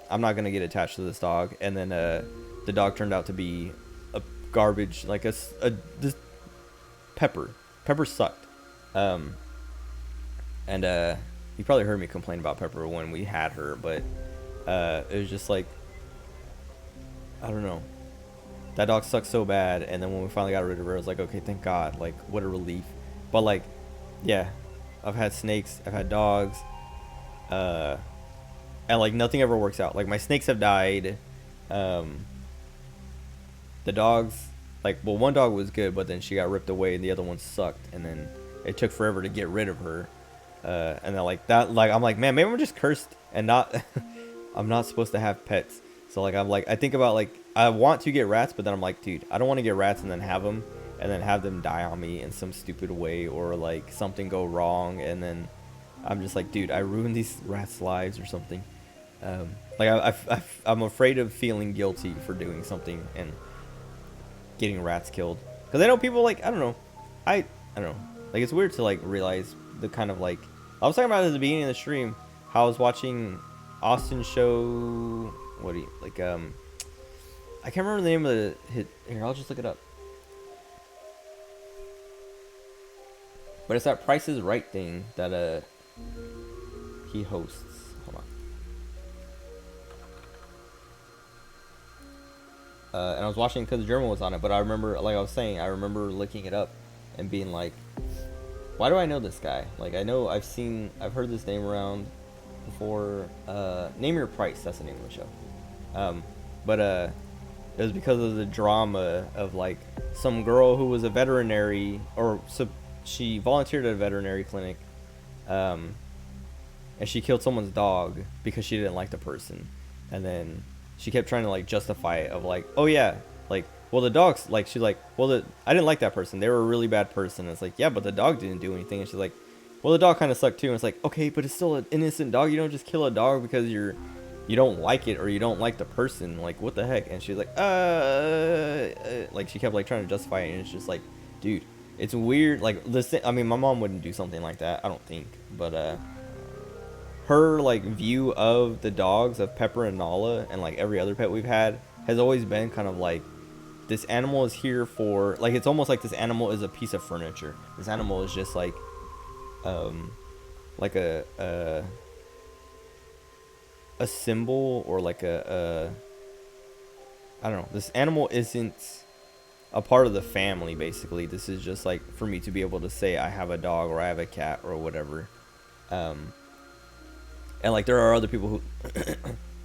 I'm not gonna get attached to this dog. And then the dog turned out to be a garbage, like this Pepper. Pepper sucked. And you probably heard me complain about Pepper when we had her, but it was just like, I don't know. That dog sucked so bad, and then when we finally got rid of her, I was like, okay, thank God. Like, what a relief. But like, yeah, I've had snakes, I've had dogs, and like, nothing ever works out. Like, my snakes have died. The dogs, like, well, one dog was good, but then she got ripped away, and the other one sucked, and then it took forever to get rid of her. And then like that, like, I'm like, man, maybe I'm just cursed and not I'm not supposed to have pets. So like, I'm like, I think about, like, I want to get rats, but then I'm like, dude, I don't want to get rats and then have them die on me in some stupid way, or like something go wrong, and then I'm just like, dude, I ruined these rats' lives or something. Like, I'm afraid of feeling guilty for doing something and getting rats killed, because I know people, like, I don't know, I don't know, like, it's weird to like realize the kind of, like, I was talking about it at the beginning of the stream, how I was watching Austin's show. What do you like? I can't remember the name of the hit. Here, I'll just look it up. But it's that Price is Right thing that he hosts. Hold on. And I was watching because German was on it, but I remember, like I was saying, I remember looking it up and being like, why do I know this guy? Like, I know I've heard this name around before. Name Your Price, that's the name of the show. But it was because of the drama of, like, some girl who was a veterinary, or she volunteered at a veterinary clinic, and she killed someone's dog because she didn't like the person, and then she kept trying to, like, justify it of, like, oh yeah, like, well, the dog's, like, she's like, well, I didn't like that person, they were a really bad person. And it's like, yeah, but the dog didn't do anything. And she's like, well, the dog kind of sucked too. And it's like, okay, but it's still an innocent dog. You don't just kill a dog because you don't like it or you don't like the person. Like, what the heck? And she's like, like, she kept, like, trying to justify it, and it's just like, dude, it's weird. Like, I mean, my mom wouldn't do something like that, I don't think, but her, like, view of the dogs, of Pepper and Nala, and like every other pet we've had, has always been kind of like, this animal is here for, like, it's almost like this animal is a piece of furniture. This animal is just like a symbol, or like I don't know. This animal isn't a part of the family, basically. This is just like for me to be able to say I have a dog or I have a cat or whatever. And like there are other people who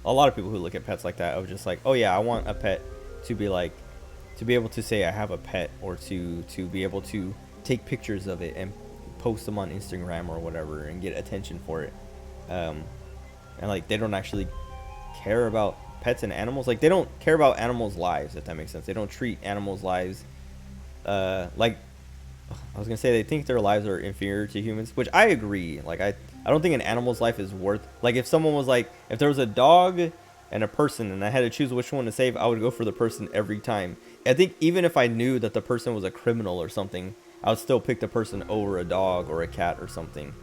a lot of people who look at pets like that, of just like, oh yeah, I want a pet to be like, to be able to say I have a pet, or to be able to take pictures of it and post them on Instagram or whatever and get attention for it. And like they don't actually care about pets and animals. Like they don't care about animals' lives, if that makes sense. They don't treat animals' lives like, I was gonna say they think their lives are inferior to humans, which I agree. Like I don't think an animal's life is worth, like if someone was like, if there was a dog and a person and I had to choose which one to save, I would go for the person every time. I think even if I knew that the person was a criminal or something, I would still pick the person over a dog or a cat or something.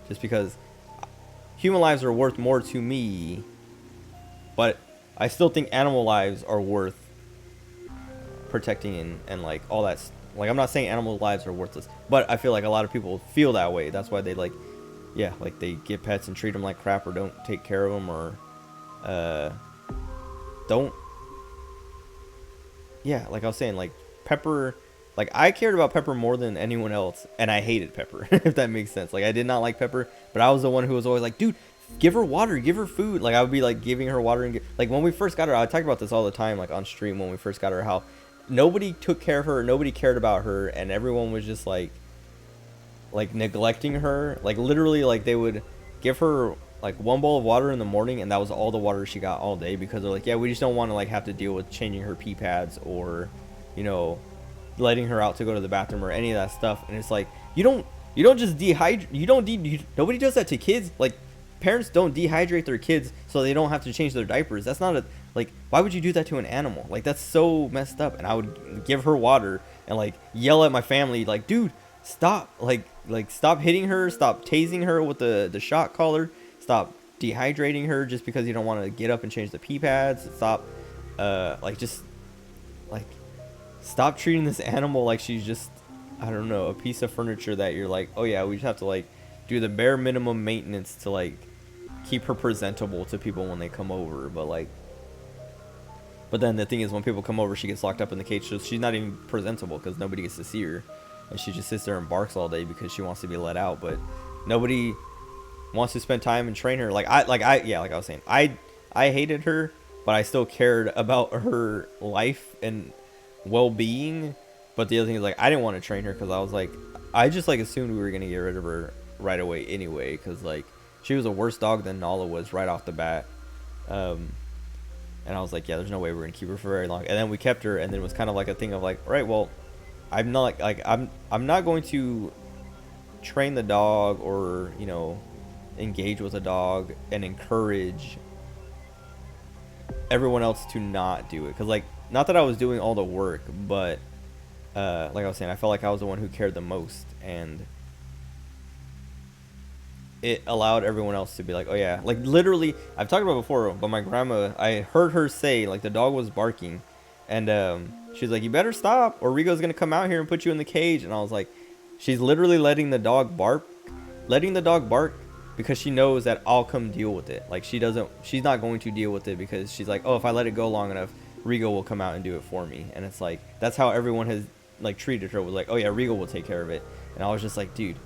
Just because human lives are worth more to me, but I still think animal lives are worth protecting and like all that. Like I'm not saying animal lives are worthless, but I feel like a lot of people feel that way. That's why they like, yeah, like they get pets and treat them like crap, or don't take care of them, or don't. Yeah, like I was saying, like Pepper, like I cared about Pepper more than anyone else, and I hated Pepper, if that makes sense. Like I did not like Pepper, but I was the one who was always like, dude, give her water, give her food. Like I would be like giving her water, and like when we first got her, I talk about this all the time, like on stream, when we first got her, how nobody took care of her, nobody cared about her, and everyone was just like neglecting her. Like literally, like they would give her like one bowl of water in the morning, and that was all the water she got all day, because they're like, yeah, we just don't want to like have to deal with changing her pee pads, or you know, letting her out to go to the bathroom, or any of that stuff. And it's like, you don't just dehydrate, nobody does that to kids. Like parents don't dehydrate their kids so they don't have to change their diapers. That's not a, like, why would you do that to an animal? Like that's so messed up. And I would give her water and like yell at my family, like, dude, stop, like stop hitting her, stop tasing her with the shock collar, stop dehydrating her just because you don't want to get up and change the pee pads, stop like just like stop treating this animal like she's just, I don't know, a piece of furniture that you're like, oh yeah, we just have to like do the bare minimum maintenance to like keep her presentable to people when they come over. But then the thing is, when people come over, she gets locked up in the cage, so she's not even presentable because nobody gets to see her, and she just sits there and barks all day because she wants to be let out. But nobody wants to spend time and train her. Like I was saying, I hated her, but I still cared about her life and well-being. But the other thing is, like, I didn't want to train her because I was like, I just like assumed we were gonna get rid of her right away anyway, because like she was a worse dog than Nala was right off the bat. And I was like, yeah, there's no way we're gonna keep her for very long. And then we kept her, and then it was kind of like a thing of like, right, well, I'm not like I'm not going to train the dog, or you know, engage with a dog and encourage everyone else to not do it. Because like, not that I was doing all the work, but like I was saying, I felt like I was the one who cared the most, and it allowed everyone else to be like, oh yeah, like literally, I've talked about before, but my grandma, I heard her say, like, the dog was barking, and she's like, you better stop, or Rigo's gonna come out here and put you in the cage. And I was like, she's literally letting the dog bark because she knows that I'll come deal with it. Like she's not going to deal with it, because she's like, oh, if I let it go long enough, Rigo will come out and do it for me. And it's like, that's how everyone has like treated her, was like, oh yeah, Rigo will take care of it. And I was just like, dude,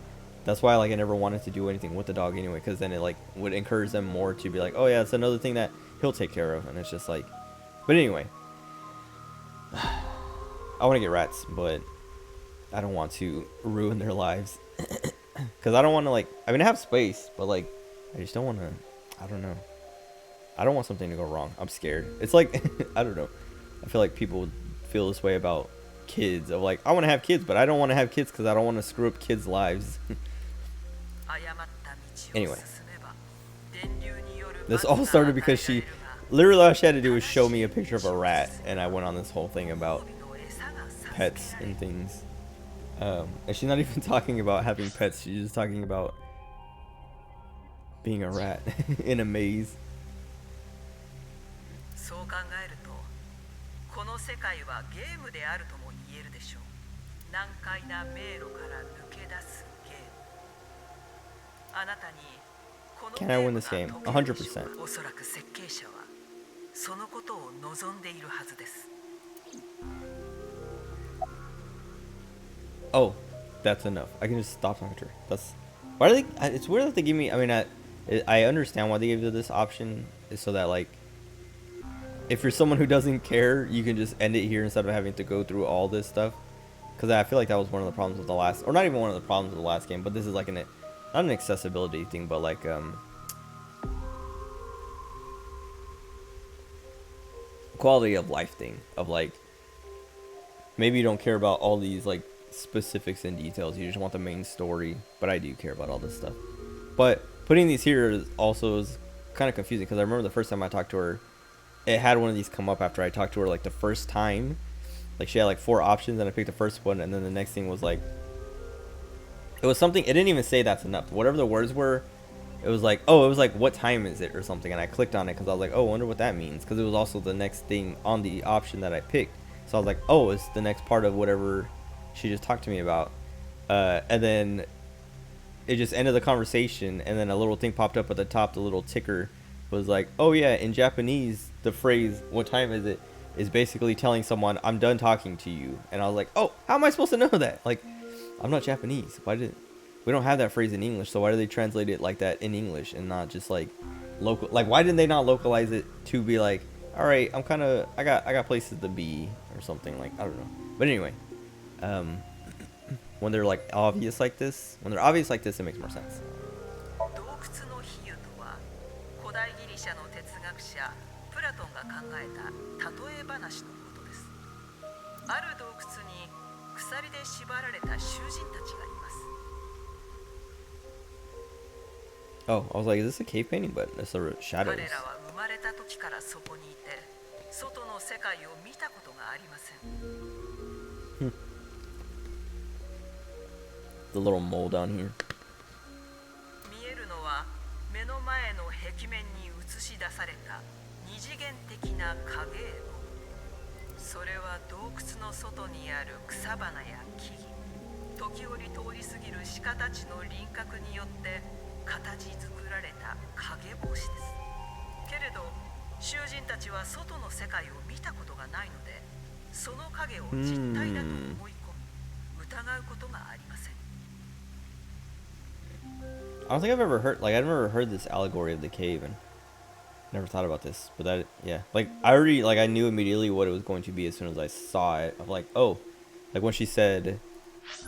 that's why like I never wanted to do anything with the dog anyway, because then it like would encourage them more to be like, oh yeah, it's another thing that he'll take care of. And it's just like, but anyway, I want to get rats, but I don't want to ruin their lives, because I don't want to, like, I mean, I have space, but like I just don't want to, I don't know, I don't want something to go wrong. I'm scared. It's like I don't know, I feel like people feel this way about kids, of like, I want to have kids, but I don't want to have kids because I don't want to screw up kids' lives. Anyway, this all started because she literally, all she had to do was show me a picture of a rat, and I went on this whole thing about pets and things. And she's not even talking about having pets, she's just talking about being a rat in a maze. の世界はゲームであるとも言えるでしょう。難解な迷路から抜け出すゲーム。あなたにこの Can ゲ I ー win ム this が game? 解けるでしょう。 100%. おそらく設計者はそのことを望んでいるはずです。 Oh, that's enough. I can just stop talking to her. That's why do they? It's weird that they give me. I mean, I understand why they gave you this option, is so that like, if you're someone who doesn't care, you can just end it here instead of having to go through all this stuff. Because I feel like that was one of the problems with the last, or not even one of the problems with the last game, but this is like not an accessibility thing, but like quality of life thing of like, maybe you don't care about all these like specifics and details, you just want the main story, but I do care about all this stuff. But putting these here also is kind of confusing, because I remember the first time I talked to her, it had one of these come up after I talked to her like the first time. Like she had like 4 options and I picked the first one, and then the next thing was like, it was something, it didn't even say that's enough, whatever the words were. It was like, oh, it was like, what time is it or something, and I clicked on it because I was like, oh, I wonder what that means, because it was also the next thing on the option that I picked. So I was like, oh, it's the next part of whatever she just talked to me about. And then it just ended the conversation, and then a little thing popped up at the top. The little ticker was like, oh yeah, in Japanese, the phrase, what time is it, is basically telling someone, I'm done talking to you. And I was like, oh, how am I supposed to know that? Like, I'm not Japanese. We don't have that phrase in English, so why do they translate it like that in English and not just like local? Like, why didn't they not localize it to be like, all right, I got places to be or something, like, I don't know. But anyway, when they're like obvious like this, it makes more sense. 洞窟の比喩とは、古代ギリシャの哲学者プラトンが考えた例え話のことです。ある洞窟に鎖で縛られた囚人たちがいます。 Oh, I was like, is this a cave painting? But it's the shadows. 彼らは生まれた時からそこにいて、外の世界を見たことがありません。 The little mole down here. 見えるのは目の前の壁面に映し出された二次元的な影絵の。それは洞窟の外にある草花や木々、時折通り過ぎる鹿たちの輪郭によって形作られた影帽子です。けれど囚人たちは外の世界を見たことがないので、その影を実体だと思い込み、疑うことがありません。 I don't think I've ever heard this allegory of the cave, and never thought about this. But that, yeah, like I knew immediately what it was going to be as soon as I saw it. Of like, oh, like when she said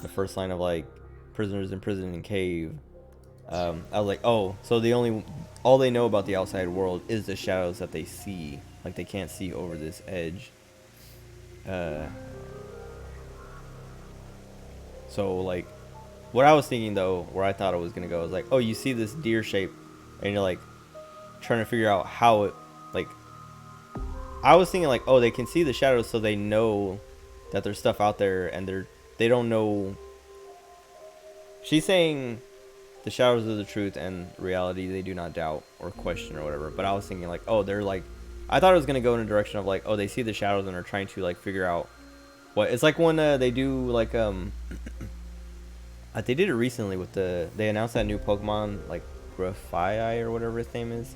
the first line of like prisoners imprisoned in cave. I was like, oh, so all they know about the outside world is the shadows that they see. Like they can't see over this edge. So like, what I was thinking though, where I thought it was gonna go, is like, oh, you see this deer shape, and you're like trying to figure out how it, like, I was thinking like, oh, they can see the shadows, so they know that there's stuff out there, and they don't know. She's saying the shadows are the truth, and reality they do not doubt or question or whatever. But I was thinking like, oh, they're like, I thought it was gonna go in a direction of like, oh, they see the shadows and are trying to like figure out what it's like when they do like they did it recently with they announced that new Pokemon like Grafai or whatever its name is,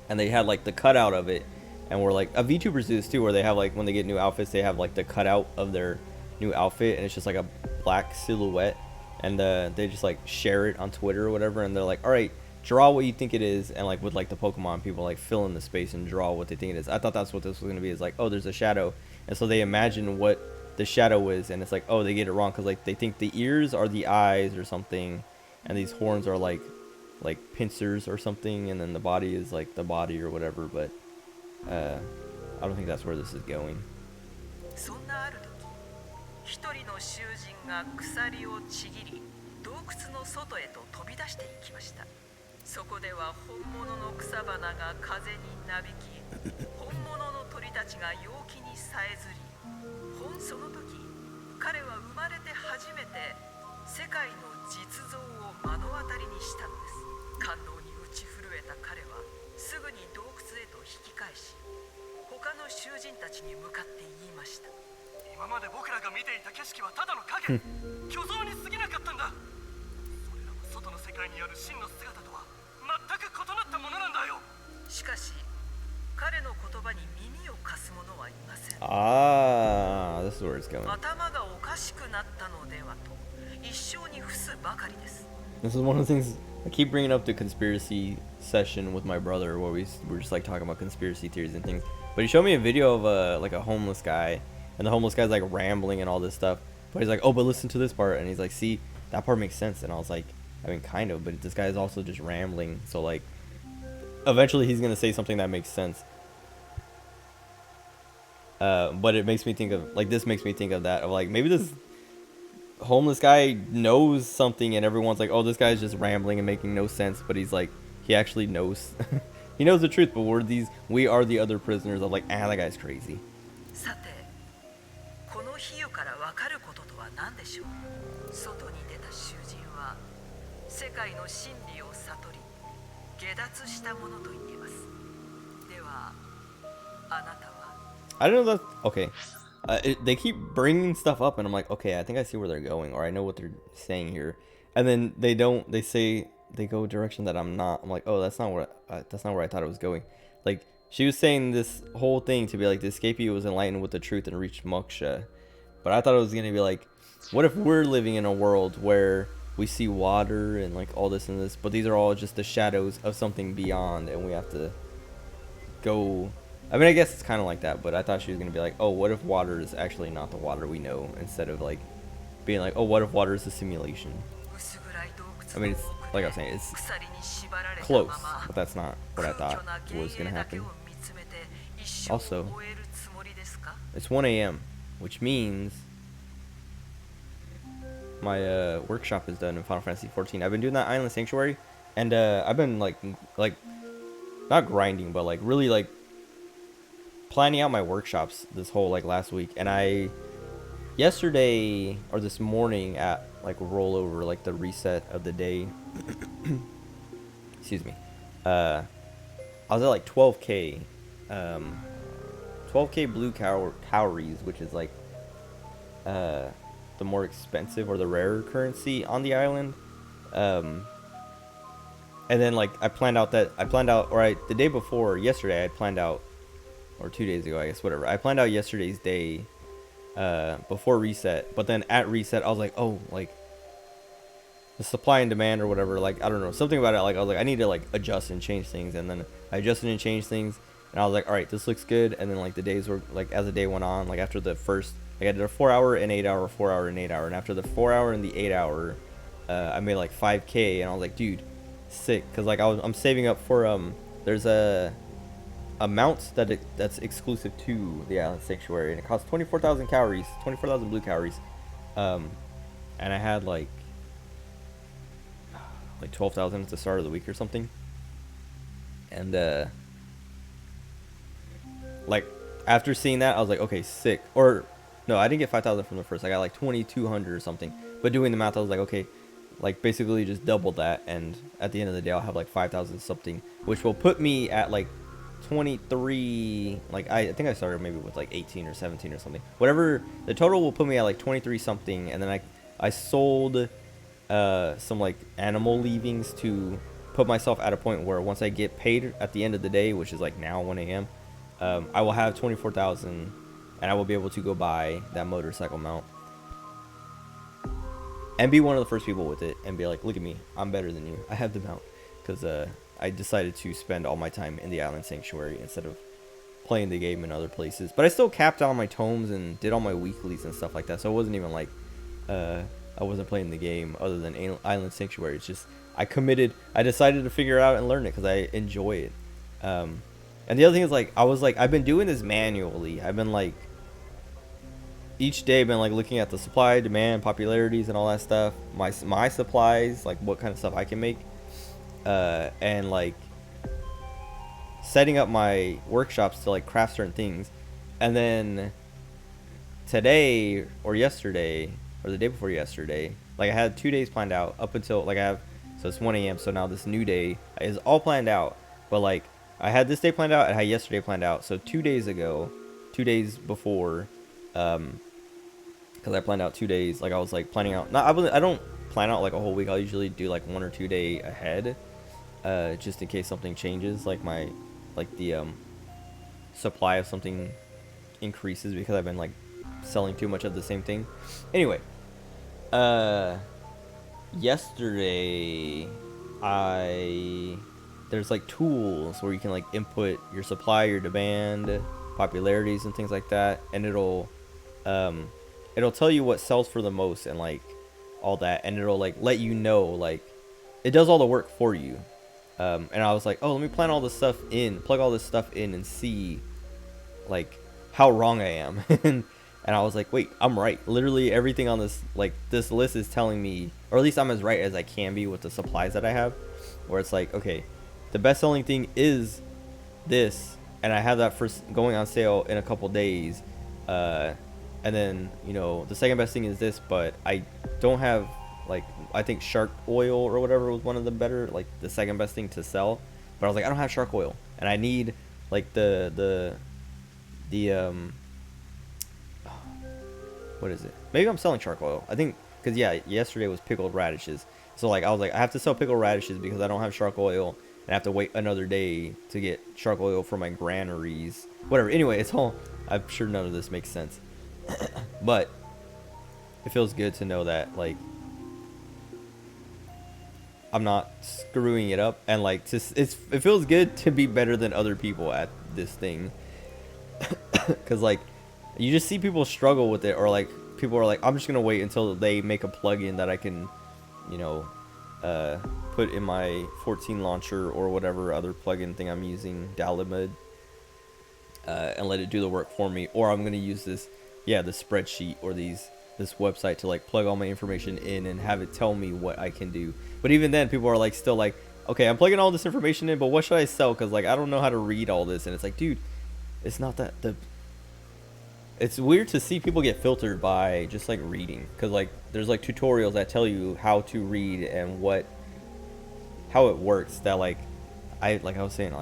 and they had like the cutout of it, and we're like, VTubers do this too, where they have like when they get new outfits, they have like the cutout of their new outfit, and it's just like a black silhouette, and they just like share it on Twitter or whatever, and they're like, all right, draw what you think it is, and like with like the Pokemon, people like fill in the space and draw what they think it is. I thought that's what this was gonna be, is like, oh, there's a shadow, and so they imagine what the shadow is, and it's like, oh, they get it wrong because like they think the ears are the eyes or something, and these horns are like pincers or something, and then the body is like the body or whatever. But I don't think that's where this is going. そんなある時、一人の囚人が鎖をちぎり、洞窟の外へと飛び出していきました。そこでは本物の草花が風になびき、本物の鳥たちが陽気にさえずり、その時、彼は生まれて初めて世界の実像を目の当たりにしたのです。感動に打ち震えた彼はすぐに洞窟へと引き返し、他の囚人たちに向かって言いました。今まで僕らが見ていた景色はただの影虚像に過ぎなかったんだ。それらは外の世界にある真の姿とは全く異なったものなんだよ。しかし彼の言葉に耳を貸す者はいません。 This is where it's going. 頭がおかしくなったのではと一生に伏すばかりです。 This is one of the things I keep bringing up the conspiracy session with my brother where we're just like talking about conspiracy theories and things. But he showed me a video of like a homeless guy, and the homeless guy's like rambling and all this stuff. But he's like, oh, but listen to this part, and he's like, see, that part makes sense. And I was like, I mean, kind of, but this guy is also just rambling. So like, eventually he's gonna say something that makes sense. But it makes me think of like this makes me think of that of like maybe this homeless guy knows something and everyone's like, oh, this guy's just rambling and making no sense, but he's like, he actually knows. He knows the truth, but we are the other prisoners of like, that guy's crazy. さて、この比喩からわかることとは何でしょう。外に出た囚人は世界の真理を悟り下脱したものと言えます。ではあなたは I don't know that. Okay, they keep bringing stuff up, and I'm like, okay, I think I see where they're going, or I know what they're saying here, and then they don't. They say they go a direction that I'm not. I'm like, oh, that's not where I thought it was going. Like she was saying this whole thing to be like the escapee was enlightened with the truth and reached moksha, but I thought it was gonna be like, what if we're living in a world where we see water and like all this and this, but these are all just the shadows of something beyond, and we have to go. I mean, I guess it's kind of like that, but I thought she was going to be like, oh, what if water is actually not the water we know, instead of like being like, oh, what if water is a simulation? I mean, it's like I was saying, it's close, but that's not what I thought was going to happen. Also, it's 1 a.m., which means my workshop is done in Final Fantasy 14. I've been doing that Island Sanctuary, and I've been like not grinding, but like really like planning out my workshops this whole like last week. And I yesterday or this morning at like rollover, like the reset of the day, excuse me, I was at like 12k 12k blue cowries, which is like the more expensive or the rarer currency on the island. And then like I planned out, the day before yesterday I planned out, or 2 days ago, I guess, whatever. I planned out yesterday's day before reset, but then at reset, I was like, oh, like the supply and demand or whatever, like, I don't know, something about it, like, I was like, I need to like adjust and change things, and then I adjusted and changed things, and I was like, all right, this looks good. And then like the days were like, as the day went on, like after the first, like I did a 4 hour and 8 hour, 4 hour and 8 hour, and after the 4 hour and the 8 hour, I made like 5k, and I was like, dude, sick, because like I'm saving up for there's a mount that's exclusive to the Island Sanctuary, and it costs 24,000 calories, 24,000 blue calories, and I had like 12,000 at the start of the week or something, and like after seeing that, I was like, okay, sick. Or no, I didn't get 5,000 from the first. I got like 2,200 or something. But doing the math, I was like, okay, like basically just double that, and at the end of the day, I'll have like 5,000 something, which will put me at like 23. Like I think I started maybe with like 18 or 17 or something. Whatever, the total will put me at like 23 something, and then I sold some like animal leavings to put myself at a point where once I get paid at the end of the day, which is like now 1 a.m., I will have 24,000, and I will be able to go buy that motorcycle mount and be one of the first people with it and be like, look at me, I'm better than you, I have the mount, because I decided to spend all my time in the Island Sanctuary instead of playing the game in other places. But I still capped all my tomes and did all my weeklies and stuff like that, so it wasn't even like I wasn't playing the game other than Island Sanctuary. It's just I decided to figure it out and learn it because I enjoy it. And the other thing is, like, I've been doing this manually. I've been like each day I've been like looking at the supply, demand, popularities, and all that stuff, my supplies, like what kind of stuff I can make, and like setting up my workshops to like craft certain things. And then today or yesterday or the day before yesterday, like I had 2 days planned out up until like so it's 1 a.m. so now this new day is all planned out, but like I had this day planned out. I had yesterday planned out. So 2 days ago, 2 days before, because I planned out 2 days. Like I was like planning out. Not I don't plan out like a whole week. I'll usually do like 1 or 2 day ahead, just in case something changes. Like the supply of something increases because I've been like selling too much of the same thing. Anyway, yesterday there's like tools where you can like input your supply, your demand, popularities and things like that, and it'll tell you what sells for the most and like all that, and it'll like let you know, like it does all the work for you. And I was like, oh, let me plug all this stuff in and see like how wrong I am. And I was like, wait, I'm right. Literally everything on this list is telling me, or at least I'm as right as I can be with the supplies that I have, where it's like, okay, the best selling thing is this, and I have that for going on sale in a couple days, and then the second best thing is this, but I don't have, like, I think shark oil or whatever was one of the better, like the second best thing to sell, but I was like, I don't have shark oil, and I need like the what is it? Maybe I'm selling shark oil. I think, because yeah, yesterday was pickled radishes. So like I was like, I have to sell pickled radishes because I don't have shark oil, and I have to wait another day to get shark oil for my granaries. Whatever. Anyway, it's all, I'm sure none of this makes sense. But it feels good to know that like I'm not screwing it up, and like it feels good to be better than other people at this thing. Cuz like you just see people struggle with it, or like people are like, I'm just gonna wait until they make a plugin that I can, put in my 14 launcher or whatever other plugin thing I'm using, Dalimud, and let it do the work for me. Or I'm gonna use this spreadsheet or this website to like plug all my information in and have it tell me what I can do. But even then, people are like still like, okay, I'm plugging all this information in, but what should I sell? Because like I don't know how to read all this, and it's like, dude, it's not that it's weird to see people get filtered by just like reading, because like there's like tutorials that tell you how to read and how it works, that I was saying,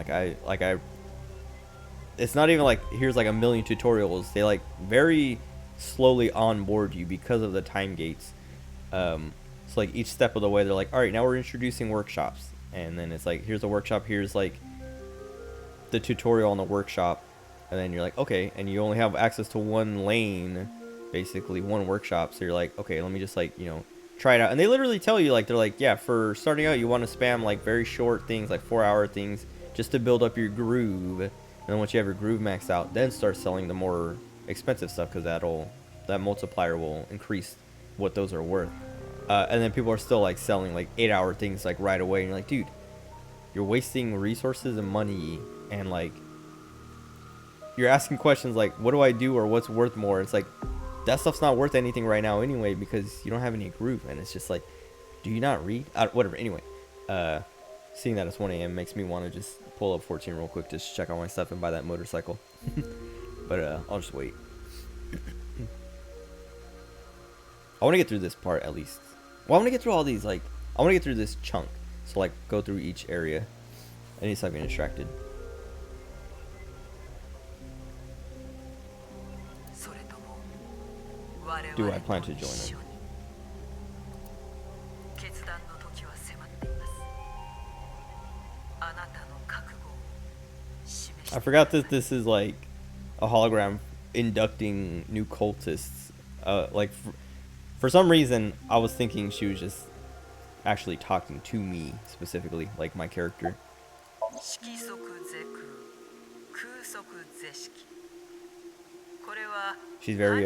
it's not even like here's like a million tutorials. They like very slowly onboard you because of the time gates. So like each step of the way they're like, all right, now we're introducing workshops, and then it's like, here's a workshop, here's like the tutorial on the workshop. And then you're like, okay, and you only have access to one lane, basically one workshop. So you're like, okay, let me just like, try it out. And they literally tell you, like, they're like, yeah, for starting out, you want to spam like very short things, like 4-hour things, just to build up your groove. And then once you have your groove maxed out, then start selling the more expensive stuff, because that multiplier will increase what those are worth. And then people are still like selling like 8-hour things like right away. And you're like, dude, you're wasting resources and money, and like, you're asking questions like, what do I do, or what's worth more? It's like, that stuff's not worth anything right now anyway, because you don't have any groove. And it's just like, do you not read? Whatever. Anyway, seeing that it's 1 a.m. makes me want to just pull up 14 real quick, just check all my stuff and buy that motorcycle. But I'll just wait. I want to get through this part at least. Well, I want to get through all these, like, I want to get through this chunk. So like, go through each area. I need to stop getting distracted. Do I plan to join them? I forgot that this is like a hologram inducting new cultists. Like for some reason, I was thinking she was just actually talking to me specifically, like my character. She's very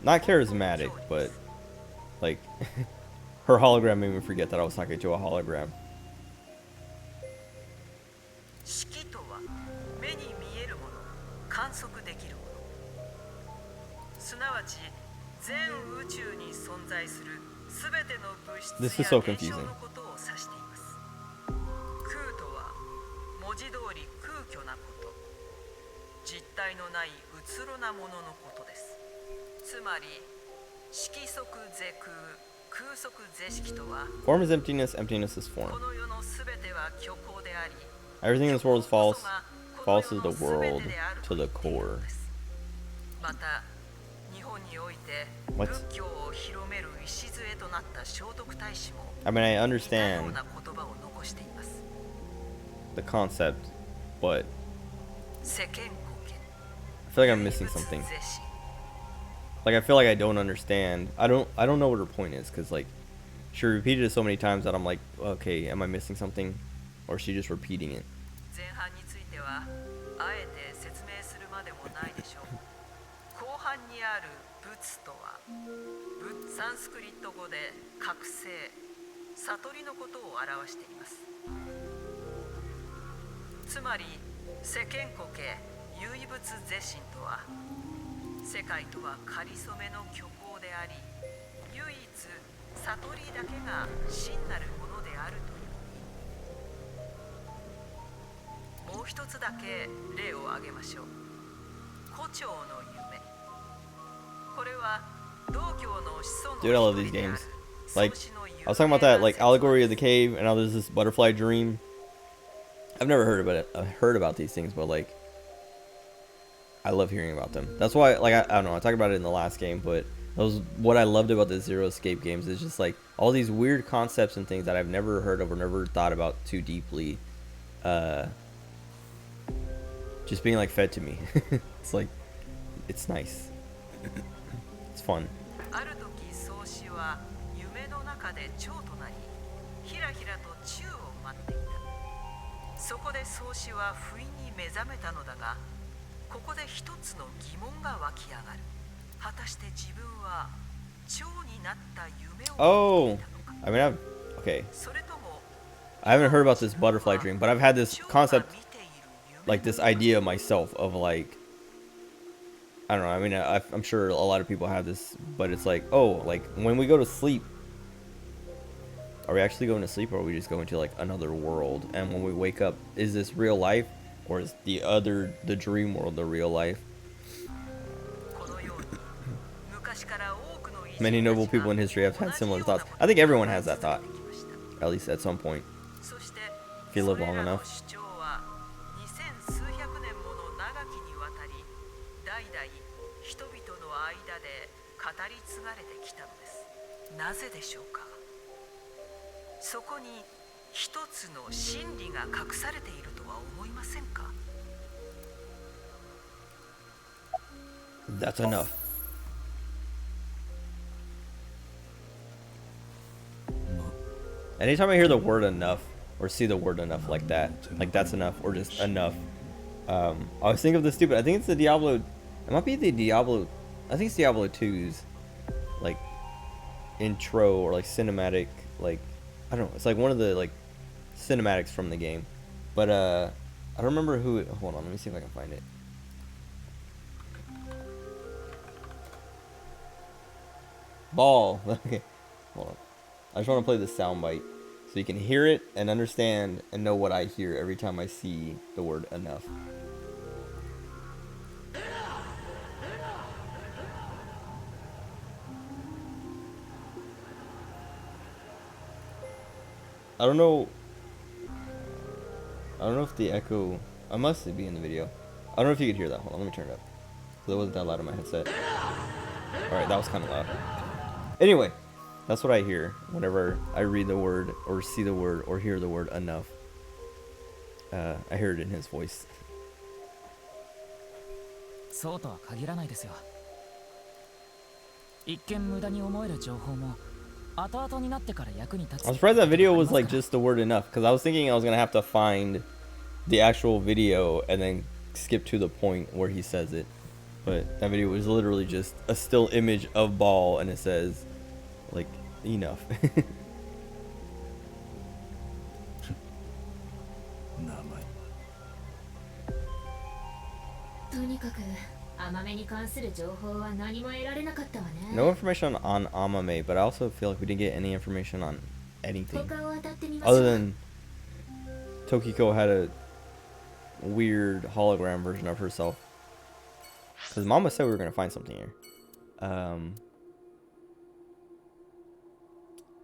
not charismatic, but like her hologram made me forget that I was talking to a hologram. This is so confusing. 空足是式とは Form is emptiness, emptiness is こ form. の世のすべては虚構であり Everything in this world is 虚構こ false. そがこの False 世 is の the すべ world てである to と the 言っている core. のです。また日本において What? 仏教を広める礎となった聖徳太子も I mean, I 似たよう understand な言葉を残しています。 the concept, but 世間国 I feel like I'm missing something. Like I feel like I don't understand. I don't know what her point is, because like she repeated it so many times that I'm like, okay, am I missing something, or is she just repeating it? 前半についてはあえて説明するまでもないでしょう。後半にある仏とはサンスクリット語で覚醒、悟りのことを表しています。つまり世間国唯物是心とは世界とはかりそめの虚構であり、唯一悟りだけが真なるものであるという意味。もう一つだけ例を挙げましょう。胡蝶の夢。これは道教の子孫の Dude, I love 一 these 人である games. Like, 宗師の有名 I was talking about that, like, な説 allegory of the cave, and now there's this butterfly dream. I've never heard about it. I've heard about these things, but like, I love hearing about them. That's why, like, I don't know. I talked about it in the last game, but that was what I loved about the Zero Escape games. Is just like all these weird concepts and things that I've never heard of or never thought about too deeply. Just being like fed to me. It's like, it's nice. It's fun. ある時宗師は夢の中で蝶となり、ひらひらと宙を待っていた。そこで宗師は不意に目覚めたのだが、ここで一つの疑問が湧き上がる。果たして自分は蝶になった夢を見ていたのか。 I mean, okay. それとも I haven't heard about this butterfly dream, but I've had this concept, like this idea myself of like, I don't know. I mean, I'm sure a lot of people have this, but it's like, oh, like when we go to sleep, are we actually going to sleep, or are we just going to like another world? And when we wake up, is this real life, or is the dream world the real life? Many noble people in history have had similar thoughts. I think everyone has that thought, at least at some point, if you live long enough. 人々の間で語り継がれてきたのです。なぜでしょうか。そこに一つの真理が隠されているとは思いませんか。 That's enough. Anytime I hear the word enough or see the word enough like that, like that's enough or just enough, I was thinking of the stupid, I think it's the Diablo, it might be the Diablo, I think it's Diablo 2's like intro or like cinematic, like, I don't know, it's like one of the like cinematics from the game, but I don't remember who, hold on, let me see if I can find it. Ball. Okay, hold on. I just want to play this soundbite so you can hear it and understand and know what I hear every time I see the word enough. I don't know if the echo, I must be in the video. I don't know if you could hear that. Hold on, let me turn it up. Because it wasn't that loud in my headset. Alright, that was kind of loud. Anyway, that's what I hear whenever I read the word or see the word or hear the word enough. I hear it in his voice. そうとは限らないですよ。一見無駄に思える情報も後々になってから役に立つ。I'm surprised that video was like just the word enough, because I was thinking I was gonna have to find the actual video and then skip to the point where he says it. But that video was literally just a still image of Ball and it says like enough. とにかく甘めに関する情報は何も得られなかったわね。 No information on Amame, but I also feel like we didn't get any information on anything 他を当たってみましょう。 other than Tokiko had a weird hologram version of herself. Because Mama said we were gonna find something here.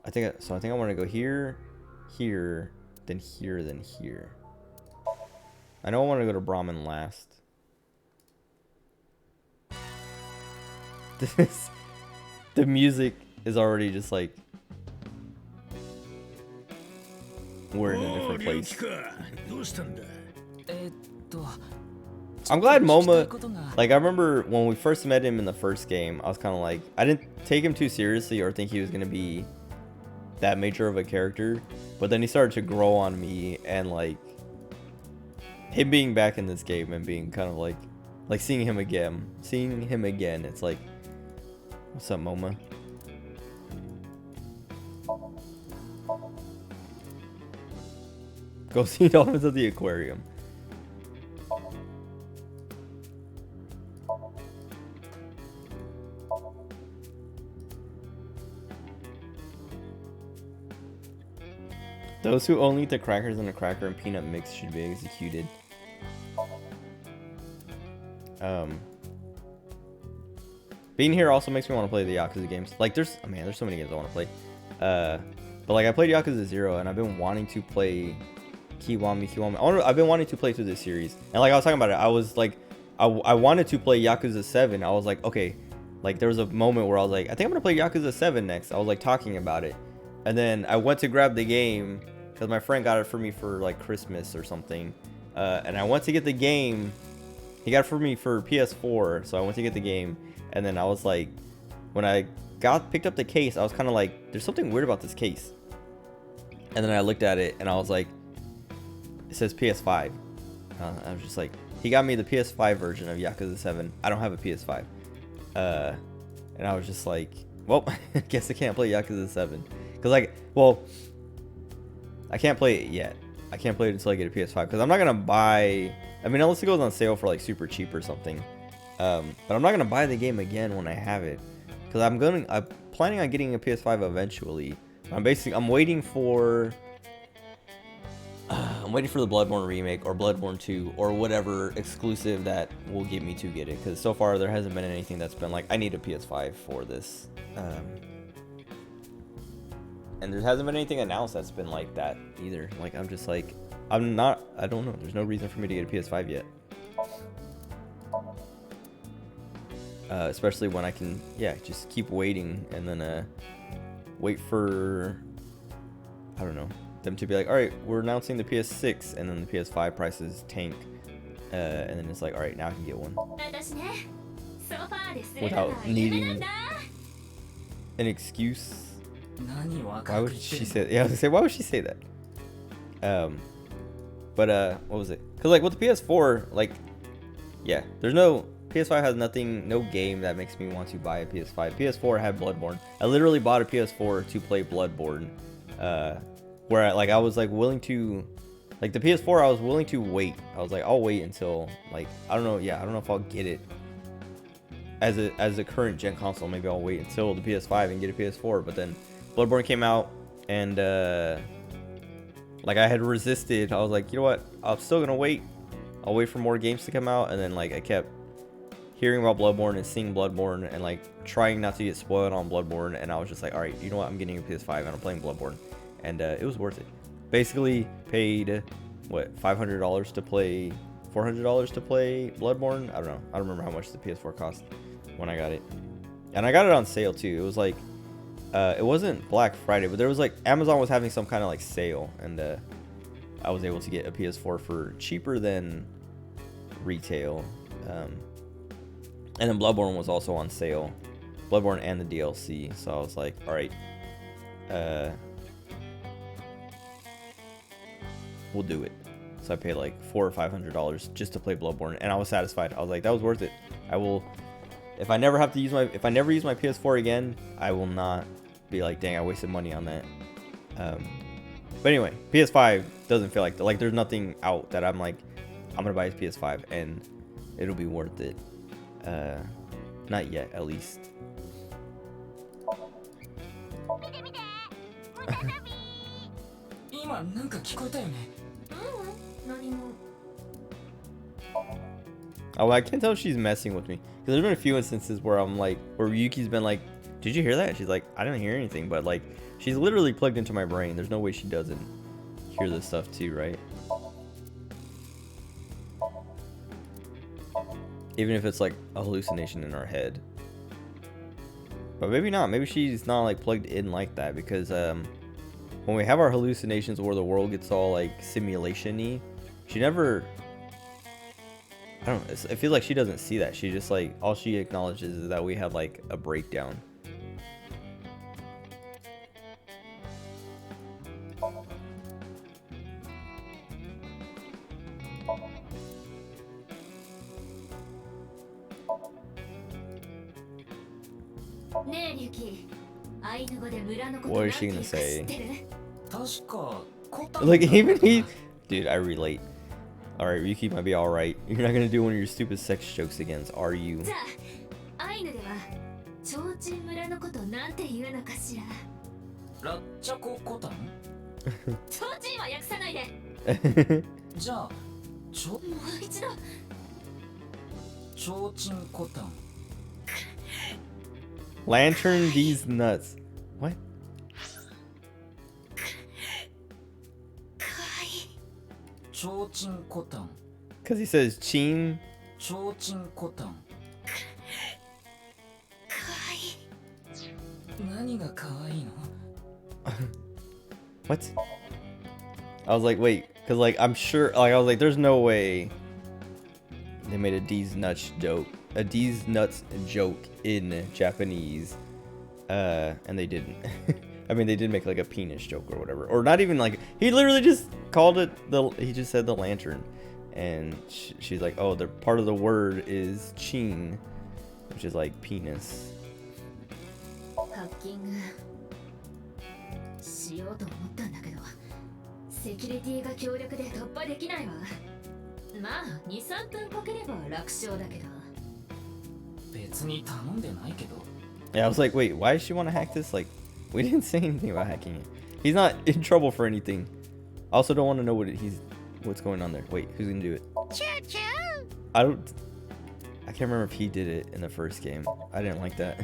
I think I want to go here, here, then here, then here. I know I want to go to Brahmin last. The music is already just like we're in a different place. どうしたんだ。I'm glad MoMA, like I remember when we first met him in the first game, I was kind of like, I didn't take him too seriously or think he was going to be that major of a character, but then he started to grow on me, and like him being back in this game and being kind of like seeing him again, it's like, what's up, MoMA? Go see dolphins at the aquarium. Those who only eat the crackers in a cracker and peanut mix should be executed. Being here also makes me want to play the Yakuza games. Like, there's so many games I want to play. But like, I played Yakuza 0, and I've been wanting to play Kiwami. I've been wanting to play through this series, and like I was talking about it, I was like, I wanted to play Yakuza 7. I was like, okay, like there was a moment where I was like, I think I'm gonna play Yakuza 7 next. I was like talking about it, and then I went to grab the game because my friend got it for me for like Christmas or something, and I went to get the game. He got it for me for PS4, so I went to get the game, and then I was like, when I picked up the case, I was kind of like, there's something weird about this case, and then I looked at it and I was like, it says PS5. I was just like, he got me the PS5 version of Yakuza 7. I don't have a PS5. And I was just like, well, I guess I can't play Yakuza 7. Because, like, well, I can't play it yet. I can't play it until I get a PS5. Because I'm not going to buy, I mean, unless it goes on sale for, like, super cheap or something. But I'm not going to buy the game again when I have it. Because I'm planning on getting a PS5 eventually. I'm waiting for the Bloodborne remake or Bloodborne 2 or whatever exclusive that will get me to get it, because so far there hasn't been anything that's been like, I need a PS5 for this, and there hasn't been anything announced that's been like that either. Like, I'm just like, I don't know, there's no reason for me to get a PS5 yet, especially when I can just keep waiting and then wait for, I don't know, them to be like, all right, we're announcing the PS6, and then the PS5 prices tank, and then it's like, all right, now I can get one without needing an excuse. Why would she say that? Yeah, I was gonna say, why would she say that? But what was it? Because like with the PS4, like, yeah, there's no, PS5 has nothing, no game that makes me want to buy a PS5. PS4 had Bloodborne. I literally bought a PS4 to play Bloodborne, where I was like willing to, like the PS4, I was willing to wait. I was like, I'll wait until, like, I don't know if I'll get it as a current gen console. Maybe I'll wait until the PS5 and get a PS4. But then Bloodborne came out, and like I had resisted. I was like, you know what? I'm still gonna wait. I'll wait for more games to come out. And then like I kept hearing about Bloodborne and seeing Bloodborne and like trying not to get spoiled on Bloodborne. And I was just like, all right, you know what? I'm getting a PS5 and I'm playing Bloodborne. And it was worth it. Basically paid, what, $500 to play, $400 to play Bloodborne? I don't know. I don't remember how much the PS4 cost when I got it. And I got it on sale too. It was like, it wasn't Black Friday, but there was like, Amazon was having some kind of like sale. And I was able to get a PS4 for cheaper than retail. And then Bloodborne was also on sale. Bloodborne and the DLC. So I was like, all right. We'll do it. So I paid like $400 or $500 just to play Bloodborne, and I was satisfied. I was like, that was worth it. I will, if I never use my PS4 again, I will not be like, dang, I wasted money on that. But anyway, PS5 doesn't feel like that. Like, there's nothing out that I'm like, I'm gonna buy a PS5 and it'll be worth it. Not yet, at least. Oh, I can tell she's messing with me, because there's been a few instances where I'm like, where Yuki's been like did you hear that? She's like, I didn't hear anything, but like, she's literally plugged into my brain. There's no way she doesn't hear this stuff too, right? Even if it's like a hallucination in our head. But maybe not. Maybe she's not like plugged in like that, because when we have our hallucinations where the world gets all like simulation-y, she never, I don't know, I feel like she doesn't see that. She just like, all she acknowledges is that we had like a breakdown. What is she gonna say? 確かコタン Like, even he, dude, I relate. Alright, Ryuki might be alright. You're not gonna do one of your stupid sex jokes again, are you? じゃあアイヌでは提灯村のことなんて言うのかしら。ラッチャココタン提灯は訳さないで。じゃあちょもう一度。ちょうちんコタン Lantern these nuts. What? かわいい。ちょうちんコタン Because he says chin. ちょうちんコタンかわいい。何が可愛いの What? I was like, wait, because like I'm sure, like I was like, there's no way they made a D's nuts joke, a D's nuts joke in Japanese, and they didn't. I mean, they did make like a penis joke or whatever, or not even like, he literally just called it he just said the lantern, and she's like, oh, the part of the word is chin, which is like penis. ハッキングしようと思ったんだけど、セキュリティが強力で突破できないわ。まあ 2,3 分かければ楽勝だけど。別に頼んでないけど Yeah, I was like, wait, why does she want to hack this? Like, we didn't say anything about hacking it. He's not in trouble for anything. I also don't want to know what's going on there. Wait, who's gonna do it? I can't remember if he did it in the first game. I didn't like that.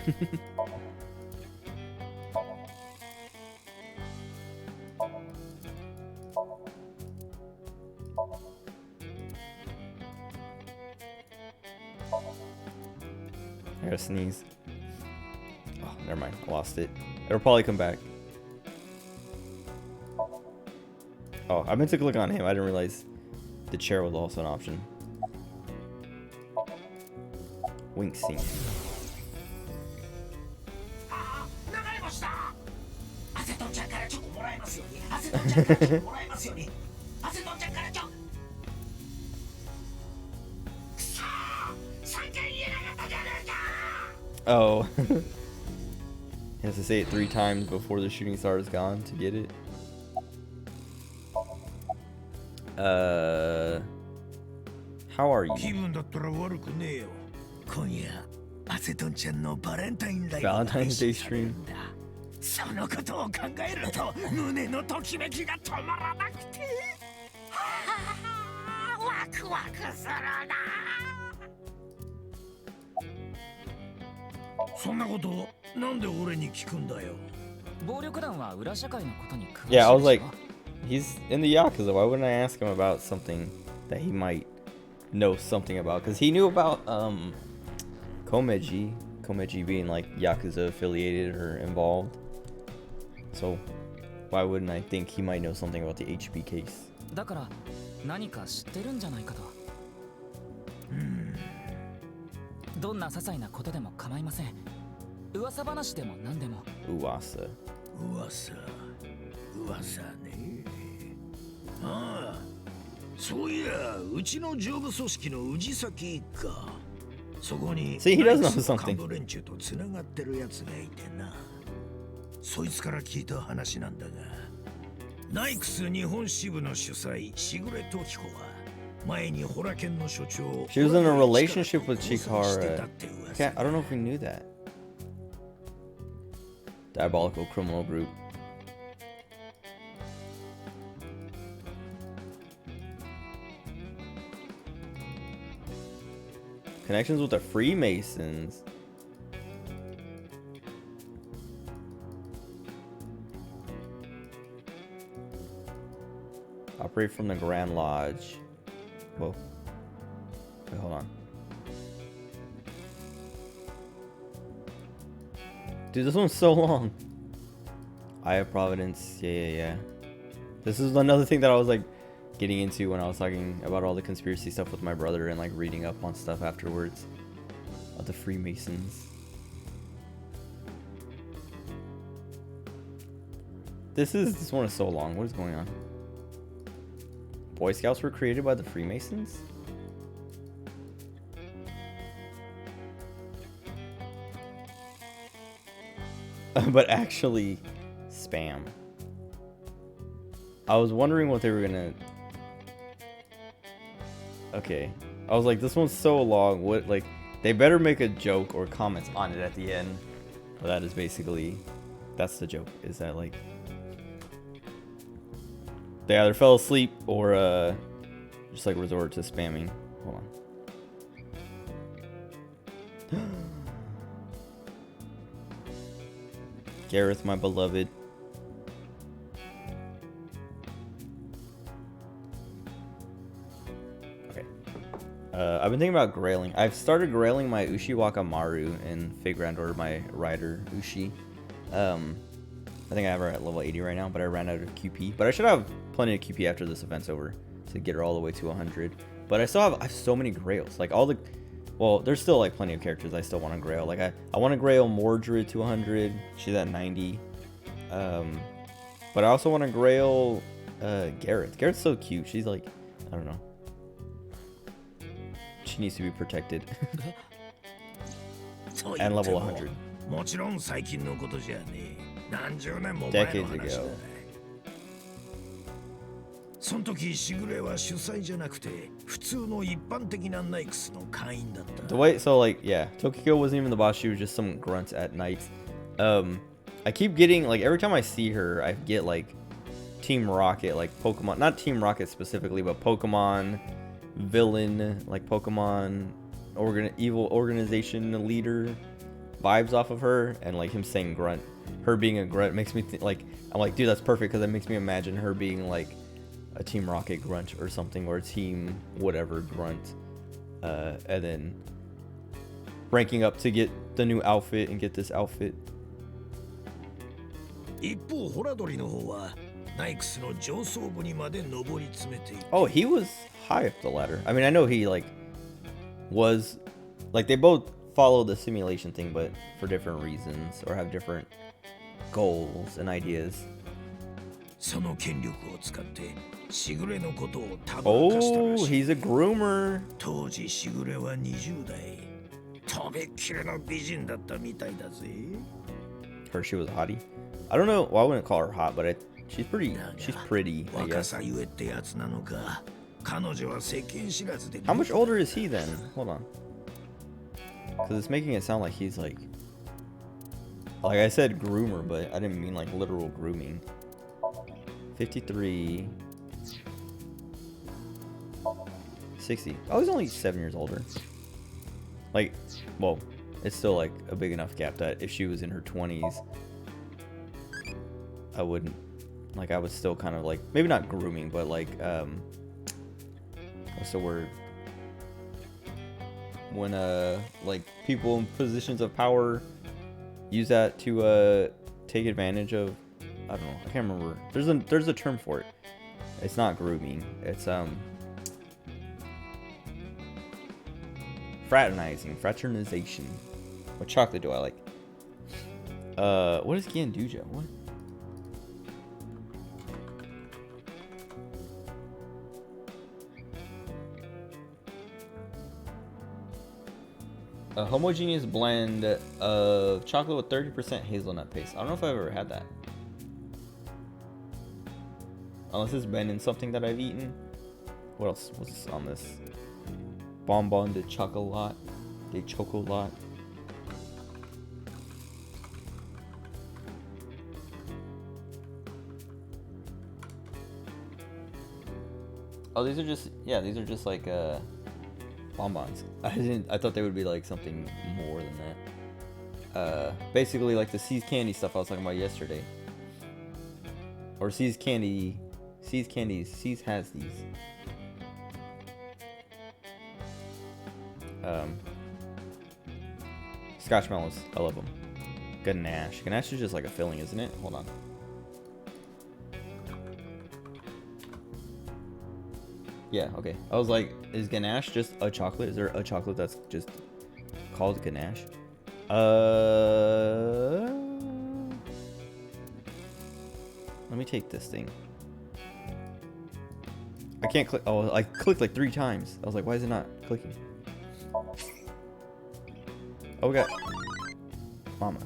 I gotta sneeze. Oh, never mind. I lost it. It'll probably come back. Oh, I meant to click on him. I didn't realize the chair was also an option. Wink sync. 流れ星だ。アセトンちゃんからチョコもらえますように。アセトンちゃんからチョコもらえますように。アセトンちゃんからチョコ。くそー、3回言えなかったじゃねえか。 Oh. He has to say it 3 times before the shooting star is gone to get it. How are you? 気分だったら悪くねえよ。今夜、アセトンちゃんのバレンタインライブ Valentine's Day stream. そのことを考えると胸のときめきが止まらなくて、はあ、ワクワクするな。そんなことなんで俺に聞くんだよ。暴力団は裏社会のことに詳しい Yeah, I was でし like, ょ he's in the Yakuza. Why wouldn't I ask him about something that he might know something about? Because he knew about Komeji being like Yakuza affiliated or involved. So why wouldn't I think he might know something about the HB case? だから何か知ってるんじゃないかとどんな些細なことでも構いません噂話でも何でも Uwasa. 噂ね。ああ、そういや、うちの上部組織の氏崎一家。そこに See, he does know ナイツ something. 幹部連中とつながってるやつがいてな。そいつから聞いた話なんだが、ナイクス日本支部の主催、しぐれ時子は前にホラケンの所長。She was in a relationship with してた Chikara. って噂。 I don't know if we knew that. Diabolical criminal group. Connections with the Freemasons. Operate from the Grand Lodge. Whoa. Wait, hold on. Dude, this one's so long. Eye of Providence. Yeah. This is another thing that I was like getting into when I was talking about all the conspiracy stuff with my brother and like reading up on stuff afterwards. Of the Freemasons. This one is so long. What is going on? Boy Scouts were created by the Freemasons? But actually spam. I was wondering what they were gonna... Okay. I was like, this one's so long. What, like, they better make a joke or comments on it at the end. But that is basically... That's the joke. Is that, like... They either fell asleep or, just, like, resort to spamming. Hold on. Gareth, my beloved. Okay. I've been thinking about grailing. I've started grailing my Ushiwaka Maru in Fate Grand Order, my rider Ushi. I think I have her at level 80 right now, but I ran out of QP. But I should have plenty of QP after this event's over to get her all the way to 100. But I have so many grails. Like all the... Well, there's still like plenty of characters I still want to grail. Like I want to grail Mordred to 100. She's at 90. But I also want to grail Gareth. Gareth's so cute. She's like, I don't know. She needs to be protected. And level 100. Decades ago. その時シグレは主催じゃなくて普通の一般的なナイクスの会員だった。 The way, so like, yeah, Tokiko wasn't even the boss. She was just some grunts at night. I keep getting, like, every time I see her, I get like Team Rocket, like Pokemon, not Team Rocket specifically, but Pokemon villain, like Pokemon evil organization leader vibes off of her, and like him saying grunt, her being a grunt makes me think, like, I'm like, dude, that's perfect, because that makes me imagine her being like a Team Rocket grunt or something, or a Team whatever grunt, and then ranking up to get the new outfit and get this outfit. 一方ホラドリの方はナイクスの上層部にまで上り詰めている。 Oh, he was high up the ladder. I mean, I know he like was like, they both follow the simulation thing, but for different reasons or have different goals and ideas. その権力を使ってシグレのことをたぶらかしたらしい。 Oh, he's a groomer. 当時シグレは20代。とびっきりの美人だったみたいだぜ。 Her, she was a hottie. I don't know. Well, I wouldn't call her hot, but she's pretty. She's pretty, I 若 guess. さゆえってやつなのか。彼女は世間知らずで。 How much older is he then? Hold on. Because it's making it sound like he's like I said groomer, but I didn't mean like literal grooming. 53. 60. Oh, he's only 7 years older. Like, well, it's still like a big enough gap that if she was in her 20s, I wouldn't, like, I was still kind of like, maybe not grooming, but like, what's the word? When, like, people in positions of power use that to, take advantage of, I don't know, I can't remember. There's a term for it. It's not grooming. It's, fraternization. What chocolate do I like? What is Ganduja? What? A homogeneous blend of chocolate with 30% hazelnut paste. I don't know if I've ever had that. Unless it's been in something that I've eaten. What else was on this? Bonbon de chocolat. De chocolat. Oh, these are just, yeah, these are just like bonbons. I thought they would be like something more than that. Basically like the Seas Candy stuff I was talking about yesterday. Or Seas Candy C's candies. C's has these. Scotch melons. I love them. Ganache. Ganache is just like a filling, isn't it? Hold on. Yeah, okay. I was like, is ganache just a chocolate? Is there a chocolate that's just called ganache? Let me take this thing. I can't click. Oh, I clicked like 3 times. I was like, why is it not clicking? Oh, we got Mama.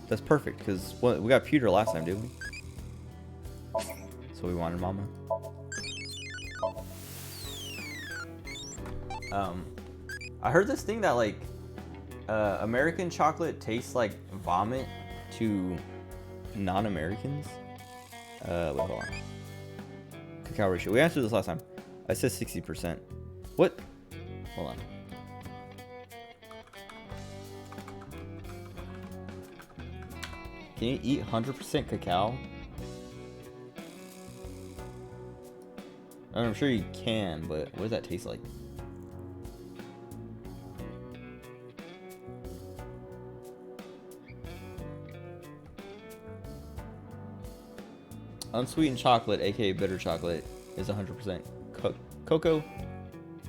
That's perfect because we got pewter last time, didn't we? So we wanted Mama. I heard this thing that like American chocolate tastes like vomit to non-Americans. Wait, hold on. Cacao ratio. We answered this last time. I said 60%. What? Hold on. Can you eat 100% cacao? I'm sure you can, but what does that taste like? Unsweetened chocolate, aka bitter chocolate, is 100% cocoa.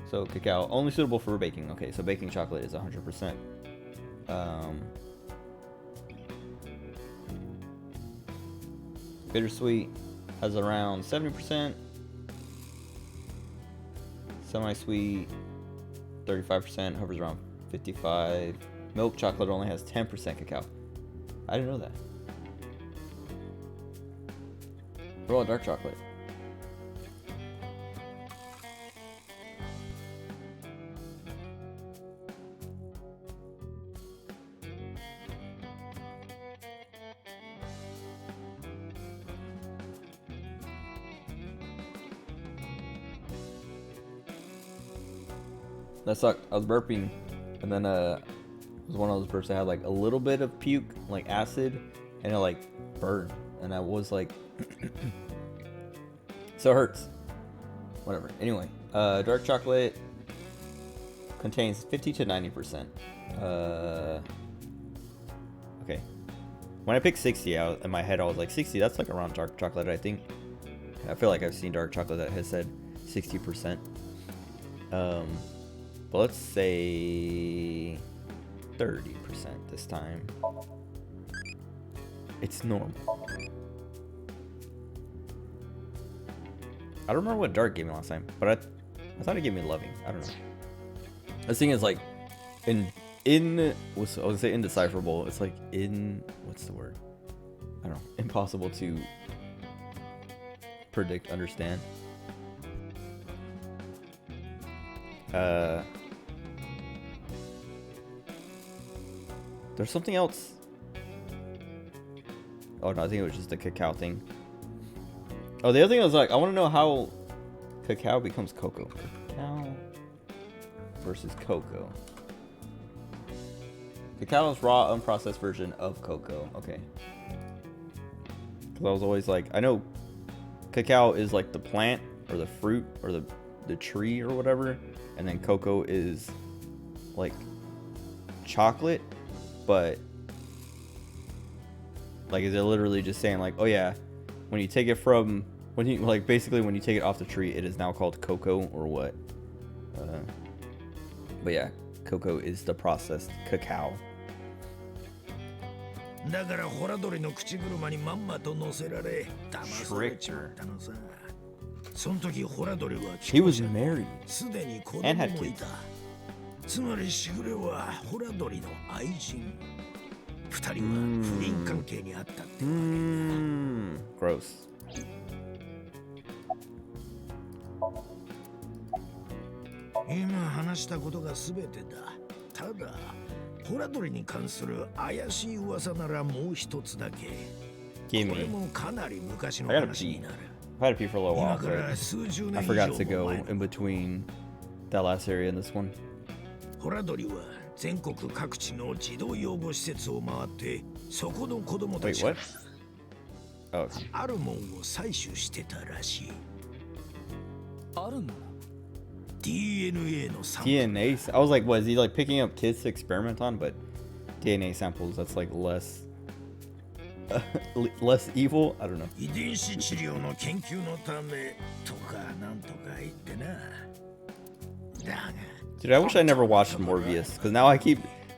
So cacao, only suitable for baking. Okay, so baking chocolate is 100%. Bittersweet has around 70%. Semi-sweet, 35%, hovers around 55. Milk chocolate only has 10% cacao. I didn't know that. What about dark chocolate? That sucked. I was burping, and then it was one of those burps that had like a little bit of puke, like acid, and it like burned, and I was like, so it hurts. Whatever. Anyway, dark chocolate contains 50 to 90%. Okay. When I picked 60 out in my head, I was like 60. That's like around dark chocolate, I think. I feel like I've seen dark chocolate that has said 60%. But let's say 30% this time. It's normal. I don't remember what dark gave me last time, but I thought it gave me loving. I don't know. This thing is like I was gonna say indecipherable. It's like what's the word? I don't know. Impossible to predict, understand. There's something else. Oh no, I think it was just the cacao thing. Oh, the other thing was like, I want to know how cacao becomes cocoa. Cacao versus cocoa. Cacao is raw, unprocessed version of cocoa. Okay. Because I was always like, I know cacao is like the plant or the fruit or the tree or whatever, and then cocoa is like chocolate, but like is it literally just saying like, oh yeah, when you take it from when you take it off the tree, it is now called cocoa or what? But yeah, cocoa is the processed cacao. だからホラ鳥の口車にまんまと乗せられ騙されちまったのさ。その時ホラ鳥は He was married すでに子 and 供 had もい kids. た。つまりしぐれはホラ鳥の愛人。二人は不倫関係にあったってわけだ。Gross. 今話したことが全てだ。ただ、ホラ鳥に関する怪しい噂ならもう一つだけ。 Give これ me. もかなり昔の I gotta 話 pee. になる。 I had to pee for a little 今 while, か but ら数十 I 年以 forgot 上 to も go 前 in between that last area and this one. ホラ鳥は全国各地の児童養護施設を回ってそこの子供た Wait, ち what? Oh, あるもんを採取してたらしい。あるもの DNA のサンプル。 DNA. I was like, what is he like picking up kids to experiment on? But DNA samples, that's like less less evil. I don't know. 遺伝子治療の研究のためとかなんとか言ってな。だが Dude, I wish I never watched Morbius because now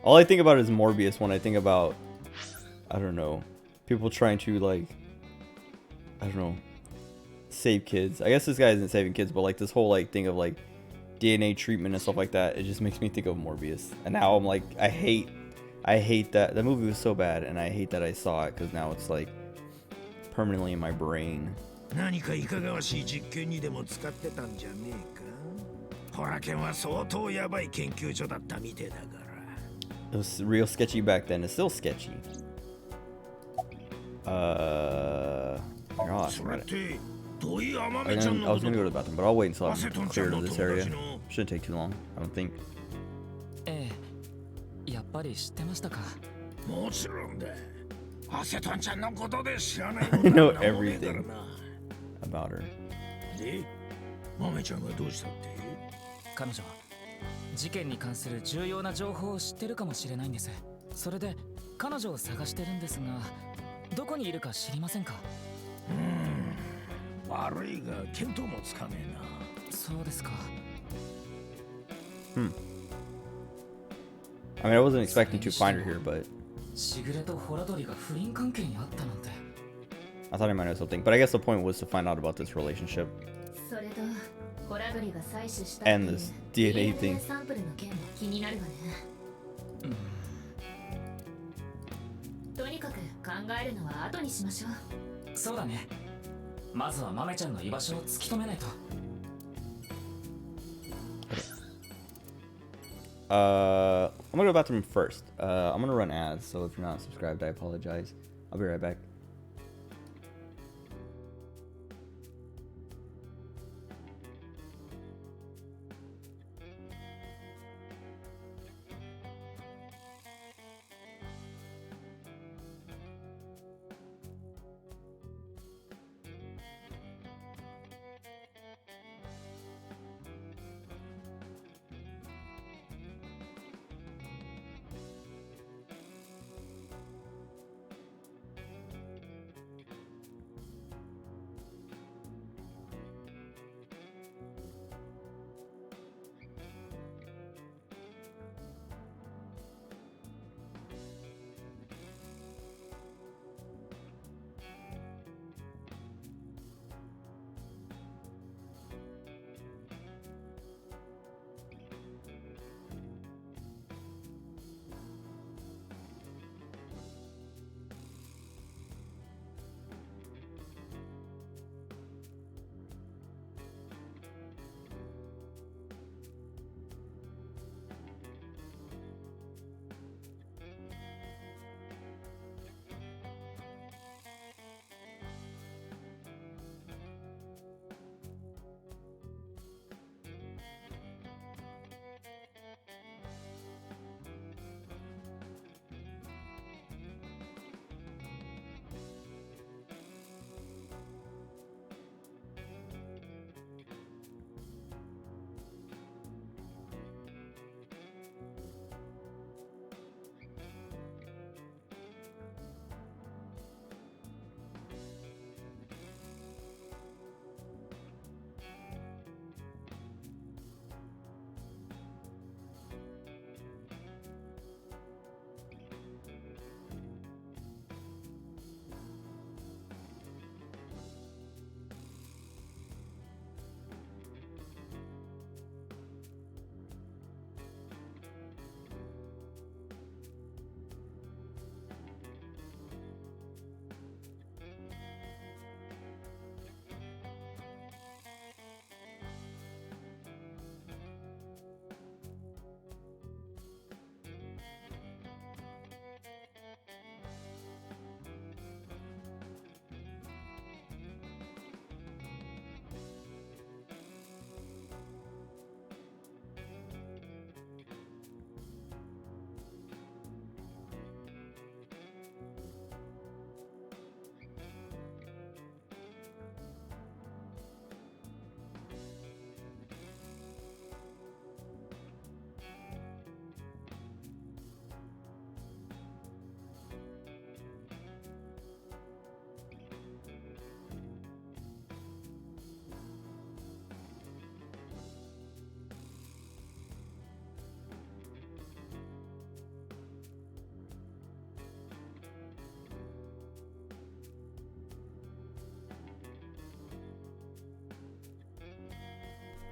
all I think about is Morbius when I think about, I don't know, people trying to like, I don't know, save kids. I guess this guy isn't saving kids, but like this whole like thing of like DNA treatment and stuff like that, it just makes me think of Morbius. And now I'm like, I hate that movie was so bad, and I hate that I saw it because now it's like permanently in my brain. 何かいかがわしい実験にでも使ってたんじゃねえか。ホラケンは相当やばい研究所だったみてえだから。 It was real sketchy back then. It's still sketchy. Gosh, それってどういうアマ I メちゃんの was こと gonna だ go to the bathroom, but I'll wait until I'm clear to this area. Shouldn't take too long, I don't think. ええ、やっぱり知ってましたか。もちろんだ。アセトンちゃんのことで知らない I の know なんてもねえだろ everything な。 about her. で、マメちゃんがどうしたって？彼女は事件に関する重要な情報を知ってるかもしれないんです。それで彼女を探してるんですが、どこにいるか知りませんか。悪いが見当もつかねえな。そうですか。 I mean, I wasn't expecting to find her here, but しぐれとホラドリが不倫関係にあったなんて。 I thought I might know something. But I guess the point was to find out about this relationship それとホラドリが採取したっていう and this DNA thing. サンプルの件も気になるわね。とにかく考えるのは後にしましょう。そうだね。まずはマメちゃんの居場所を突き止めないと。I'm gonna go to the bathroom first. I'm gonna run ads, so if you're not subscribed, I apologize. I'll be right back.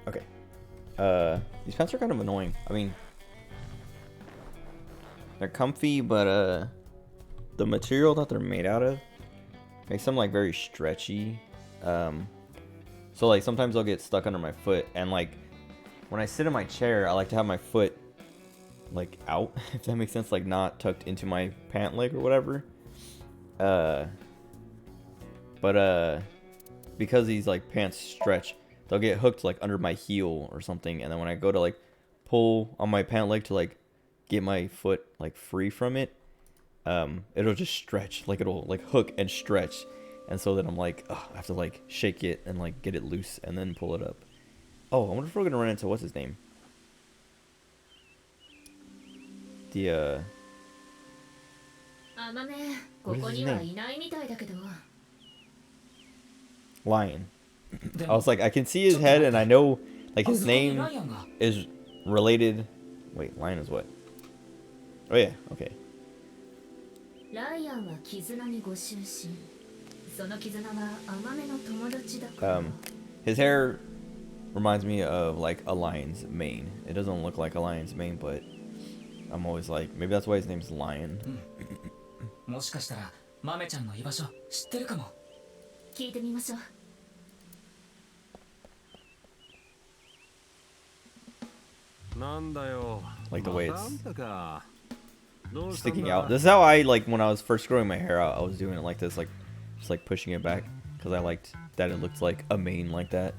Okay. These pants are kind of annoying. I mean, they're comfy, but the material that they're made out of makes them like very stretchy. So like sometimes they'll get stuck under my foot, and like when I sit in my chair, I like to have my foot like out, if that makes sense, like not tucked into my pant leg or whatever. But because these like pants stretch, they'll get hooked like under my heel or something, and then when I go to like pull on my pant leg to like get my foot like free from it, it'll just stretch, like it'll like hook and stretch, and so then I'm like, oh, I have to like shake it and like get it loose and then pull it up. Oh, I wonder if we're gonna run into what's his name? The あまね、ここにはいないみたいだけど。 Lion. I was like, I can see his head and I know like his name is related. Wait, Lion is what? Oh yeah, okay. ライアンは絆にご執心。その絆は甘めの友達だから。His hair reminds me of like a lion's mane. It doesn't look like a lion's mane, but I'm always like, maybe that's why his name's Lion. もしかしたら豆ちゃんの居場所知ってるかも。聞いてみましょう。なんだよ。 Like the way またあん it's たか。どうしたんだ sticking out. This is how I like when I was first growing my hair out. I was doing it like this, like just like pushing it back because I liked that it looked like a mane like that.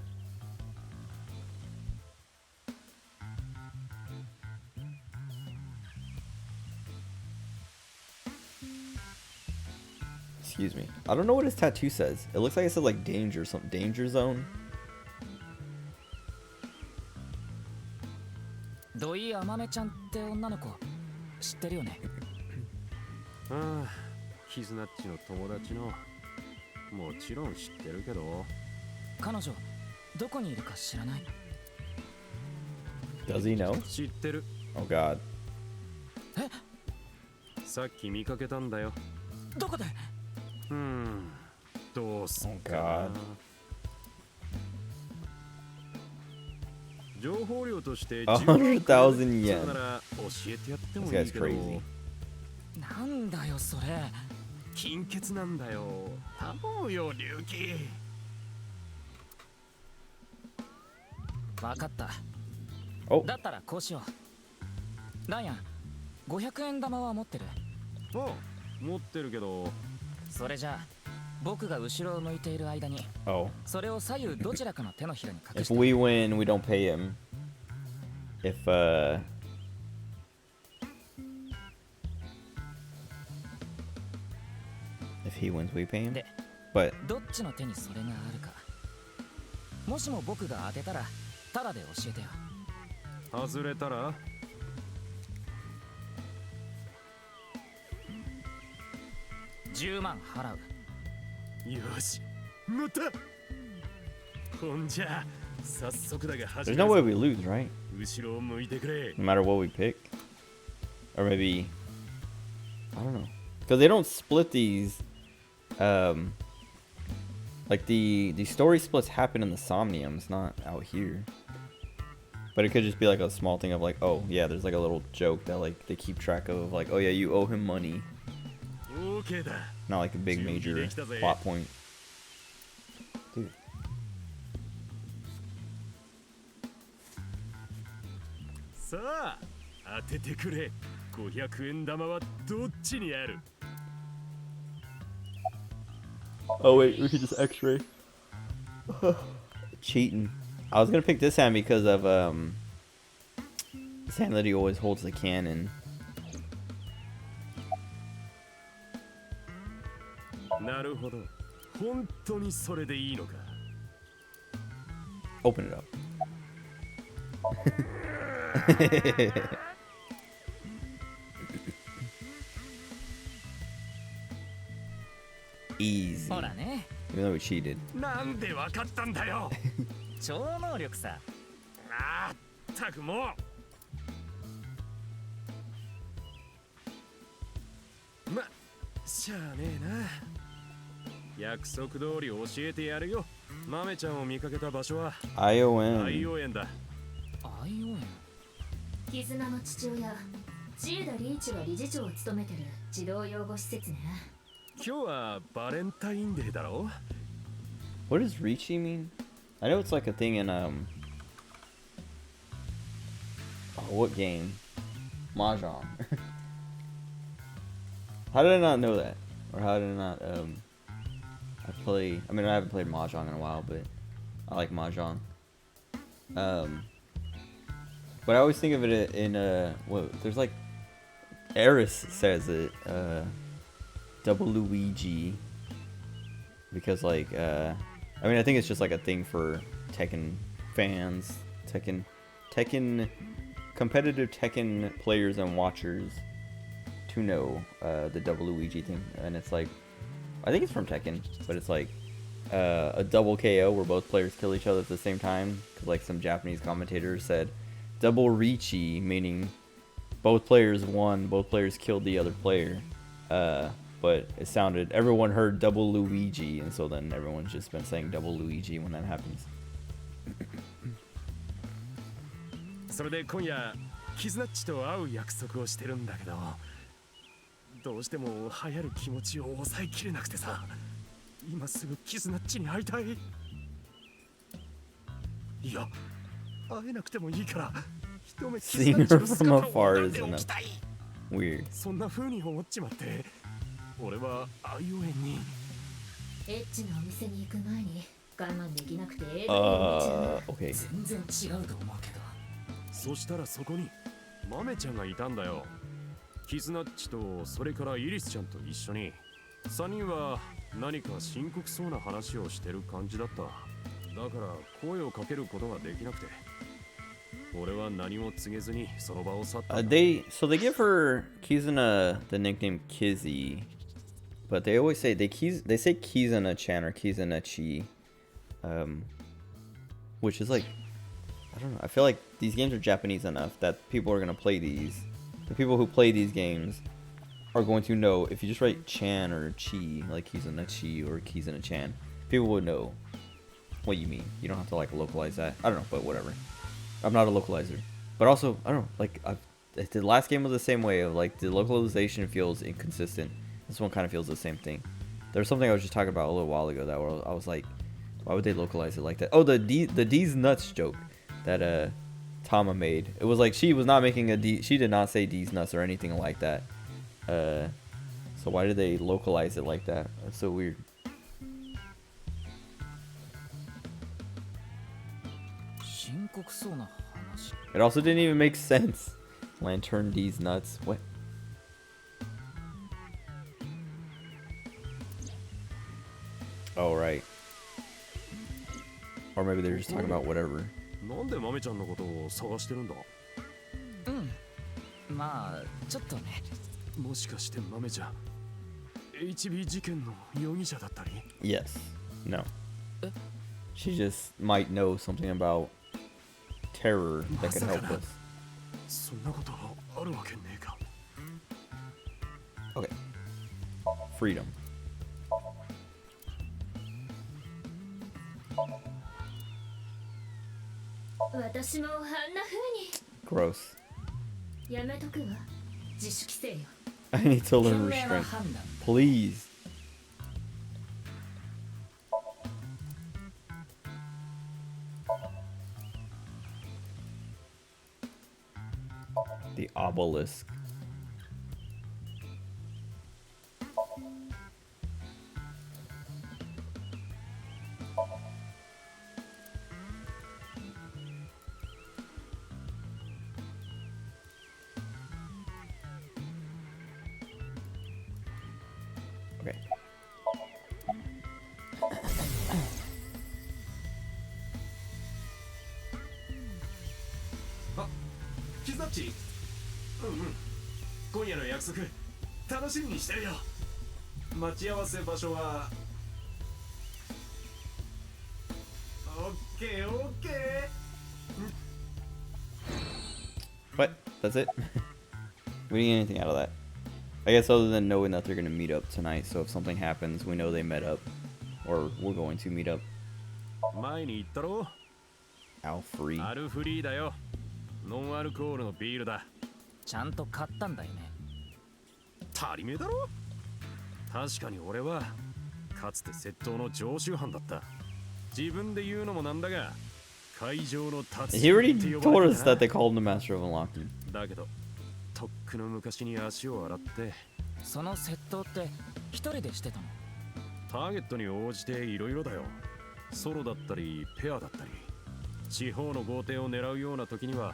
Excuse me. I don't know what his tattoo says. It looks like it said like danger, something danger zone. 土井あまねちゃんって女の子知ってるよね。ああ、キズナッチの友達の。もちろん知ってるけど。彼女どこにいるか知らない。 Does he know? 知ってる。 Oh God. さっき見かけたんだよ。どこで？どうすっ Oh かな God. 情報量として100,000 yen. なら教えてやってもい This い guy's けど。 crazy. なんだよそれ。金欠なんだよ。頼むよ、龍騎。わかった。Oh. だったらこうしよう。ライアン、500円玉は持ってる？あ、持ってるけど。それじゃあ僕が後ろを向いている間に Oh. それを左右どちらかの手のひらに隠し If て。 we win, we don't pay him. If he wins, we pay him. で、 But どっちの手にそれがあるか。もしも僕が当てたらタダで教えてよ。外れたら10万払う。よし、乗った。ほんじゃ、早速だが始 there's め no る way ぞ。 we lose, right? 後ろを向いてくれ。 No matter what we pick. Or maybe I don't know. Because they don't split these like the story splits happen in the Somniums, not out here. But it could just be like a small thing of like, oh yeah, there's like a little joke that like they keep track of, like, oh yeah, you owe him money. OK だ。 Not like a big major plot point. Dude. さあ、当ててくれ。500円玉はどっちにある？ Oh wait, we could just X-ray. Cheating. I was gonna pick this hand because of this hand that he always holds the cannon. なるほど。本当にそれでいいのか。 Open it up. Easy. ほらね、 Even though we cheated. なんでわかったんだよ。超能力さ。あったくもう。ま、しゃあねえな。約束通り教えてやるよ。豆ちゃんを見かけた場所は ION. 愛応園だ。アイオン絆の父親ジーダ・リーチが理事長を務めてる児童養護施設ね。今日はバレンタインデーだろ。 What does Ricci mean? I know it's like a thing in oh, what game? Mahjong. How did I not know that? Or how did I not I mean I haven't played Mahjong in a while, but I like Mahjong. But I always think of it in well, there's like Eris says it, double Luigi, because like I mean I think it's just like a thing for Tekken fans, Tekken competitive Tekken players and watchers to know the double Luigi thing, and it's like I think it's from Tekken, but it's like a double KO where both players kill each other at the same time, because like some Japanese commentators said double Ricci, meaning both players won, both players killed the other player, but it sounded, everyone heard double Luigi, and so then everyone's just been saying double Luigi when that happens. それで今夜キズナッチと会う約束をしてるんだけど、どうしても流行る気持ちを抑えきれなくてさ、今すぐキズナッチに会いたい。いや、会えなくてもいいから一目キズ Seeing ナッチ her の from 姿を afar 拝ん is でお enough. きたい。 Weird. そんな風に思っちまって、俺は愛応園に。エッチなお店に行く前に我慢できなくて映画を見ちゃう。 Okay. 全然違うと思うけど。そしたらそこに豆ちゃんがいたんだよ。キズナッチとそれからイリスちゃんと一緒に3人は何か深刻そうな話をしてる感じだった。だから声をかけることができなくて、俺は何も告げずにその場を去った。So they give her Kizuna the nickname Kizzy, but they always say they say Kizuna-chan or Kizuna-chi, which is like, I don't know. I feel like these games are Japanese enough that people are gonna play these. The people who play these games are going to know if you just write Chan or Chi, like Kizuna-chi or Kizuna-chan, people would know what you mean. You don't have to like localize that. I don't know, but whatever. I'm not a localizer. But also, I don't know, like the last game was the same way of like the localization feels inconsistent. This one kind of feels the same thing. There was something I was just talking about a little while ago that I was like, why would they localize it like that? Oh, the D's nuts joke that Tama made. It was like she was not making a D. She did not say D's nuts or anything like that. So why did they localize it like that? That's so weird. 深刻そうな話。 It also didn't even make sense. Lantern D's nuts. What? Oh, right. Or maybe they're just talking about whatever. なんで豆ちゃんのことを探してるんだ。まあちょっとね。もしかして豆ちゃん HB 事件の容疑者だったり。 Yes. No. She just might know something about terror that could help us. そんなことあるわけねえか。 Okay. Freedom. 私もあんな風 Gross. にやめとくわ。自主規制よ。 I need to 賢 learn 明な restraint. 判断だ。 Please. The obelisk. Okay. あ、キズナッチ。今夜の約束楽しみにしてるよ。待ち合わせ場所は。オッケーオッケー。 What? That's it? We didn't get anything out of that. I guess other than knowing that they're gonna meet up tonight, so if something happens, we know they met up. or we're going to meet up. 前に言ったろ Alfrey. アルフリーだよ。ノンアルコールのビールだ。ちゃんと買ったんだよね。足りめえだろ。確かに俺はかつて窃盗の常習犯だった。自分で言うのもなんだが、会場の達 He 人 already って呼 told ばれ us て that た they called him the Master of Unlocking. だけど、とっくの昔に足を洗って、その窃盗って一人でしてたの？ターゲットに応じていろいろだよ。ソロだったりペアだったり、地方の豪邸を狙うような時には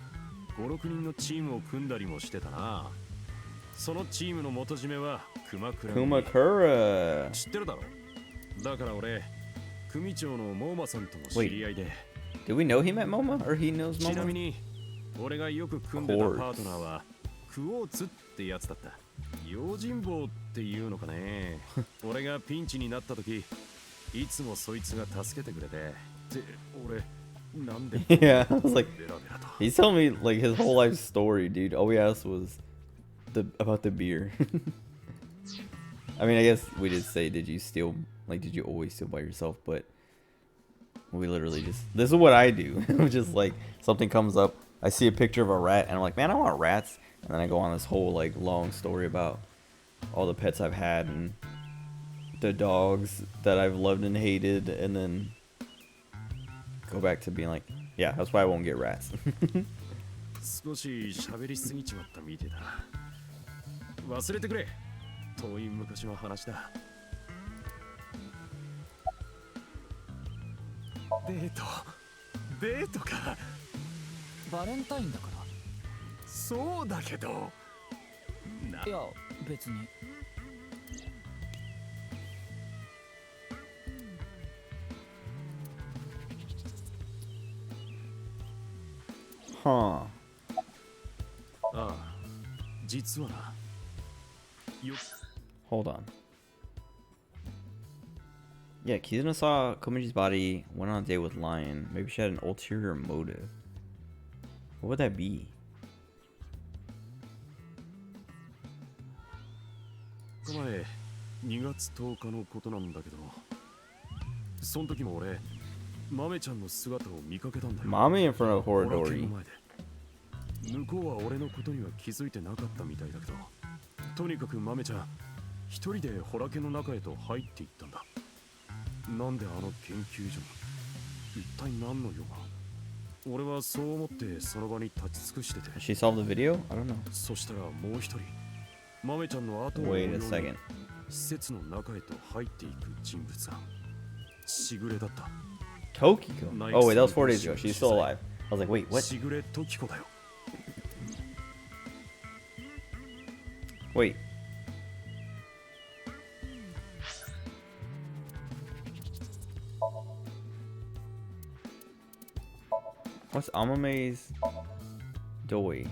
5、6人のチームを組んだりもしてたな。そのチームの元締めは熊倉。 Kumakura. 知ってるだろ。だから俺、組長のモーマさんとも知り合いで。 Did we know he met Moma, or he knows ちなみ Moma? に俺がよく組んでたパートナーはクオーツってやつだった。用心棒っていうのかね。俺がピンチになった時、いつもそいつが助けてくれて。で、俺、なんで Yeah, I was like, ベラベラと。 he's telling me like his whole life story, dude. All we asked was about the beer. I mean, I guess we did say, did you always steal by yourself? But we literally just, this is what I do. Just like something comes up, I see a picture of a rat, and I'm like, man, I want rats. And then I go on this whole like long story about all the pets I've had and the dogs that I've loved and hated, and then go back to being like, yeah, that's why I won't get rats. 少し喋りすぎちまったみてえだな。忘れてくれ。遠い昔の話だ。デートか。バレンタインだから。そうだけど。いや、別に。Huh. ああ、実はな。よ Hold on. Yeah, Kizuna saw Komiji's body, went on a date with Lion. Maybe she had an ulterior motive. What would that be? 前、2月10日のことなんだけど、その時も俺、豆ちゃんの姿を見かけたんだよ。 Mommy in front of ホラケン Horadori. の前で。向こうは俺のことには気づいてなかったみたいだけど、とにかく豆ちゃん、一人でホラケンの中へと入っていったんだ。なんであの研究所に、一体何の用が。俺はそう思ってその場に立ち尽くしてて。 She solved the video? I don't know. そしたらもう一人、豆ちゃんの後を追う Wait よ a うに second. 施設の中へと入っていく人物がしぐれだった。 Tokiko. Oh, wait, that was 4 days ago. She's still alive. I was like, wait, what? しぐれトキコだよ。 Wait. What's Amame's Doi?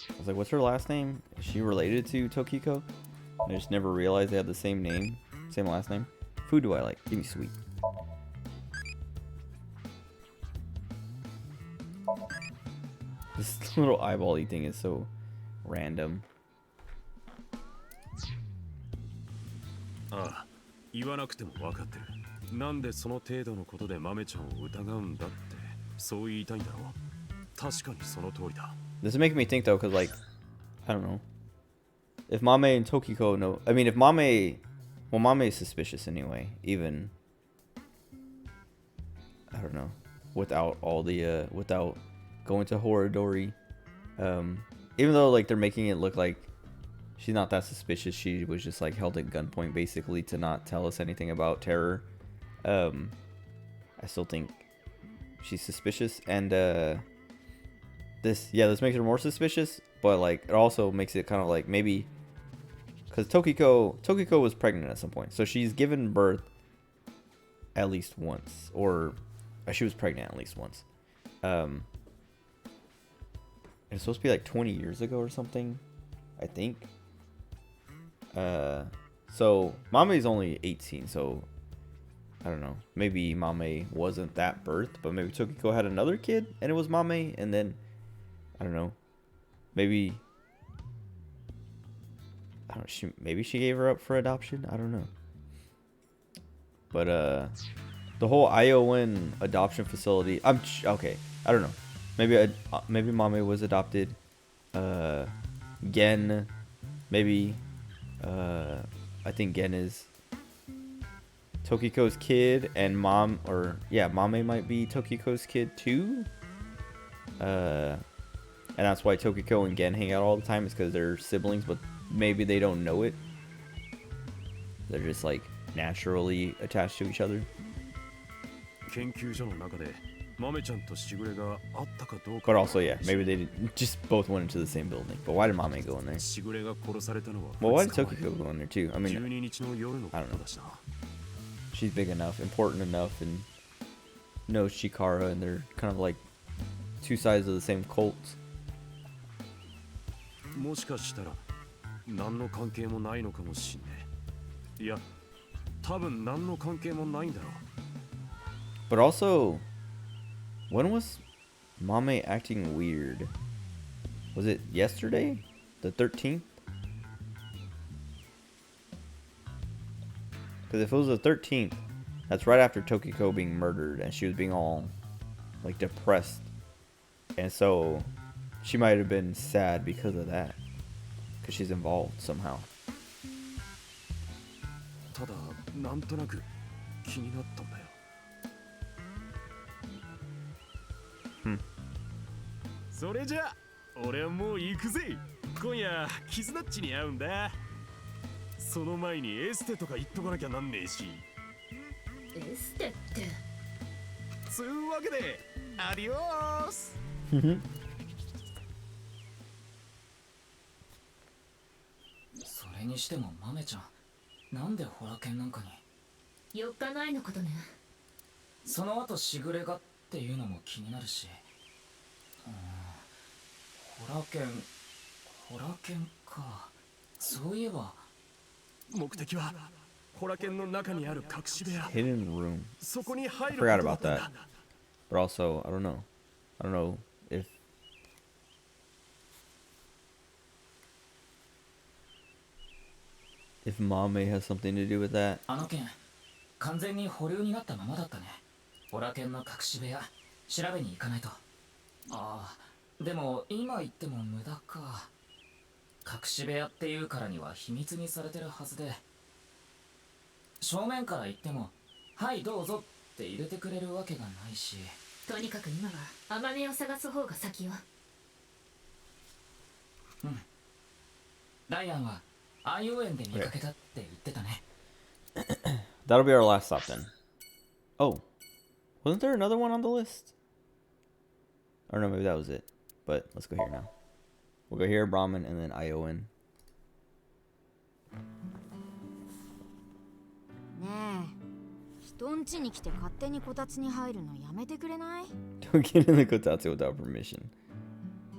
I was like, what's her last name? Is she related to Tokiko? I just never realized they had the same name, same last name. Food do I like? Give me sweet. This little eyeball-y thing is so random. ああ、言わなくても分かってる。なんでその程度のことで豆ちゃんを疑うんだって、そう言いたいんだろう。確かにその通りだ。 This is making me think though, cause like, I don't know. If Mame and Tokiko know, I mean, if Mame, well, Mame is suspicious anyway. Even, I don't know, without all the, without going to Horadori, even though like they're making it look like she's not that suspicious, she was just like held at gunpoint basically to not tell us anything about terror. I still think she's suspicious, and this makes her more suspicious, but like it also makes it kind of like maybe because Tokiko was pregnant at some point, so she's given birth at least once, or she was pregnant at least once. It's supposed to be like 20 years ago or something, I think. So Mame's only 18, so I don't know. Maybe Mame wasn't that birth, but maybe Tokiko had another kid and it was Mame, and then I don't know. Maybe maybe she gave her up for adoption. I don't know. But the whole ION adoption facility. Okay. I don't know. Maybe Mame was adopted. Gen, maybe. I think Gen is Tokiko's kid, and Mame might be Tokiko's kid too. And that's why Tokiko and Gen hang out all the time, is because they're siblings, but maybe they don't know it. They're just like naturally attached to each other. 研究所の中で豆ちゃんとしぐれがあったかどう But か also, yeah, maybe they just both went into the same building. But why did Mame go in there? しぐれが殺されたのは Well, why did 二日前 Tokiko go in there too? I mean, 12日の夜のことだしな she's big enough, important enough, and knows Chikara, and they're kind of like two sides of the same cult. もしかしたら何の関係もないのかもしんねえ。いや、多分何の関係もないんだろう。 But also, when was Mame acting weird? Was it yesterday? The 13th? Because if it was the 13th, that's right after Tokiko being murdered, and she was being all like depressed. And so she might have been sad because of that. Because she's involved somehow. ただなんとなく気になったんだよ。 それじゃ俺はもう行くぜ。今夜キズナッチに会うんだ。その前にエステとか言っとかなきゃなんねえし。エステってつうわけでアディオース。それにしても豆ちゃん、なんでホラ犬なんかに。 4日前のことね。その後しぐれがっていうのも気になるし。ホラ犬か。そういえば目的はホラ犬の中にある隠し部屋。 Hidden room. そこに入 I る forgot ことだ about ったん that. だ。 But also, I don't know. I don't know if Mame has something to do with that. あの件完全に保留になったままだったね。ホラ犬の隠し部屋調べに行かないと。ああ、でも今言っても無駄か。隠し部屋っていうからには秘密にされてるはずで、正面から言ってもはいどうぞって入れてくれるわけがないし。とにかく今はアマネを探す方が先よ。うん。ライアンはIO園で見かけたって言ってたね。That'll be our last stop then. Oh, wasn't there another one on the list? Or no, maybe that was it. But let's go here now. We'll go here, Brahmin, and then ION. ねえ、人ん家に来て勝手にこたつに入るのやめてくれない？ Don't get in the kotatsu without permission.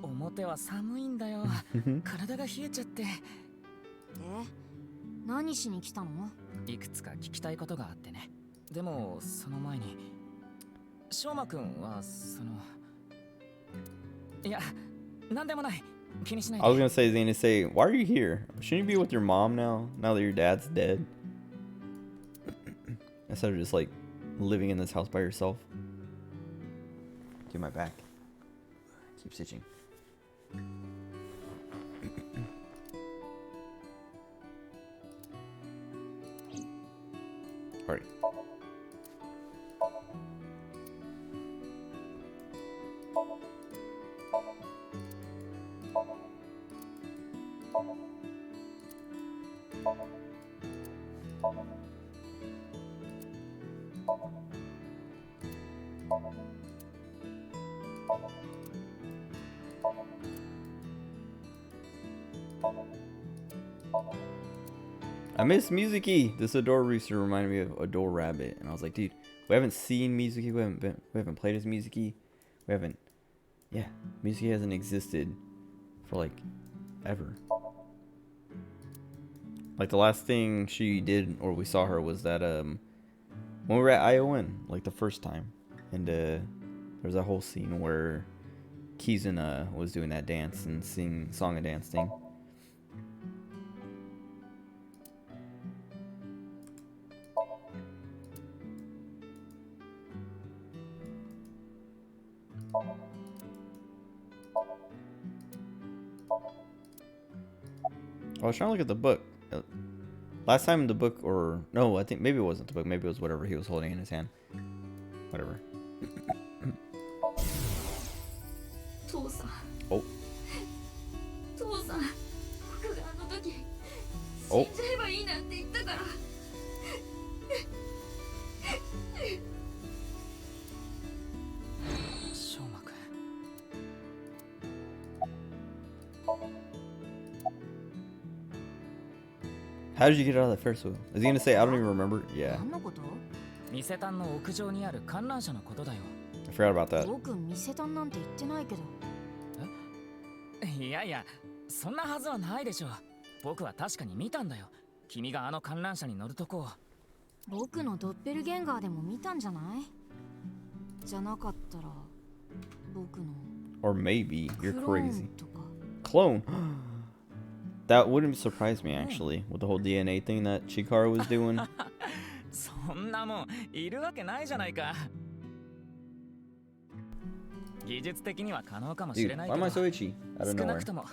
表は寒いんだよ。体が冷えちゃって。え、何しに来たの？いくつか聞きたいことがあってね。でもその前に翔馬くんはその、いや、なんでもない。気にしないで。 I was gonna say, Zane, to say, why are you here? Shouldn't you be with your mom now that your dad's dead? Instead of just like living in this house by yourself. Do my back. Keep stitching. Alright. I miss Mizuki. This Adore Rooster reminded me of Adore Rabbit, and I was like, dude, we haven't seen Mizuki. We haven't played as Mizuki. We haven't. Yeah, Mizuki hasn't existed for like ever. Like the last thing she did, or we saw her, was that when we were at ION, like the first time, and there's a whole scene where Kizuna was doing that dance and song and dance thing. I was trying to look at the book. Last time the book, or no, I think maybe it wasn't the book. Maybe it was whatever he was holding in his hand. Whatever. 父さん Oh. 父さん僕があの時お死んじゃえばいいなんて言ったから翔馬くん How did you get out of that Ferris wheel? Is he gonna say I don't even remember? Yeah, 何のこと？伊勢丹の屋上にある観覧車のことだよ。 I forgot about that. 僕見せたんなんて言ってないけど。いやいや、そんなはずはないでしょ。僕は確かに見たんだよ。君があの観覧車に乗るとこを。僕のドッペルゲンガーでも見たんじゃない？じゃなかったら僕の Or maybe ク you're ロー crazy. ンとか。 Clone. That wouldn't surprise me actually, with the whole DNA thing that Chikara was doing. そんなもんいるわけないじゃないか。技術的には可能かもし Dude, れない why け am I ど、 so itchy? Out of 少な nowhere. くとも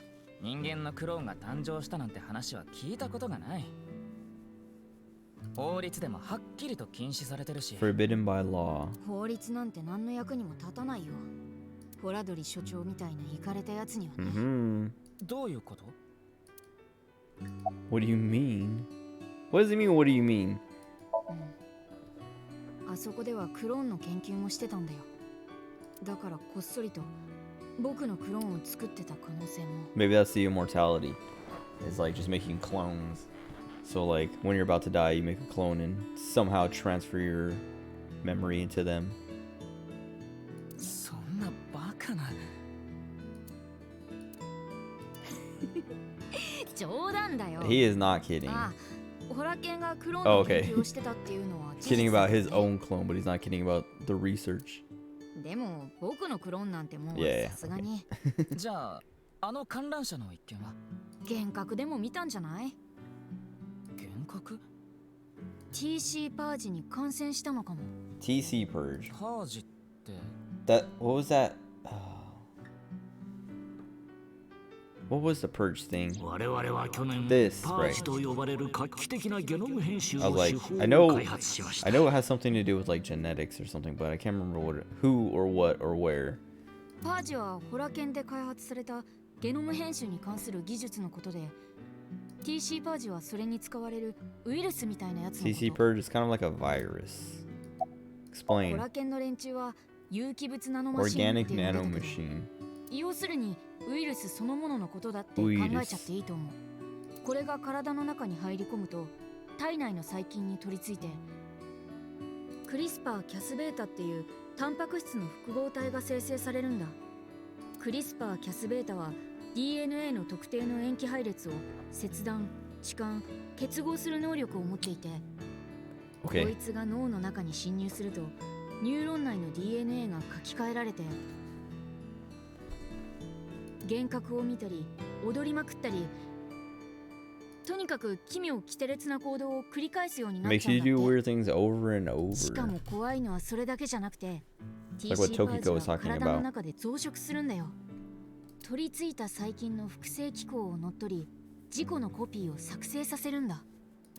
人間のクローンが誕生したなんて話は聞いたことがない。法律でもはっきりと禁止されてるし。 Forbidden by law. 法律なんて何の役にも立たないよ。ホラドリ所長みたいなイカれたやつにはね。Mm-hmm. どういうこと？ What do you mean? What does he mean? What do you mean? あそこではクローンの研究もしてたんだよ。だからこっそりと僕のクローンを作ってた可能性も。 Maybe that's the immortality. It's like just making clones. So like when you're about to die, you make a clone and somehow transfer your memory into them. そんなバカな。冗談だよ。 He is not kidding. ああ、ホラケンがクローン Oh, の okay. 研究をしてたっていうのは事 Kidding 実 about だよ his ね。 own clone, but he's not kidding about the research. でも僕のクローンなんてもう Yeah, さすがにじゃあ、あの観覧車の一件は幻覚でも見たんじゃない？幻覚？ TC パージに感染したのかも。 TC purge. パージって That what was that? What was the purge thing? 我々は去年 This, パージと呼ばれる画期的なゲノム編集 I の was 手 like, 法 I を know, 開発しました I know it has something to do with like genetics or something, but I can't remember who or what or where. パージはホラケンで開発されたゲノム編集に関する技術のことで、TC パージはそれに使われるウイルスみたいなやつのこ TC と。 purge is kind of like a virus. ホ Explain. ラケンの連中は有機物ナノマシンっ Organic て呼んでた nano けど、 machine. 要するにウイルスそのもののことだって考えちゃっていいと思う。これが体の中に入り込むと体内の細菌に取り付いて、クリスパーキャスベータっていうタンパク質の複合体が生成されるんだ。クリスパーキャスベータは DNA の特定の塩基配列を切断、置換、結合する能力を持っていて、こい Okay. つが脳の中に侵入するとニューロン内の DNA が書き換えられて、幻覚を見たり踊りまくったり、とにかく奇妙奇天烈な行動を繰り返すようになっ Makes ちゃうん you だ do って。 weird things over and しか over. も怖いのはそれだけじゃなくて、 like what TC パー Tokiko ジ was は talking 体の about. 中で増殖するんだよ。取り付いた細菌の複製機構を乗っ取り、自己のコピーを作成させるんだ。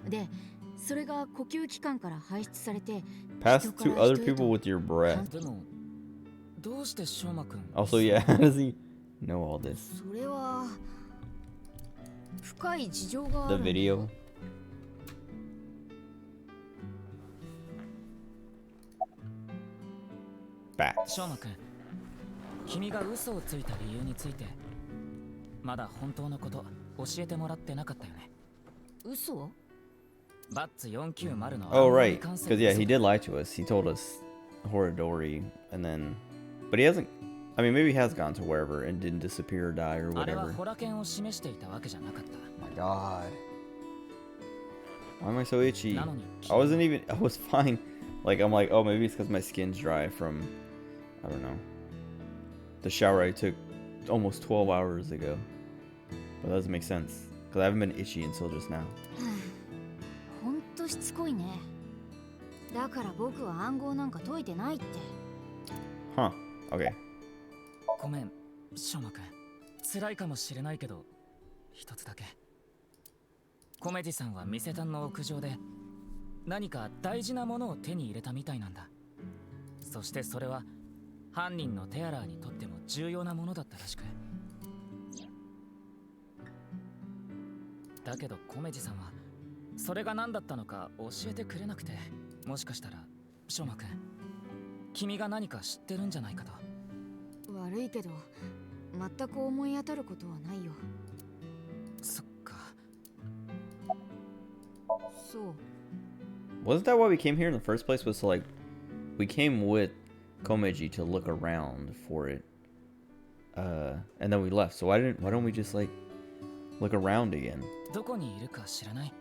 で、それが呼吸器官から排出されて、 Pass 人 to から other 人へ people と with your breath. でもどうして翔馬くん Also, yeah, how does he know all this? それは深い事情があ The るんだよ。 video. Bats. 翔馬くん、君が嘘をついた理由についてまだ本当のこと教えてもらってなかったよね。嘘？バッツ490の Oh, 暗号に right. 関す Because, る yeah, 嘘 he did lie to us. He told us Horadori, and then. But he hasn't. I mean, maybe he has gone to wherever and didn't disappear or die or あれは whatever. ホラ剣を示していたわけじゃなかった。 My god. Why am I so itchy? なのに I wasn't even. I was fine. Like, I'm like, oh, maybe it's because my skin's dry from. I don't know. The shower I took almost 12 hours ago. But that doesn't make sense. Because I haven't been itchy until just now. ほんとしつこいね。だから僕は暗号なんか解いてないって。 Huh. Okay. ごめん、しょうまくん。辛いかもしれないけど、一つだけ。コメジさんは店単の屋上で何か大事なものを手に入れたみたいなんだ。そしてそれは犯人のテアラーにとっても重要なものだったらしく。だけどコメジさんはそれが何だったのか教えてくれなくて、もしかしたらしょうまくん、君が何か知ってるんじゃないかと。悪いけど全く思い当たることはないよ。そっか。そう。 Wasn't that why we came here in the first place? Was to like, we came with Komeji to look around for it, and then we left. So why don't we just like look around again? どこにいるか知らない？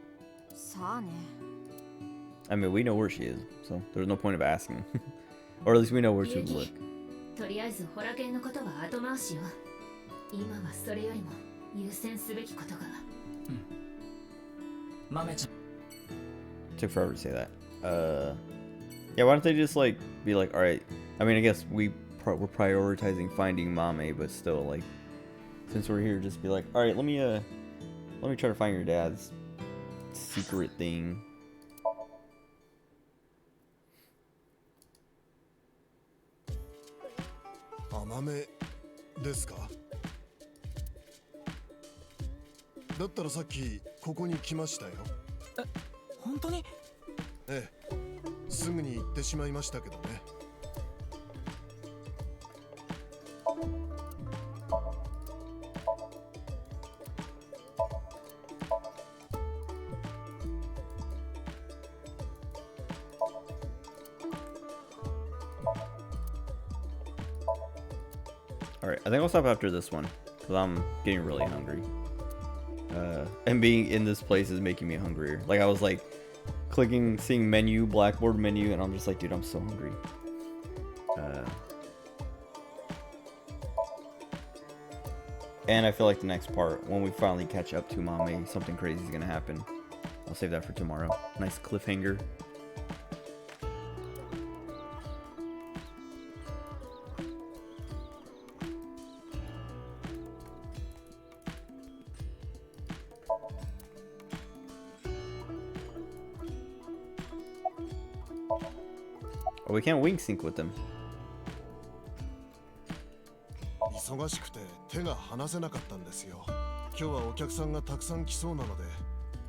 さあね。 I mean, we know where she is, so there's no point of asking, or at least we know where to look. とりあえずホラゲンのことは後回しよ。今はそれよりも優先すべきことが。豆ちゃん。 Took forever to say that. Yeah, why don't they just like be like, all right? I mean, I guess we're prioritizing finding Mame, but still, like, since we're here, just be like, all right, let me try to find your dad's secret thing. Mame ですか？だったらさっきここに来ましたよ。え、本当に？ええ、すぐに行ってしまいましたけどね。Alright, I think I'll stop after this one, because I'm getting really hungry. And being in this place is making me hungrier. Like, I was like, clicking, seeing menu, blackboard menu, and I'm just like, dude, I'm so hungry. And I feel like the next part, when we finally catch up to Mame, something crazy is gonna happen. I'll save that for tomorrow. Nice cliffhanger. Oh, we can't wing sync with them. 忙しくて手が離せなかったんですよ。今日はお客さんがたくさん来そうなので、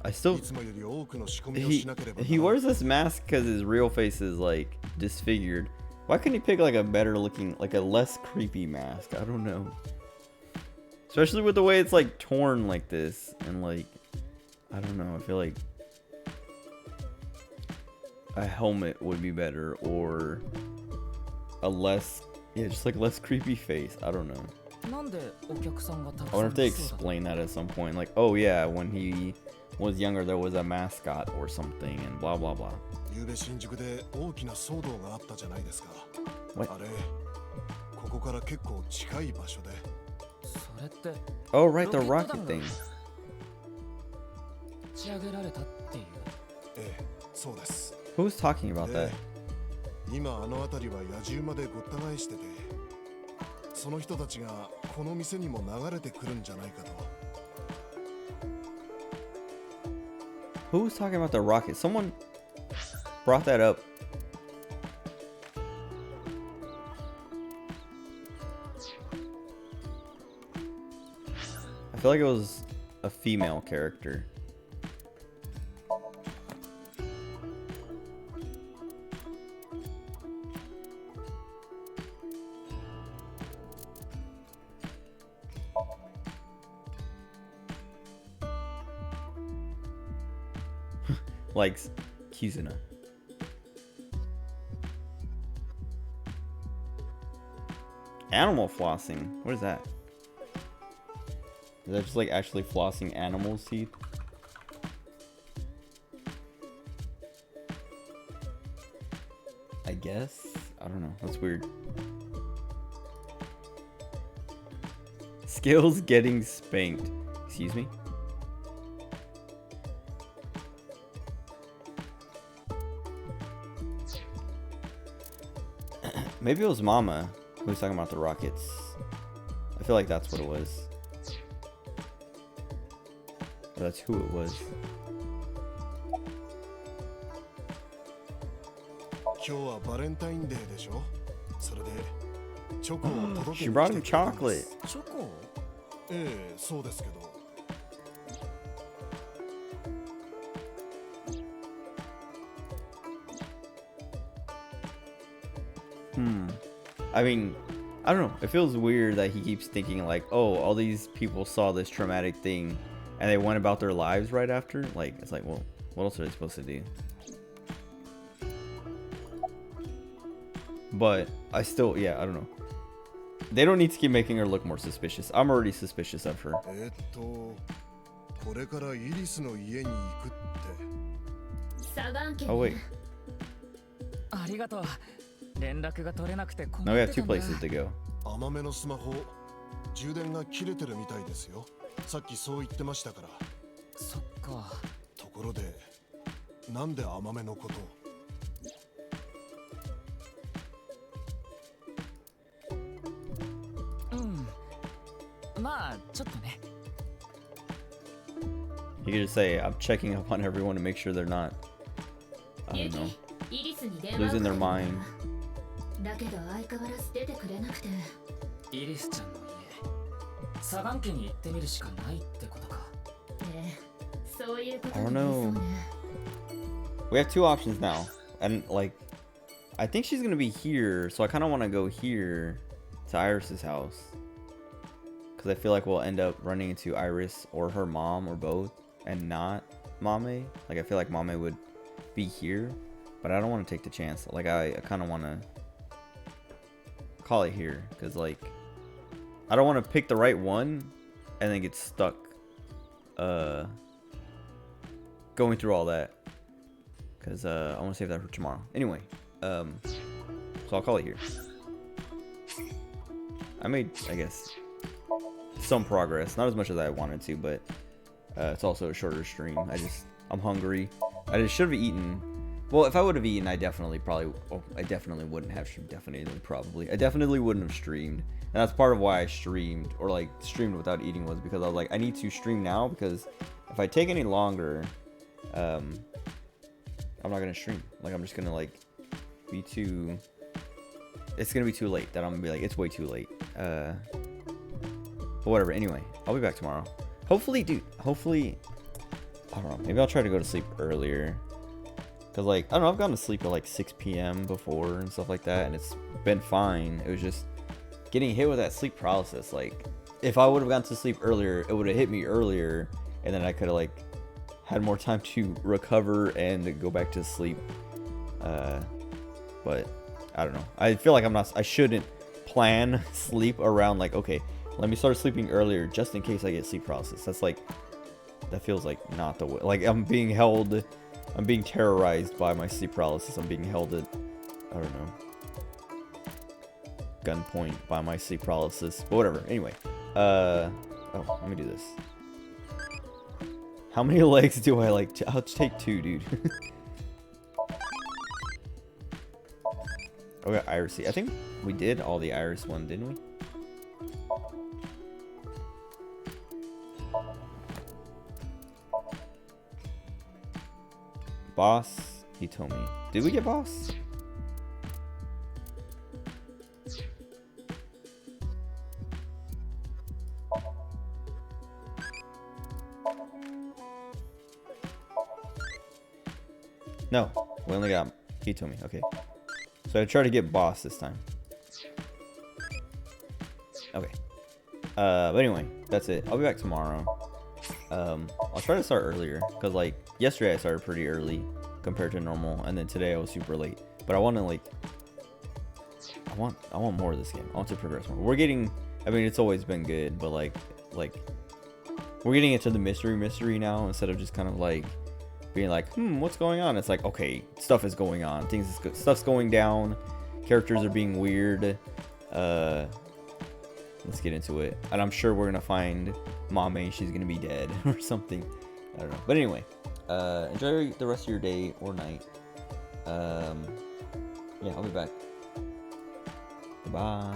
I still いつもより多くの仕込みをしなければ。he wears this mask because his real face is like disfigured. Why couldn't he pick like a better looking, like a less creepy mask? I don't know. Especially with the way it's like torn like this, and like, I don't know. I feel like a helmet would be better, or a less, yeah, just like less creepy face. I don't know. I wonder if they explain that at some point, like, oh yeah, when he was younger there was a mascot or something, and blah blah blah. ゆうべ新宿で大きな騒動があったじゃないですか。 What? あれ、ここから結構近い場所で。 それって Oh right, the rocket thing. 打ち上げられたっていう。ええ、そうです。 Who's talking about that? 今あの辺りは野獣までごった返してて、その人たちがこの店にも流れてくるんじゃないかと。 Who's talking about the rocket? Someone brought that up. I feel like it was a female character. Likes Kizuna. Animal flossing. What is that? Is that just like actually flossing animals' teeth? I guess. I don't know. That's weird. Skills getting spanked. Excuse me? Maybe it was Mama who was talking about the rockets. feel like that's what it was. Or that's who it was. She brought him chocolate. チョコ？ええ、そうですけど。I mean, I don't know. It feels weird that he keeps thinking like, oh, all these people saw this traumatic thing and they went about their lives right after. Like, it's like, well, what else are they supposed to do? But I still, yeah, I don't know. They don't need to keep making her look more suspicious. I'm already suspicious of her. これからイリスの家に行くって。サガン家。 Oh, wait. ありがとう。連絡が取れなくて困 Now we って have た two んだ。 places to go. 甘めのスマホ、充電が切れてるみたいですよ。さっきそう言ってましたから。そっか。ところで、なんで甘めのことを？まあちょっとね。 You could just say, I'm checking up on everyone to make sure they're not, I don't know, losing their mind. だけど相変わらず出てくれなくて。イリスちゃんの家、サガン家に行ってみるしかないってことか。ねえ、そういうこと I に don't なりそう know. ね。We have two options now. And, like, I think she's gonna be here, so I kind of want to go here to Iris's house. Because I feel like we'll end up running into Iris or her mom or both, and not Mame. Like, I feel like Mame would be here, but I don't want to take the chance. Like, I kind of want to call it here, because, like, I don't want to pick the right one and then get stuck going through all that. Because I want to save that for tomorrow. Anyway, so I'll call it here. I made, I guess, some progress. Not as much as I wanted to, but it's also a shorter stream. I'm hungry. I just should have eaten. Well, if I would have eaten, I definitely wouldn't have streamed. I definitely wouldn't have streamed. And that's part of why I streamed, or like streamed without eating, was because I was like, I need to stream now, because if I take any longer, I'm not gonna stream. Like, I'm just gonna like be too. It's gonna be too late. That I'm gonna be like, it's way too late. But whatever. Anyway, I'll be back tomorrow. Hopefully, dude. Hopefully, I don't know. Maybe I'll try to go to sleep earlier. Cause like, I don't know. I've gone to sleep at like 6 p.m. before and stuff like that, and it's been fine. It was just getting hit with that sleep paralysis. Like, if I would have gone to sleep earlier, it would have hit me earlier, and then I could have like had more time to recover and go back to sleep. But I don't know. I feel like I shouldn't plan sleep around like, okay, let me start sleeping earlier just in case I get sleep paralysis. That's like, that feels like not the way. Like, I'm being terrorized by my sleep paralysis. I'm being held at, I don't know, gunpoint by my sleep paralysis. But whatever. Anyway, oh, let me do this. How many legs do I like? I'll take 2, dude. Oh, we got Iris. I think we did all the Iris one, didn't we? Boss, he told me. Did we get boss? No, we only got Hitomi. Okay. So I try to get boss this time. Okay. But anyway, that's it. I'll be back tomorrow. I'll try to start earlier, because like yesterday I started pretty early compared to normal, and then today I was super late. But I want to like, I want more of this game. I want to progress more. We're getting, I mean, it's always been good, but like we're getting into the mystery now, instead of just kind of like being like, what's going on? It's like, okay, stuff is going on. Stuff's going down. Characters are being weird. Let's get into it. And I'm sure we're gonna find Mame. She's gonna be dead or something. I don't know. But anyway, enjoy the rest of your day or night. Yeah, I'll be back. Bye.